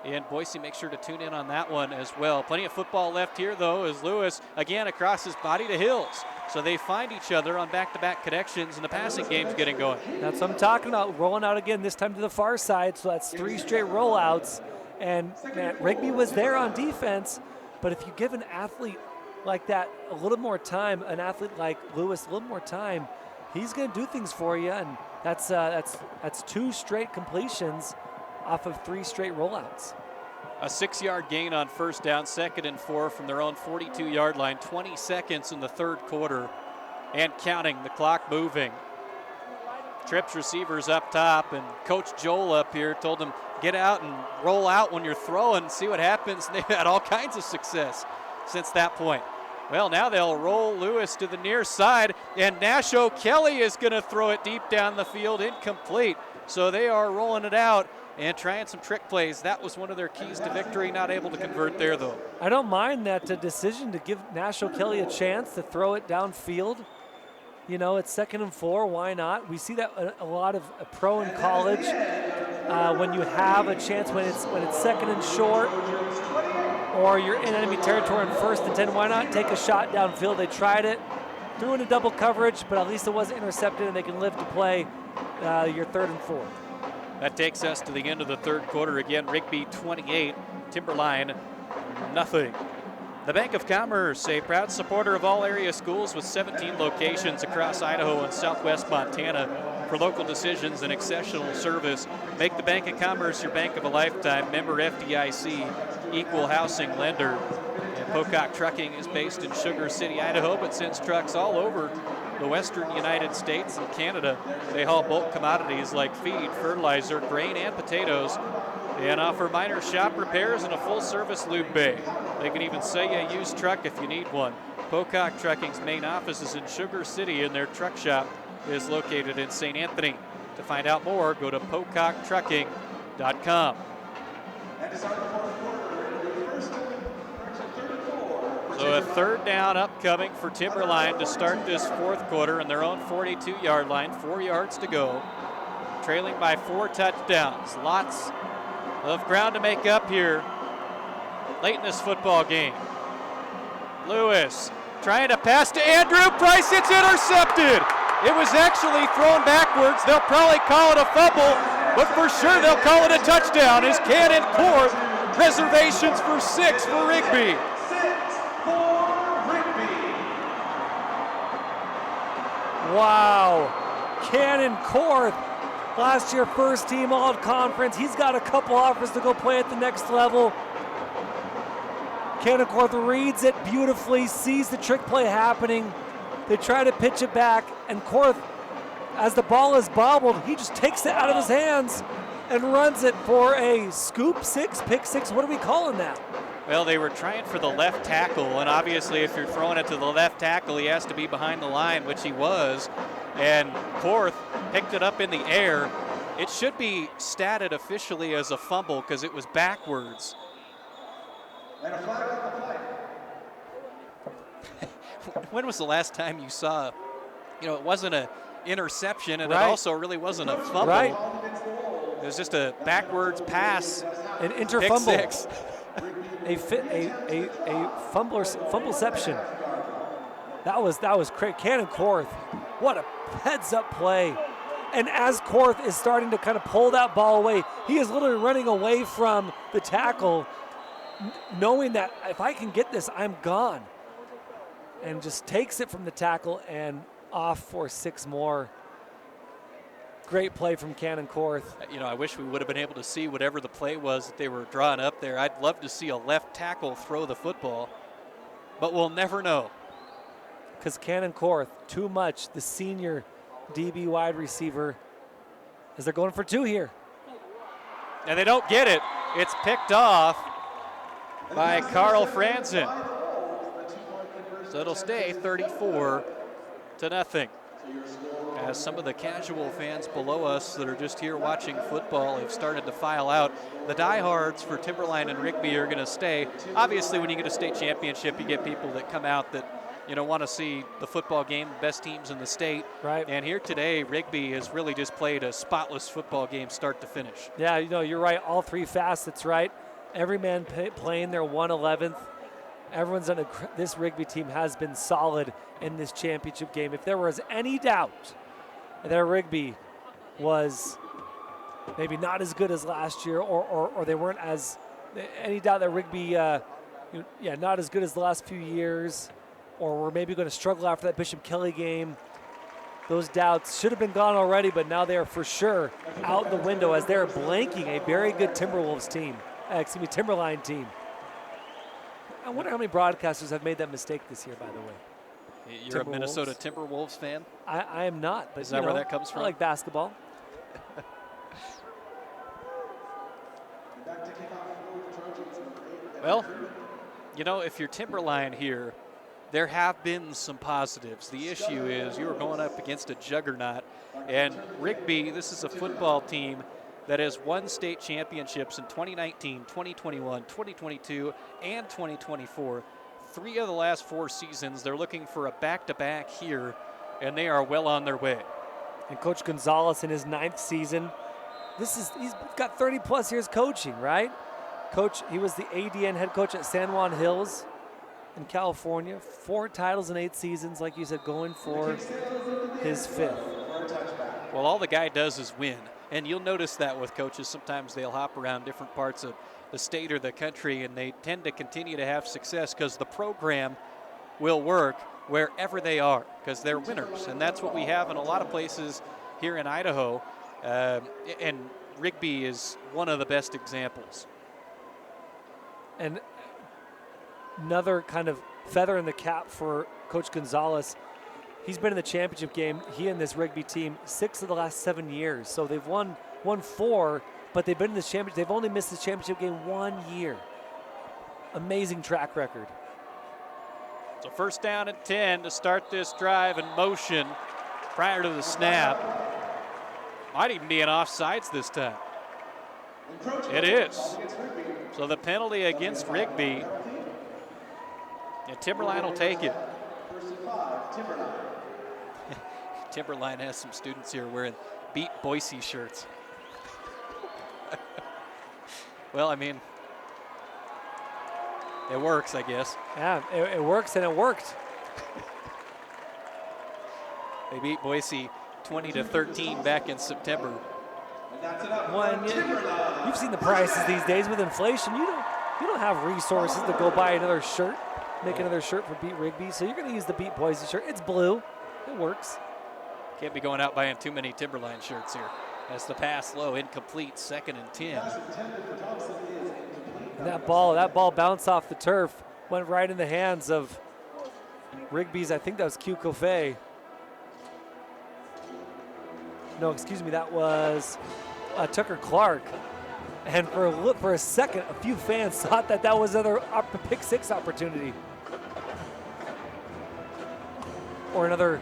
in Boise. Make sure to tune in on that one as well. Plenty of football left here, though, as Lewis, again, across his body to Hills. So they find each other on back-to-back connections, and the passing game's getting going. That's what I'm talking about, rolling out again, this time to the far side, so that's 3 straight rollouts. And man, Rigby was there on defense, but if you give an athlete like that a little more time, an athlete like Lewis a little more time, he's going to do things for you, and that's 2 straight completions off of 3 straight rollouts. A 6-yard gain on first down, 2nd and 4 from their own 42-yard line, 20 seconds in the 3rd quarter, and counting, the clock moving. Trips receivers up top, and Coach Joel up here told them, get out and roll out when you're throwing, see what happens. And they've had all kinds of success since that point. Well, now they'll roll Lewis to the near side, and Nasho Kelly is going to throw it deep down the field, incomplete. So they are rolling it out and trying some trick plays. That was one of their keys to victory, not able to convert there, though. I don't mind that decision to give Nasho Kelly a chance to throw it downfield. You know, it's 2nd and 4, why not? We see that a lot of pro in college. When you have a chance, when it's 2nd and short, or you're in enemy territory in 1st and 10, why not take a shot downfield? They tried it, threw into double coverage, but at least it wasn't intercepted, and they can live to play your 3rd and 4. That takes us to the end of the 3rd quarter. Again, Rigby 28, Timberline nothing. The Bank of Commerce, a proud supporter of all area schools with 17 locations across Idaho and southwest Montana. For local decisions and exceptional service, make the Bank of Commerce your bank of a lifetime. Member FDIC, equal housing lender. And Pocock Trucking is based in Sugar City, Idaho, but sends trucks all over the western United States and Canada. They haul bulk commodities like feed, fertilizer, grain, and potatoes, and offer minor shop repairs and a full-service lube bay. They can even sell you a used truck if you need one. Pocock Trucking's main office is in Sugar City, and their truck shop is located in St. Anthony. To find out more, go to PocockTrucking.com. So a 3rd down upcoming for Timberline to start this 4th quarter on their own 42-yard line, 4 yards to go. Trailing by 4 touchdowns. Lots of ground to make up here late in this football game. Lewis trying to pass to Andrew Price. It's intercepted. It was actually thrown backwards. They'll probably call it a fumble, but for sure they'll call it a touchdown as Cannon Court reservations for 6 for Rigby. Wow, Cannon Korth, last year 1st team all-conference. He's got a couple offers to go play at the next level. Cannon Korth reads it beautifully, sees the trick play happening. They try to pitch it back, and Korth, as the ball is bobbled, he just takes it out of his hands and runs it for a scoop 6, pick 6. What are we calling that? Well, they were trying for the left tackle, and obviously if you're throwing it to the left tackle, he has to be behind the line, which he was, and Korth picked it up in the air. It should be statted officially as a fumble because it was backwards. And a flag on the play. When was the last time you saw, it wasn't an interception, and right. It also really wasn't a fumble. Right. It was just a backwards pass. An interfumble. Pick 6. A fumbleception. That was great. Cannon Korth, what a heads-up play. And as Korth is starting to kind of pull that ball away, he is literally running away from the tackle, knowing that if I can get this, I'm gone. And just takes it from the tackle and off for 6 more. Great play from Cannon Korth. I wish we would have been able to see whatever the play was that they were drawing up there. I'd love to see a left tackle throw the football, but we'll never know. Because Cannon Korth, too much, the senior DB wide receiver, as they're going for 2 here. And they don't get it. It's picked off by Carl Franzen. So it'll stay 34-0. as some of the casual fans below us that are just here watching football have started to file out. The diehards for Timberline and Rigby are going to stay. Obviously, when you get a state championship, you get people that come out that want to see the football game, the best teams in the state. Right. And here today, Rigby has really just played a spotless football game start to finish. Yeah, you're right. All three facets, right? Every man playing their 1/11th. Everyone's done this Rigby team has been solid in this championship game. If there was any doubt that Rigby was maybe not as good as last year, or they weren't any doubt that Rigby, not as good as the last few years, or we're maybe going to struggle after that Bishop Kelly game, those doubts should have been gone already, but now they are for sure out the window as they're blanking a very good Timberline team. I wonder how many broadcasters have made that mistake this year, by the way. You're a Minnesota Timberwolves fan? I am not. But is that where that comes from? I like basketball. Well, if you're Timberline here, there have been some positives. The issue is you are going up against a juggernaut. And Rigby, this is a football team that has won state championships in 2019, 2021, 2022, and 2024. 3 of the last 4 seasons, they're looking for a back-to-back here, and they are well on their way. And Coach Gonzalez in his 9th season, he's got 30-plus years coaching, right? Coach, he was the ADN head coach at San Juan Hills in California. 4 titles in 8 seasons, like you said, going for his 5th. Well, all the guy does is win. And you'll notice that with coaches. Sometimes they'll hop around different parts of the state or the country, and they tend to continue to have success because the program will work wherever they are because they're winners. And that's what we have in a lot of places here in Idaho. And Rigby is one of the best examples. And another kind of feather in the cap for Coach Gonzalez. He's been in the championship game, he and this Rigby team, 6 of the last 7 years. So they've won 4, but they've been in this championship. They've only missed the championship game 1 year. Amazing track record. So first down and 10 to start this drive in motion prior to the snap. Might even be an offsides this time. It is. So the penalty against Rigby, and Timberline will take it. Timberline has some students here wearing Beat Boise shirts. Well, I mean, it works, I guess. Yeah, it works, and it worked. They beat Boise 20-13 back in September. You've seen the prices these days with inflation. You don't have resources to go buy another shirt, make another shirt for Beat Rigby, so you're going to use the Beat Boise shirt. It's blue. It works. Can't be going out buying too many Timberline shirts here. As the pass low, incomplete, 2nd and 10. And that ball bounced off the turf, went right in the hands of Rigby's, I think that was Q Coffey. No, excuse me, that was Tucker Clark. And for a second, a few fans thought that was another pick 6 opportunity. Or another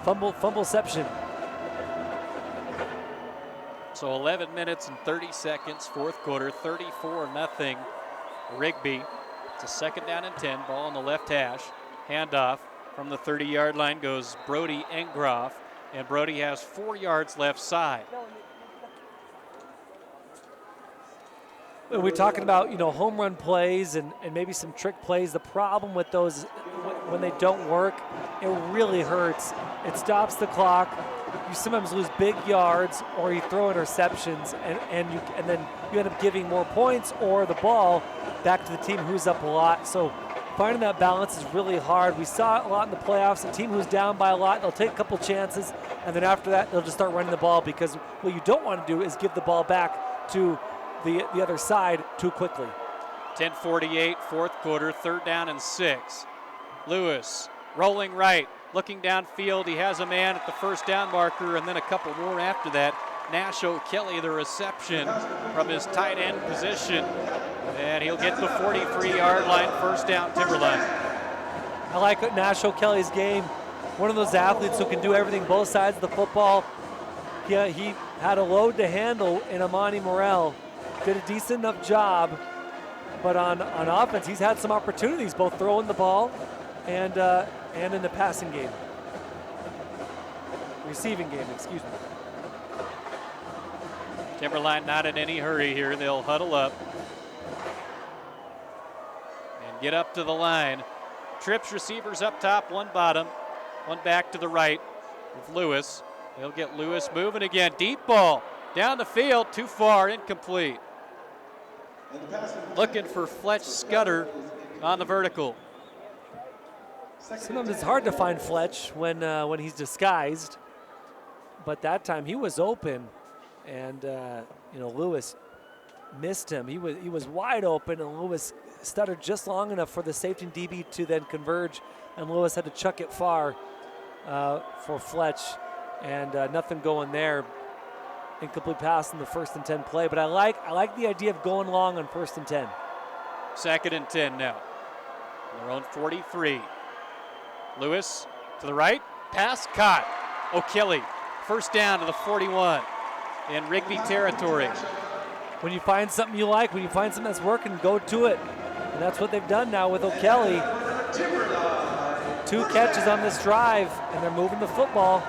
fumbleception. So 11 minutes and 30 seconds, 4th quarter, 34-0 Rigby. It's a 2nd down and 10, ball on the left hash. Handoff from the 30-yard line goes Brody Engroff, and Brody has 4 yards left side. We're talking about, home run plays and maybe some trick plays. The problem with those, when they don't work, it really hurts. It stops the clock. You sometimes lose big yards, or you throw interceptions, and then you end up giving more points or the ball back to the team who's up a lot. So finding that balance is really hard. We saw it a lot in the playoffs. A team who's down by a lot, they'll take a couple chances, and then after that, they'll just start running the ball, because what you don't want to do is give the ball back to the other side too quickly. 10:48, 4th quarter, 3rd down and 6. Lewis rolling right, looking downfield. He has a man at the 1st down marker, and then a couple more after that. Nash O'Kelly, the reception from his tight end position, and he'll get the 43-yard line, 1st down Timberline. I like Nash O'Kelly's game. one of those athletes who can do everything, both sides of the football. He had a load to handle in Amani Morel. Did a decent enough job, but on offense, he's had some opportunities, both throwing the ball and in the passing game. Receiving game, excuse me. Timberline not in any hurry here. They'll huddle up and get up to the line. Trips receivers up top, one bottom, one back to the right with Lewis. They'll get Lewis moving again. Deep ball down the field, too far, incomplete. Looking for Fletch Scudder on the vertical. Sometimes it's hard to find Fletch when he's disguised, but that time he was open, and Lewis missed him. He was wide open, and Lewis stuttered just long enough for the safety and DB to then converge, and Lewis had to chuck it far for Fletch, and nothing going there. Incomplete pass in the 1st and 10 play, but I like the idea of going long on 1st and 10. 2nd and 10 now. Their own 43. Lewis to the right, pass caught. O'Kelly, 1st down to the 41 in Rigby territory. When you find something you like, when you find something that's working, go to it. And that's what they've done now with O'Kelly. 2 catches on this drive, and they're moving the football.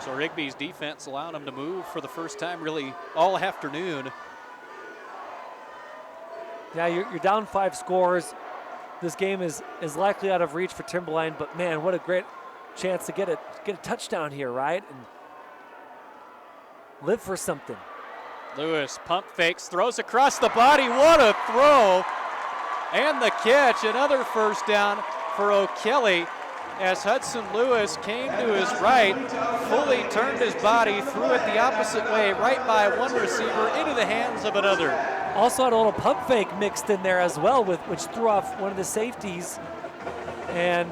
So Rigby's defense allowing them to move for the first time really all afternoon. Yeah, you're down 5 scores. This game is likely out of reach for Timberline, but man, what a great chance to get a touchdown here, right? And live for something. Lewis pump fakes, throws across the body. What a throw! And the catch, another 1st down for O'Kelly as Hudson Lewis came to his right, fully turned his body, threw it the opposite way, right by one receiver into the hands of another. Also had a little pump fake mixed in there as well, which threw off one of the safeties. And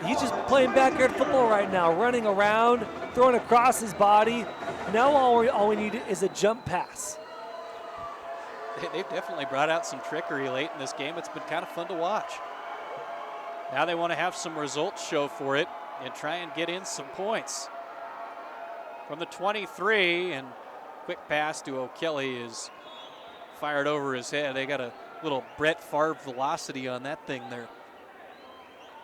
he's just playing backyard football right now, running around, throwing across his body. Now all we need is a jump pass. They've definitely brought out some trickery late in this game. It's been kind of fun to watch. Now they want to have some results show for it and try and get in some points. From the 23, and quick pass to O'Kelly is fired over his head. They got a little Brett Favre velocity on that thing there.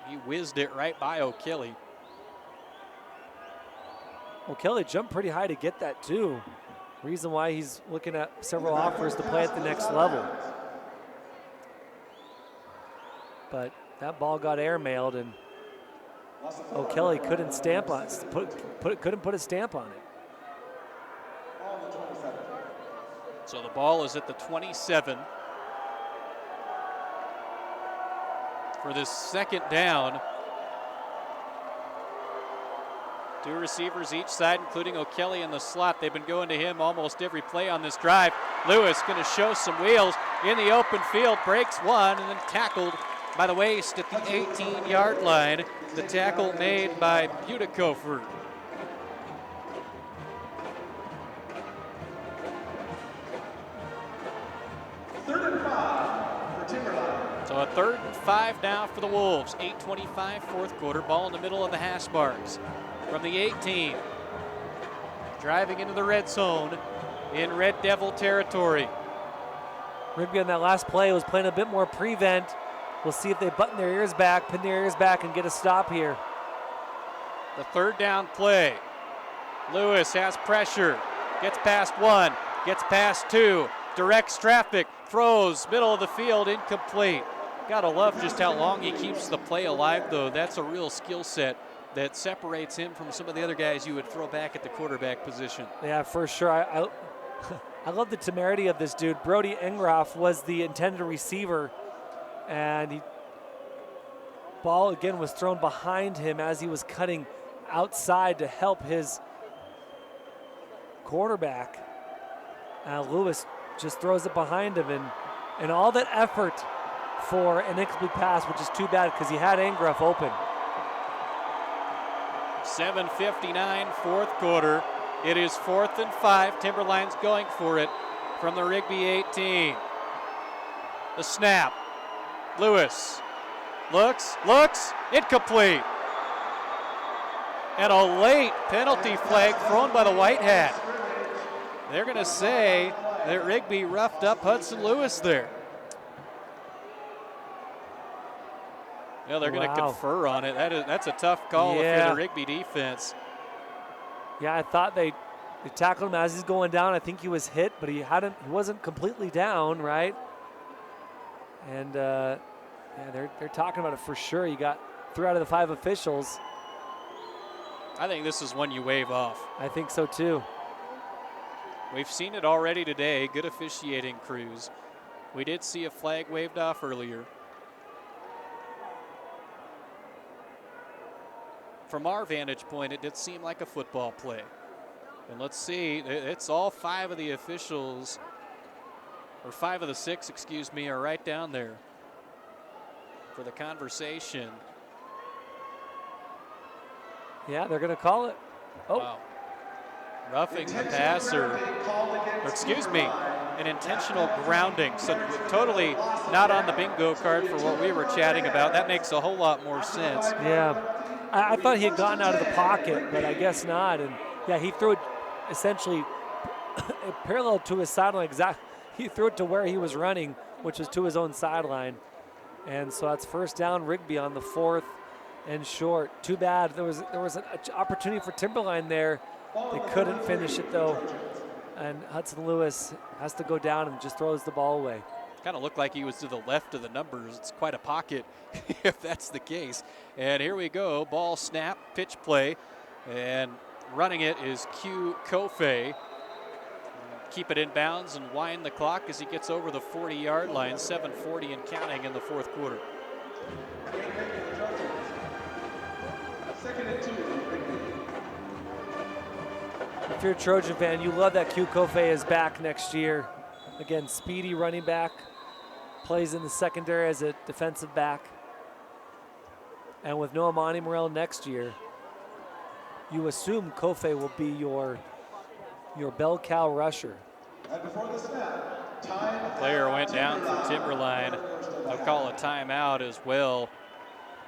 He whizzed it right by O'Kelly. O'Kelly jumped pretty high to get that too. Reason why he's looking at several offers to play at the next level. But that ball got airmailed, and O'Kelly couldn't stamp on it. Couldn't put a stamp on it. So the ball is at the 27 for this 2nd down. 2 receivers each side, including O'Kelly in the slot. They've been going to him almost every play on this drive. Lewis going to show some wheels in the open field, breaks one, and then tackled by the waist at the 18-yard line. The tackle made by Butikofer. So a 3rd and 5 now for the Wolves. 8:25 4th quarter. Ball in the middle of the hash marks. From the 18. Driving into the red zone in Red Devil territory. Rigby on that last play was playing a bit more prevent. We'll see if they button their ears back, pin their ears back, and get a stop here. The 3rd down play. Lewis has pressure. Gets past 1. Gets past 2. Directs traffic. Throws. Middle of the field. Incomplete. Gotta love just how long he keeps the play alive, though. That's a real skill set that separates him from some of the other guys you would throw back at the quarterback position. Yeah, for sure. I love the temerity of this dude. Brody Engroff was the intended receiver, and ball again was thrown behind him as he was cutting outside to help his quarterback. Lewis just throws it behind him, and all that effort for an incomplete pass, which is too bad because he had Engroff open. 7:59 4th quarter. It is 4th and 5. Timberline's going for it from the Rigby 18. The snap. Lewis looks, incomplete. And a late penalty flag thrown by the White Hat. They're going to say that Rigby roughed up Hudson Lewis there. Yeah, they're going to confer on it. That's a tough call if you're the Rigby defense. Yeah, I thought they tackled him as he's going down. I think he was hit, but he wasn't completely down, right? And yeah, they're talking about it for sure. You got 3 out of the 5 officials. I think this is one you wave off. I think so too. We've seen it already today. Good officiating crews. We did see a flag waved off earlier. From our vantage point, it did seem like a football play. And let's see, it's all 5 of the officials, or 5 of the 6, excuse me, are right down there for the conversation. Yeah, they're going to call it. Oh. Wow. Roughing the passer, or excuse me, an intentional grounding. So totally not on the bingo card for what we were chatting about. That makes a whole lot more sense. Yeah, I thought he had gotten out of the pocket, but I guess not. And yeah, he threw it essentially parallel to his sideline. He threw it to where he was running, which was to his own sideline. And so that's first down, Rigby on the 4th and short. Too bad. There was an opportunity for Timberline there. They couldn't finish it though. And Hudson Lewis has to go down and just throws the ball away. Kind of looked like he was to the left of the numbers. It's quite a pocket if that's the case. And here we go. Ball snap, pitch play. And running it is Q Kofe. Keep it in bounds and wind the clock as he gets over the 40-yard line. 7:40 and counting in the 4th quarter. If you're a Trojan fan, you love that Q Kofe is back next year. Again, speedy running back, plays in the secondary as a defensive back. And with no Amani Morel next year, you assume Kofe will be your bell cow rusher. Player went down for Timberline. They'll call a timeout as well.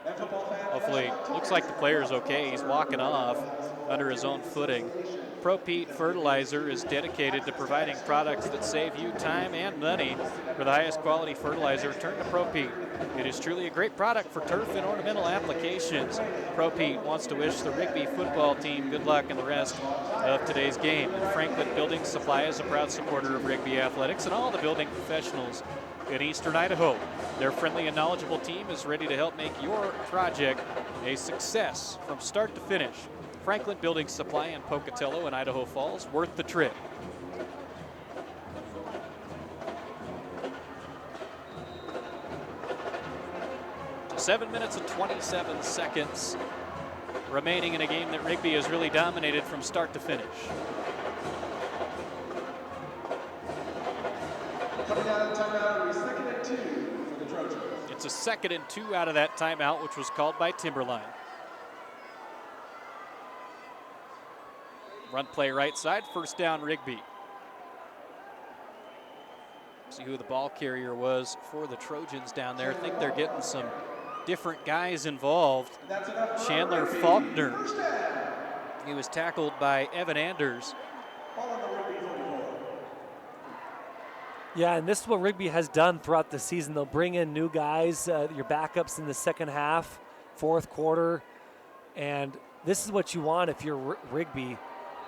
Hopefully, looks like the player's okay. He's walking off under his own footing. ProPete Fertilizer is dedicated to providing products that save you time and money. For the highest quality fertilizer, turn to ProPete. It is truly a great product for turf and ornamental applications. ProPete wants to wish the Rigby football team good luck in the rest of today's game. Franklin Building Supply is a proud supporter of Rigby athletics and all the building professionals in Eastern Idaho. Their friendly and knowledgeable team is ready to help make your project a success from start to finish. Franklin Building Supply in Pocatello and Idaho Falls, worth the trip. Seven minutes and 27 seconds remaining in a game that Rigby has really dominated from start to finish. Coming out of timeout, it's 2nd and 2 for the Trojans. It's a 2nd and 2 out of that timeout, which was called by Timberline. Run play right side, first down Rigby. See who the ball carrier was for the Trojans down there. I think they're getting some different guys involved. Chandler Faulkner. He was tackled by Evan Anders. Yeah, and this is what Rigby has done throughout the season. They'll bring in new guys, your backups in the second half, 4th quarter. And this is what you want if you're Rigby.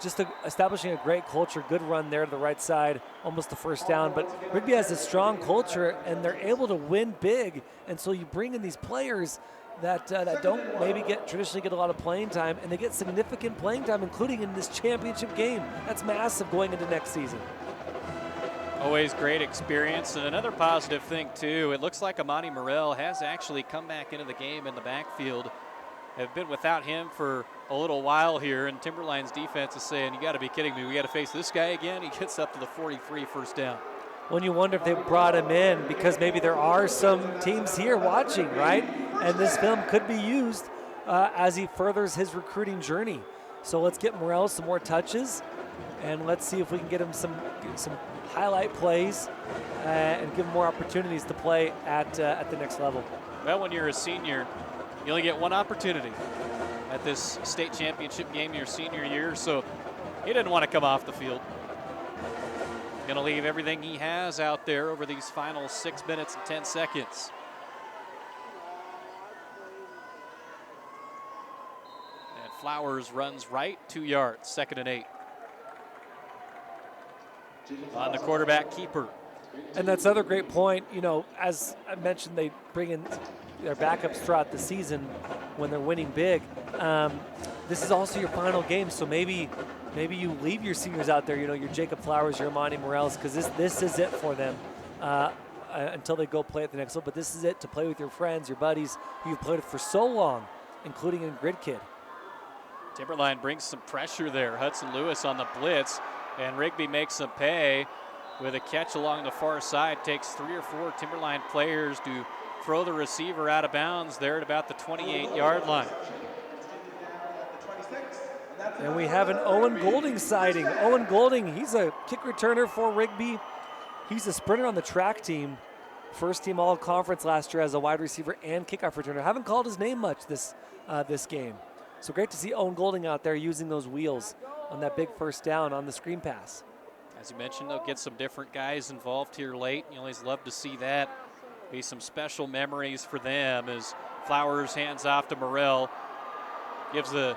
Just establishing a great culture, good run there to the right side, almost the first down. But Rigby has a strong culture, and they're able to win big. And so you bring in these players that don't maybe traditionally get a lot of playing time, and they get significant playing time, including in this championship game. That's massive going into next season. Always great experience. And another positive thing, too, it looks like Amani Morel has actually come back into the game in the backfield. Have been without him for a little while here, and Timberline's defense is saying, you got to be kidding me, we got to face this guy again. He gets up to the 43, first down. When you wonder if they brought him in because maybe there are some teams here watching, right? And this film could be used as he furthers his recruiting journey. So let's get Morel some more touches and let's see if we can get him some highlight plays and give him more opportunities to play at the next level. Well, when you're a senior, you only get one opportunity at this state championship game your senior year, so he didn't want to come off the field. Going to leave everything he has out there over these final 6 minutes and 10 seconds. And Flowers runs right, 2 yards, 2nd and 8. On the quarterback keeper. And that's another great point. You know, as I mentioned, they bring in their backups throughout the season when they're winning big. This is also your final game, so maybe you leave your seniors out there, you know, your Jacob Flowers, your Amani Morels, because this is it for them until they go play at the next level. But this is it to play with your friends, your buddies, who you've played with for so long, including in Grid Kid. Timberline brings some pressure there. Hudson Lewis on the blitz, and Rigby makes some pay with a catch along the far side. Takes 3 or 4 Timberline players to throw the receiver out of bounds there at about the 28-yard line. And we have an Owen Golding sighting. Owen Golding, he's a kick returner for Rigby. He's a sprinter on the track team. First team all-conference last year as a wide receiver and kickoff returner. Haven't called his name much this game. So great to see Owen Golding out there using those wheels on that big first down on the screen pass. As you mentioned, they'll get some different guys involved here late. You always love to see that. Be some special memories for them as Flowers hands off to Morrell. Gives the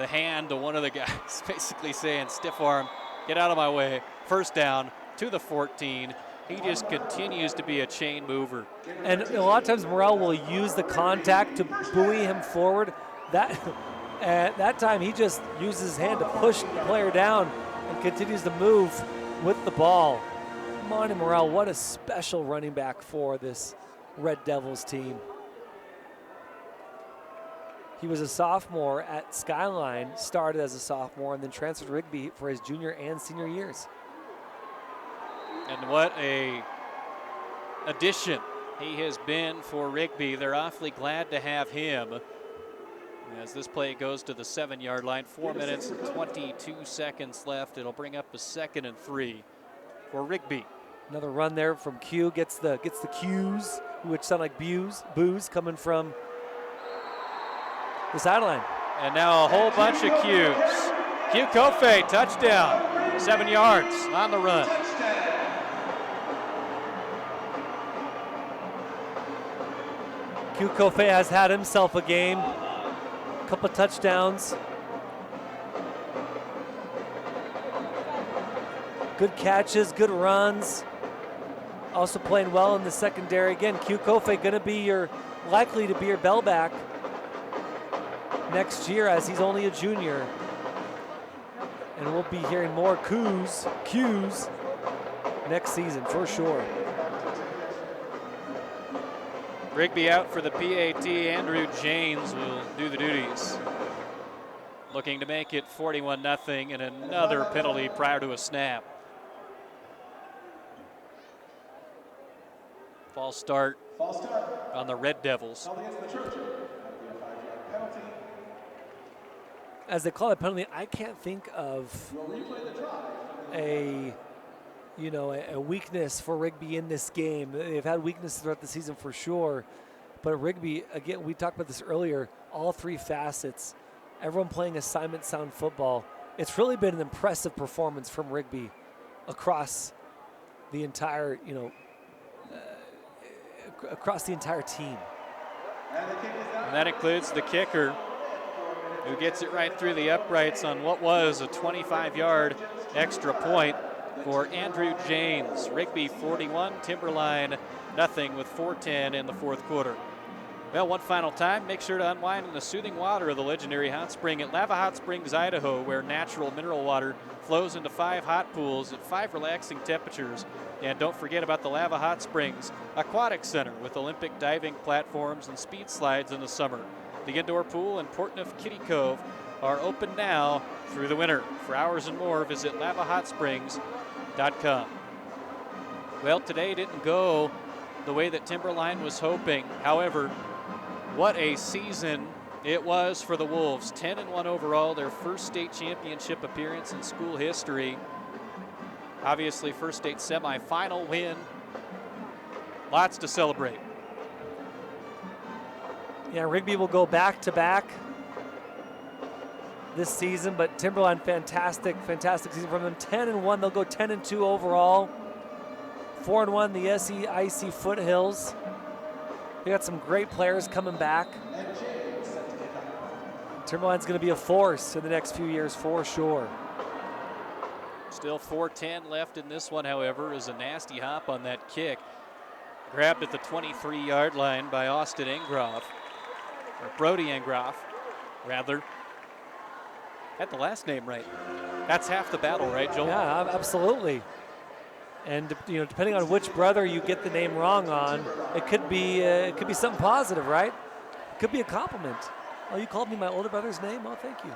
hand to one of the guys, basically saying, stiff arm, get out of my way. First down to the 14. He just continues to be a chain mover. And a lot of times Morrell will use the contact to buoy him forward. That time he just uses his hand to push the player down and continues to move with the ball. Monty Morrell, what a special running back for this Red Devils team. He was a sophomore at Skyline, started as a sophomore, and then transferred to Rigby for his junior and senior years. And what a addition he has been for Rigby. They're awfully glad to have him. As this play goes to the 7-yard line, 4 minutes and 22 seconds left. It'll bring up a 2nd and 3 for Rigby. Another run there from Q, gets the Qs, which sound like boos coming from the sideline. And now a whole bunch of Qs. Q Kofe, touchdown, 7 yards on the run. Q Kofe has had himself a game. Couple touchdowns. Good catches, good runs. Also playing well in the secondary. Again, Q Kofe going to be likely to be your bellback next year as he's only a junior. And we'll be hearing more Qs next season for sure. Rigby out for the PAT. Andrew James will do the duties. Looking to make it 41-0 and another penalty prior to a snap. False start on the Red Devils. As they call it penalty, I can't think of a weakness for Rigby in this game. They've had weaknesses throughout the season for sure. But Rigby, again, we talked about this earlier, all 3 facets, everyone playing assignment sound football. It's really been an impressive performance from Rigby across the entire, across the entire team. And that includes the kicker, who gets it right through the uprights on what was a 25-yard extra point for Andrew James. Rigby 41, Timberline nothing with 4:10 in the 4th quarter. Well, one final time, make sure to unwind in the soothing water of the legendary hot spring at Lava Hot Springs, Idaho, where natural mineral water flows into 5 hot pools at 5 relaxing temperatures. And don't forget about the Lava Hot Springs Aquatic Center with Olympic diving platforms and speed slides in the summer. The indoor pool and Portneuf Kitty Cove are open now through the winter. For hours and more, visit lavahotsprings.com. Well, today didn't go the way that Timberline was hoping. However, what a season It was for the Wolves. 10-1 overall, their first state championship appearance in school history. Obviously, first state semifinal win. Lots to celebrate. Yeah, Rigby will go back-to-back this season, but Timberline, fantastic season from them. 10-1, they'll go 10-2 overall. 4-1 the SEIC Foothills. They got some great players coming back. Timberline's going to be a force in the next few years for sure. Still 4:10 left in this one, however, is a nasty hop on that kick. Grabbed at the 23-yard line by Austin Engroff, or Brody Engroff, rather. Had the last name right. That's half the battle, right, Joel? Yeah, absolutely. And depending on which brother you get the name wrong on, it could be something positive, right? It could be a compliment. Oh, you called me my older brother's name? Oh, thank you.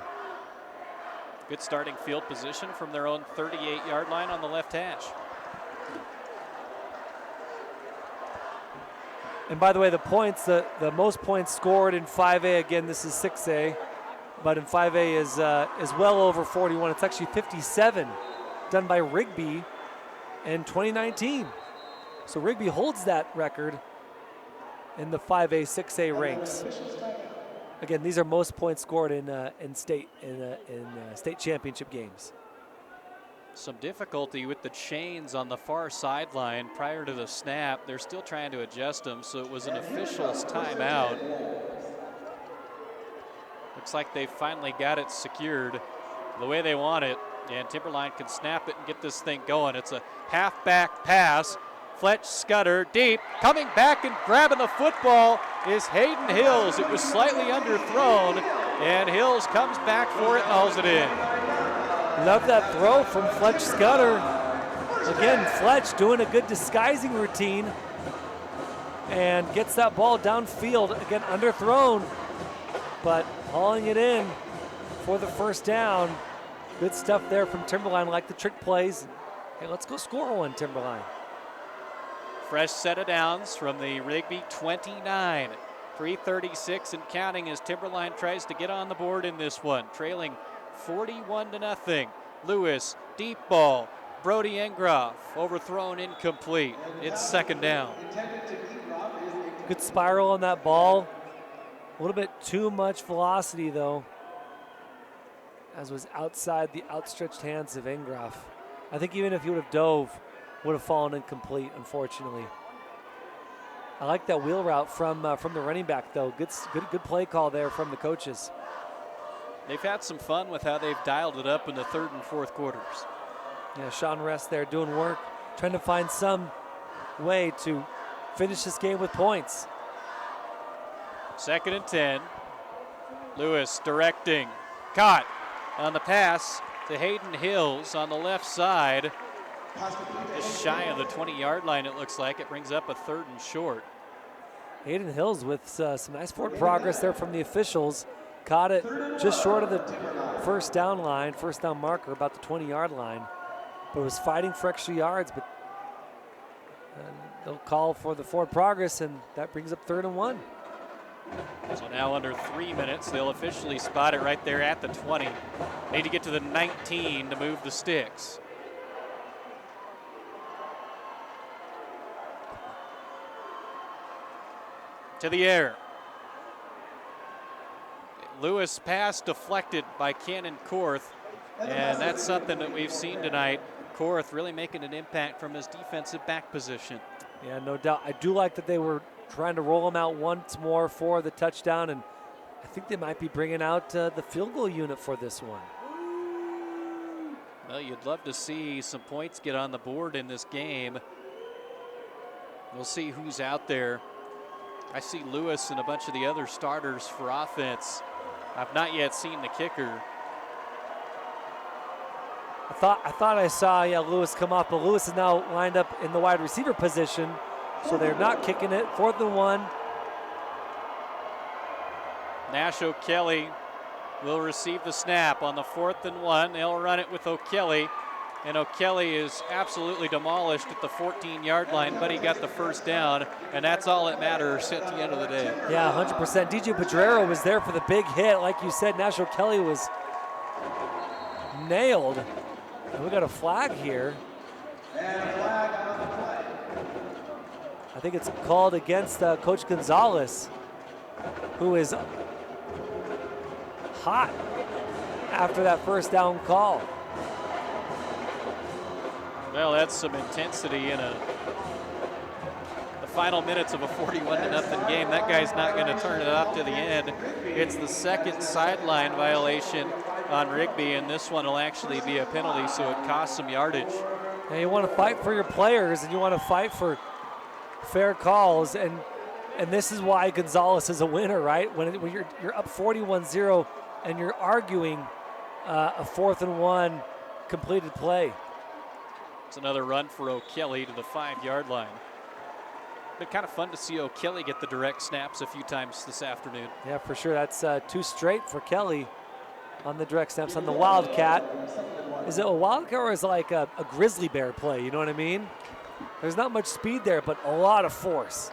Good starting field position from their own 38-yard line on the left hash. And by the way, the points, the most points scored in 5A, again, this is 6A, but in 5A is well over 41. It's actually 57 done by Rigby in 2019. So Rigby holds that record in the 5A, 6A ranks. Again, these are most points scored in state championship games. Some difficulty with the chains on the far sideline prior to the snap. They're still trying to adjust them, so it was an official's timeout. Looks like they finally got it secured the way they want it, and Timberline can snap it and get this thing going. It's a halfback pass. Fletch Scudder deep, coming back and grabbing the football is Hayden Hills. It was slightly underthrown, and Hills comes back for it and hauls it in. Love that throw from Fletch Scudder. Again, Fletch doing a good disguising routine and gets that ball downfield. Again, underthrown, but hauling it in for the first down. Good stuff there from Timberline, like the trick plays. Hey, let's go score one, Timberline. Fresh set of downs from the Rigby 29. 3:36 and counting as Timberline tries to get on the board in this one, trailing 41-0. Lewis, deep ball. Brody Engroff, overthrown, incomplete. It's second down. Good spiral on that ball. A little bit too much velocity, though, as was outside the outstretched hands of Engroff. I think even if he would have dove, would have fallen incomplete, unfortunately. I like that wheel route from the running back, though. Good play call there from the coaches. They've had some fun with how they've dialed it up in the third and fourth quarters. Yeah, Sean Rest there doing work, trying to find some way to finish this game with points. 2nd and 10. Lewis directing. Caught on the pass to Hayden Hills on the left side. Just shy of the 20-yard line, it looks like. It brings up a 3rd and short. Hayden Hills with some nice forward progress there from the officials. Caught it just short of the first down marker, about the 20-yard line. But was fighting for extra yards, but they'll call for the forward progress, and that brings up 3rd and 1. So now under 3 minutes, they'll officially spot it right there at the 20. Need to get to the 19 to move the sticks. To the air. Lewis pass deflected by Cannon Korth, and that's something that we've seen tonight. Korth really making an impact from his defensive back position. Yeah, no doubt. I do like that they were trying to roll him out once more for the touchdown, and I think they might be bringing out the field goal unit for this one. Well, you'd love to see some points get on the board in this game. We'll see who's out there. I see Lewis and a bunch of the other starters for offense. I've not yet seen the kicker. I thought I saw Lewis come up, but Lewis is now lined up in the wide receiver position, so they're not kicking it. 4th and 1. Nash O'Kelly will receive the snap on the 4th and 1. They'll run it with O'Kelly. And O'Kelly is absolutely demolished at the 14-yard line, but he got the first down, and that's all that matters at the end of the day. Yeah, 100%. DJ Pedrero was there for the big hit. Like you said, National Kelly was nailed. And we got a flag here. I think it's called against Coach Gonzalez, who is hot after that first down call. Well, that's some intensity in the final minutes of a 41-0 game. That guy's not going to turn it up to the end. It's the second sideline violation on Rigby, and this one will actually be a penalty, so it costs some yardage. And you want to fight for your players, and you want to fight for fair calls, and this is why Gonzalez is a winner, right? When you're up 41-0 and you're arguing a 4th and 1 completed play. It's another run for O'Kelly to the 5-yard line. Been kind of fun to see O'Kelly get the direct snaps a few times this afternoon. Yeah, for sure. That's 2 straight for Kelly on the direct snaps on the Wildcat. Is it a Wildcat or is it like a grizzly bear play? You know what I mean? There's not much speed there, but a lot of force.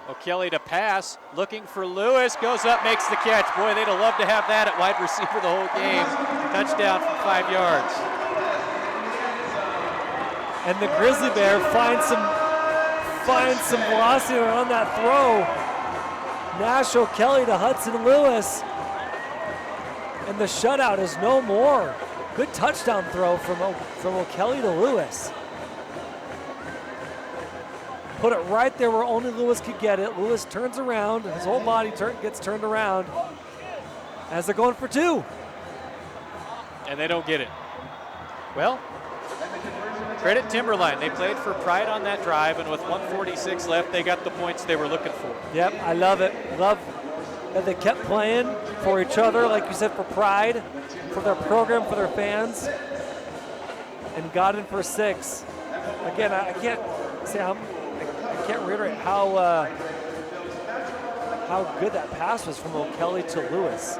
O'Kelly to pass, looking for Lewis, goes up, makes the catch. Boy, they'd have loved to have that at wide receiver the whole game. Touchdown from 5 yards. And the grizzly bear finds some velocity on that throw. Nash Kelly to Hudson Lewis. And the shutout is no more. Good touchdown throw from O'Kelly to Lewis. Put it right there where only Lewis could get it. Lewis turns around, his whole body gets turned around as they're going for 2. And they don't get it. Well, credit Timberline. They played for pride on that drive, and with 1:46 left, they got the points they were looking for. Yep, I love it. Love that they kept playing for each other, like you said, for pride, for their program, for their fans, and got in for 6. Again, I can't reiterate how good that pass was from O'Kelly to Lewis.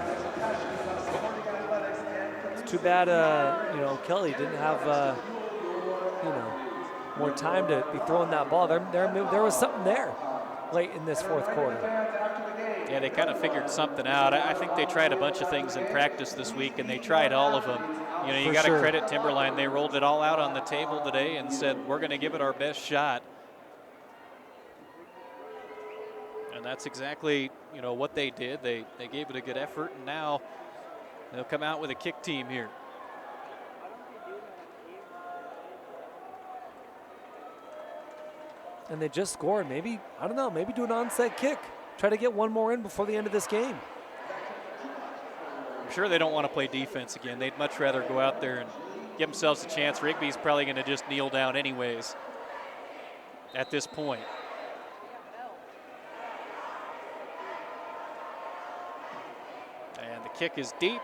It's too bad, O'Kelly didn't have, more time to be throwing that ball. There was something there late in this 4th quarter. Yeah, they kind of figured something out. I think they tried a bunch of things in practice this week, and they tried all of them. You got to credit Timberline. They rolled it all out on the table today and said, we're going to give it our best shot. And that's exactly, what they did. They gave it a good effort, and now they'll come out with a kick team here. And they just scored. Maybe do an onside kick. Try to get one more in before the end of this game. I'm sure they don't want to play defense again. They'd much rather go out there and give themselves a chance. Rigby's probably going to just kneel down anyways at this point. And the kick is deep,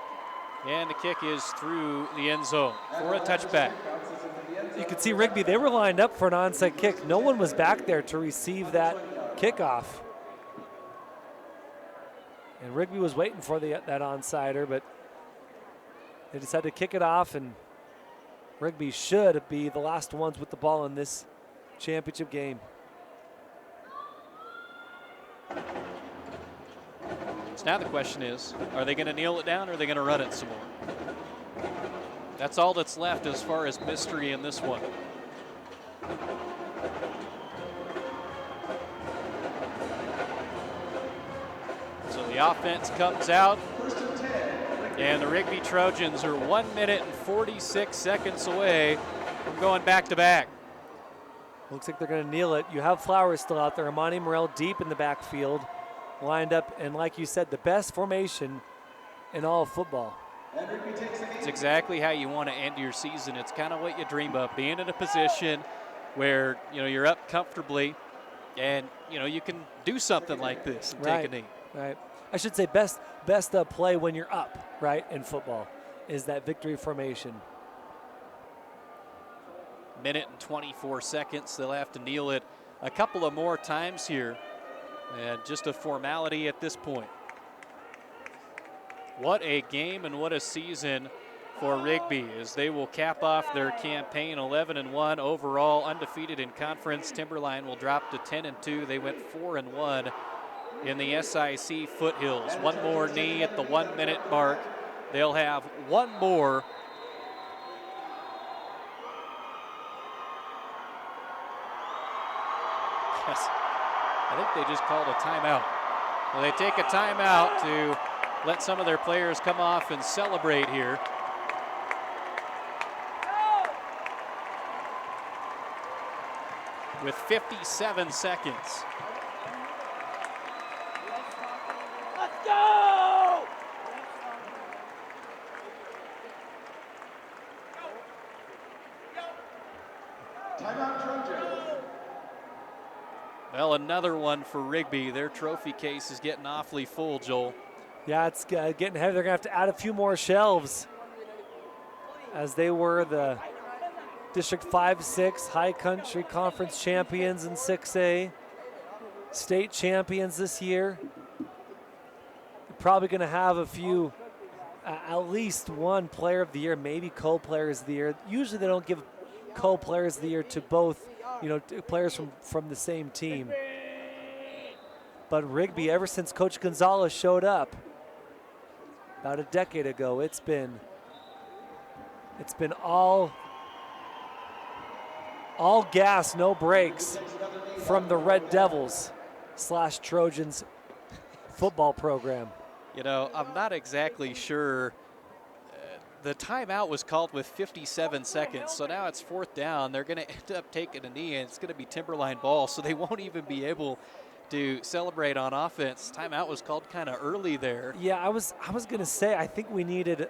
and the kick is through the end zone for a touchback. You can see Rigby, they were lined up for an onside kick. No one was back there to receive that kickoff. And Rigby was waiting for that onsider, but they decided to kick it off, and Rigby should be the last ones with the ball in this championship game. So now the question is, are they going to kneel it down or are they going to run it some more? That's all that's left as far as mystery in this one. So the offense comes out, and the Rigby Trojans are 1 minute and 46 seconds away from going back-to-back. Looks like they're going to kneel it. You have Flowers still out there. Amani Morrell deep in the backfield, lined up, and like you said, the best formation in all of football. It's exactly how you want to end your season. It's kind of what you dream of, being in a position where you're up comfortably, and you can do something like this and take a knee. Right. I should say best play when you're up, right, in football, is that victory formation. Minute and 24 seconds. They'll have to kneel it a couple of more times here, and just a formality at this point. What a game and what a season for Rigby as they will cap off their campaign 11-1 overall, undefeated in conference. Timberline will drop to 10-2. They went 4-1 in the SIC Foothills. One more knee at the 1 minute mark. They'll have one more. Yes, I think they just called a timeout. Well, they take a timeout to let some of their players come off and celebrate here. With 57 seconds. Let's go! Timeout, Trojan. Well, another one for Rigby. Their trophy case is getting awfully full, Joel. Yeah, it's getting heavy. They're going to have to add a few more shelves, as they were the District 5-6 High Country Conference champions in 6A, state champions this year. They're probably going to have a few, at least one player of the year, maybe co-players of the year. Usually they don't give co-players of the year to both, players from the same team. But Rigby, ever since Coach Gonzalez showed up about a decade ago, it's been all gas, no brakes from the Red Devils / Trojans football program. I'm not exactly sure. The timeout was called with 57 seconds, so now it's 4th down. They're going to end up taking a knee, and it's going to be Timberline ball, so they won't even be able to celebrate on offense. Timeout was called kind of early there. Yeah, I was going to say, I think we needed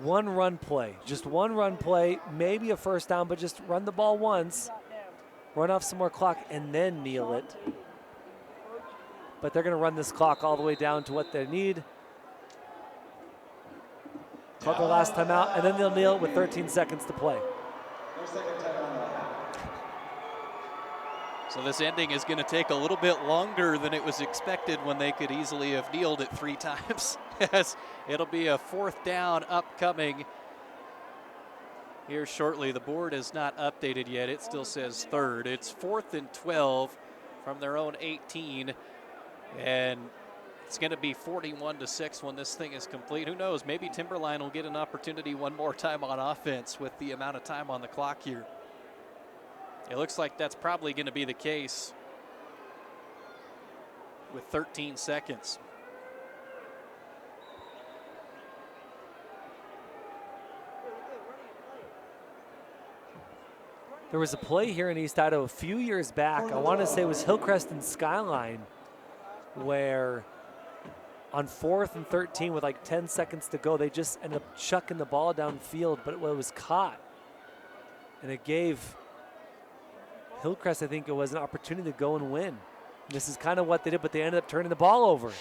one run play, just one run play, maybe a first down, but just run the ball once, run off some more clock, and then kneel it. But they're going to run this clock all the way down to what they need. Called their last timeout, and then they'll kneel it with 13 seconds to play. So this ending is going to take a little bit longer than it was expected when they could easily have kneeled it 3 times. Yes, it'll be a 4th down upcoming here shortly. The board is not updated yet. It still says 3rd. It's 4th and 12 from their own 18. And it's going to be 41-6 when this thing is complete. Who knows? Maybe Timberline will get an opportunity one more time on offense with the amount of time on the clock here. It looks like that's probably going to be the case with 13 seconds. There was a play here in East Idaho a few years back. I want to say it was Hillcrest and Skyline, where on 4th and 13 with like 10 seconds to go, they just ended up chucking the ball downfield, but it was caught. And it gave Hillcrest, I think it was, an opportunity to go and win. And this is kind of what they did, but they ended up turning the ball over.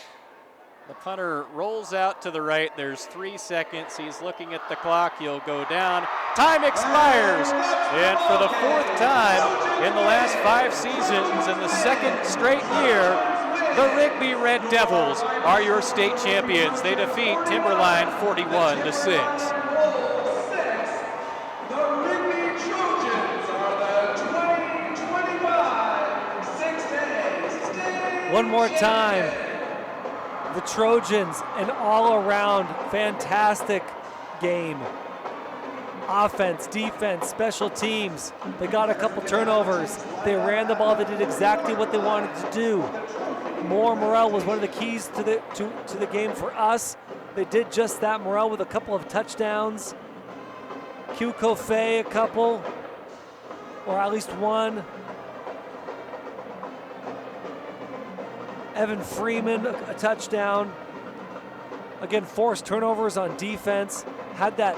The punter rolls out to the right. There's 3 seconds. He's looking at the clock. He'll go down. Time expires. And for the 4th time in the last 5 seasons, in the 2nd straight year, the Rigby Red Devils are your state champions. They defeat Timberline 41-6. One more time, the Trojans, an all-around fantastic game. Offense, defense, special teams. They got a couple turnovers. They ran the ball. They did exactly what they wanted to do. Morrell was one of the keys to the game for us. They did just that. Morrell with a couple of touchdowns. Q Coffey a couple, or at least one. Evan Freeman, a touchdown. Again, forced turnovers on defense. Had that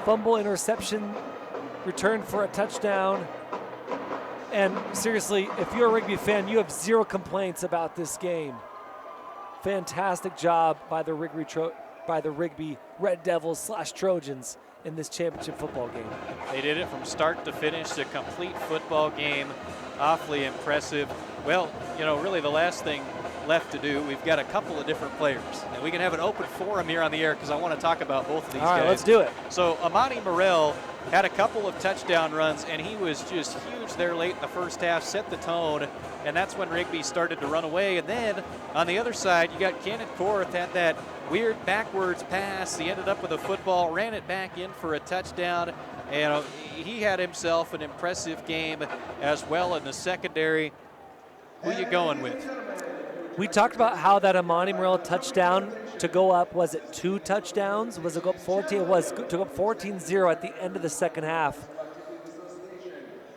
fumble interception returned for a touchdown. And seriously, if you're a Rigby fan, you have 0 complaints about this game. Fantastic job by the Rigby Red Devils / Trojans in this championship football game. They did it from start to finish, a complete football game. Awfully impressive. Well, really the last thing left to do, we've got a couple of different players. And we can have an open forum here on the air because I want to talk about both of these guys. All right, let's do it. So Amani Morrell had a couple of touchdown runs, and he was just huge there late in the first half, set the tone, and that's when Rigby started to run away. And then on the other side, you got Kenneth Korth had that weird backwards pass. He ended up with a football, ran it back in for a touchdown, and he had himself an impressive game as well in the secondary. Who you going with? We talked about how that Amani Morrell touchdown to go up, was it 2 touchdowns? Was it go up 14? It was to go up 14-0 at the end of the second half.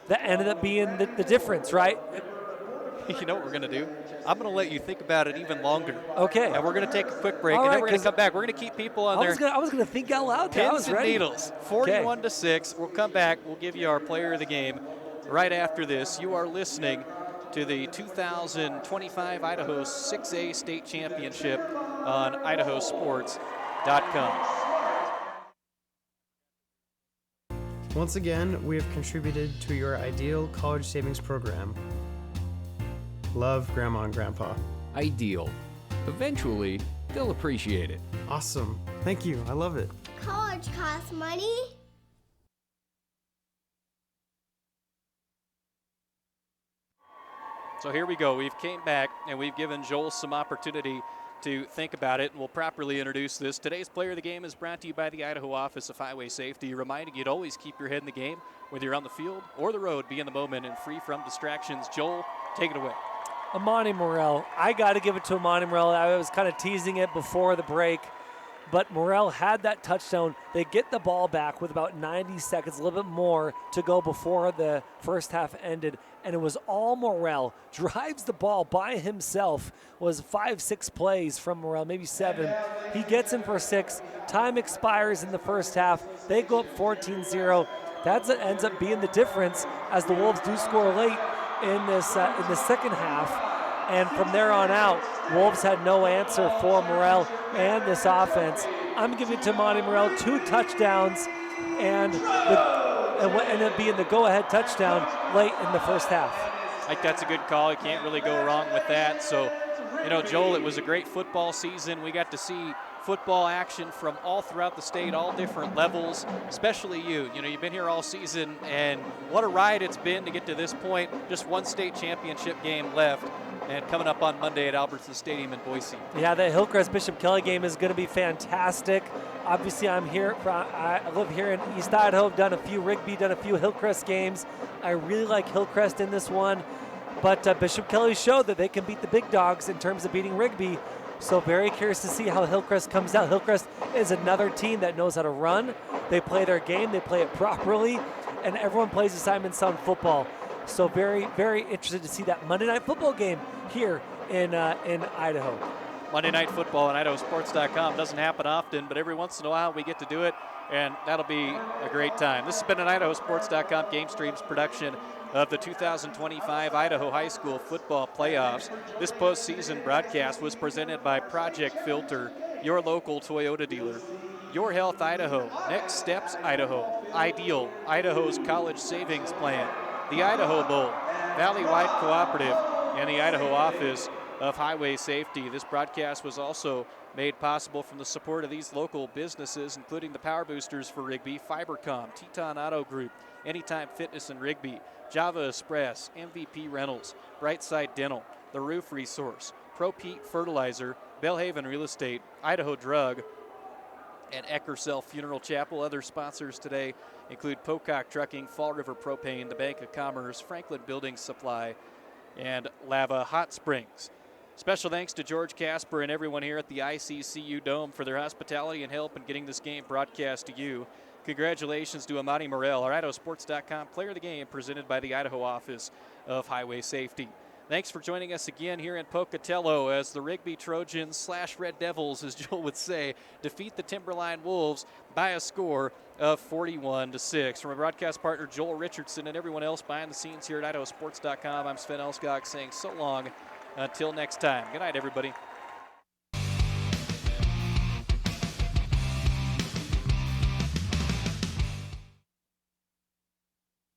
That ended up being the difference, right? You know what we're going to do? I'm going to let you think about it even longer. Okay. And we're going to take a quick break, All and then right, we're going to come back. We're going to keep people on there. I was going to think out loud. I Pins was and ready. needles, 41-6. We'll come back. We'll give you our player of the game right after this. You are listening to the 2025 Idaho 6A State Championship on IdahoSports.com. Once again, we have contributed to your ideal college savings program. Love, Grandma and Grandpa. Ideal. Eventually, they'll appreciate it. Awesome. Thank you. I love it. College costs money. So here we go. We've came back, and we've given Joel some opportunity to think about it, and we'll properly introduce this. Today's player of the game is brought to you by the Idaho Office of Highway Safety, reminding you to always keep your head in the game, whether you're on the field or the road. Be in the moment and free from distractions. Joel, take it away. Amani Morrell. I got to give it to Amani Morrell. I was kind of teasing it before the break, but Morrell had that touchdown. They get the ball back with about 90 seconds, a little bit more to go before the first half ended, and it was all Morrell. Drives the ball by himself. Was 5-6 plays from Morrell, maybe 7. He gets in for 6. Time expires in the first half. They go up 14-0. That ends up being the difference as the Wolves do score late in the second half. And from there on out, Wolves had no answer for Morrell and this offense. I'm giving it to Monty Morrell, 2 touchdowns, and what ended up being the go-ahead touchdown late in the first half. I think that's a good call. You can't really go wrong with that. So, Joel, it was a great football season. We got to see football action from all throughout the state, all different levels, especially you. You've been here all season, and what a ride it's been to get to this point. Just one state championship game left, and coming up on Monday at Albertson Stadium in Boise. Yeah, the Hillcrest-Bishop Kelly game is going to be fantastic. Obviously, I live here in East Idaho. I've done a few Rigby, done a few Hillcrest games. I really like Hillcrest in this one, but Bishop Kelly showed that they can beat the big dogs in terms of beating Rigby. So very curious to see how Hillcrest comes out. Hillcrest is another team that knows how to run. They play their game, they play it properly, and everyone plays assignment sound football. So very, very interested to see that Monday Night Football game here in Idaho. Monday Night Football on IdahoSports.com doesn't happen often, but every once in a while we get to do it, and that'll be a great time. This has been an IdahoSports.com GameStreams production of the 2025 Idaho High School Football Playoffs. This postseason broadcast was presented by Project Filter, your local Toyota dealer. Your Health Idaho, Next Steps Idaho, Ideal, Idaho's College Savings Plan, the Idaho Bowl, Valley-Wide Cooperative, and the Idaho Office of Highway Safety. This broadcast was also made possible from the support of these local businesses, including the Power Boosters for Rigby, Fibercom, Teton Auto Group, Anytime Fitness in Rigby, Java Express, MVP Rentals, Brightside Dental, The Roof Resource, Pro Pete Fertilizer, Bellhaven Real Estate, Idaho Drug, and Eckersell Funeral Chapel. Other sponsors today include Pocock Trucking, Fall River Propane, the Bank of Commerce, Franklin Building Supply, and Lava Hot Springs. Special thanks to George Casper and everyone here at the ICCU Dome for their hospitality and help in getting this game broadcast to you. Congratulations to Amani Morrell, our IdahoSports.com player of the game, presented by the Idaho Office of Highway Safety. Thanks for joining us again here in Pocatello as the Rigby Trojans / Red Devils, as Joel would say, defeat the Timberline Wolves by a score of 41-6. From our broadcast partner Joel Richardson and everyone else behind the scenes here at IdahoSports.com, I'm Sven Elskog saying so long until next time. Good night, everybody.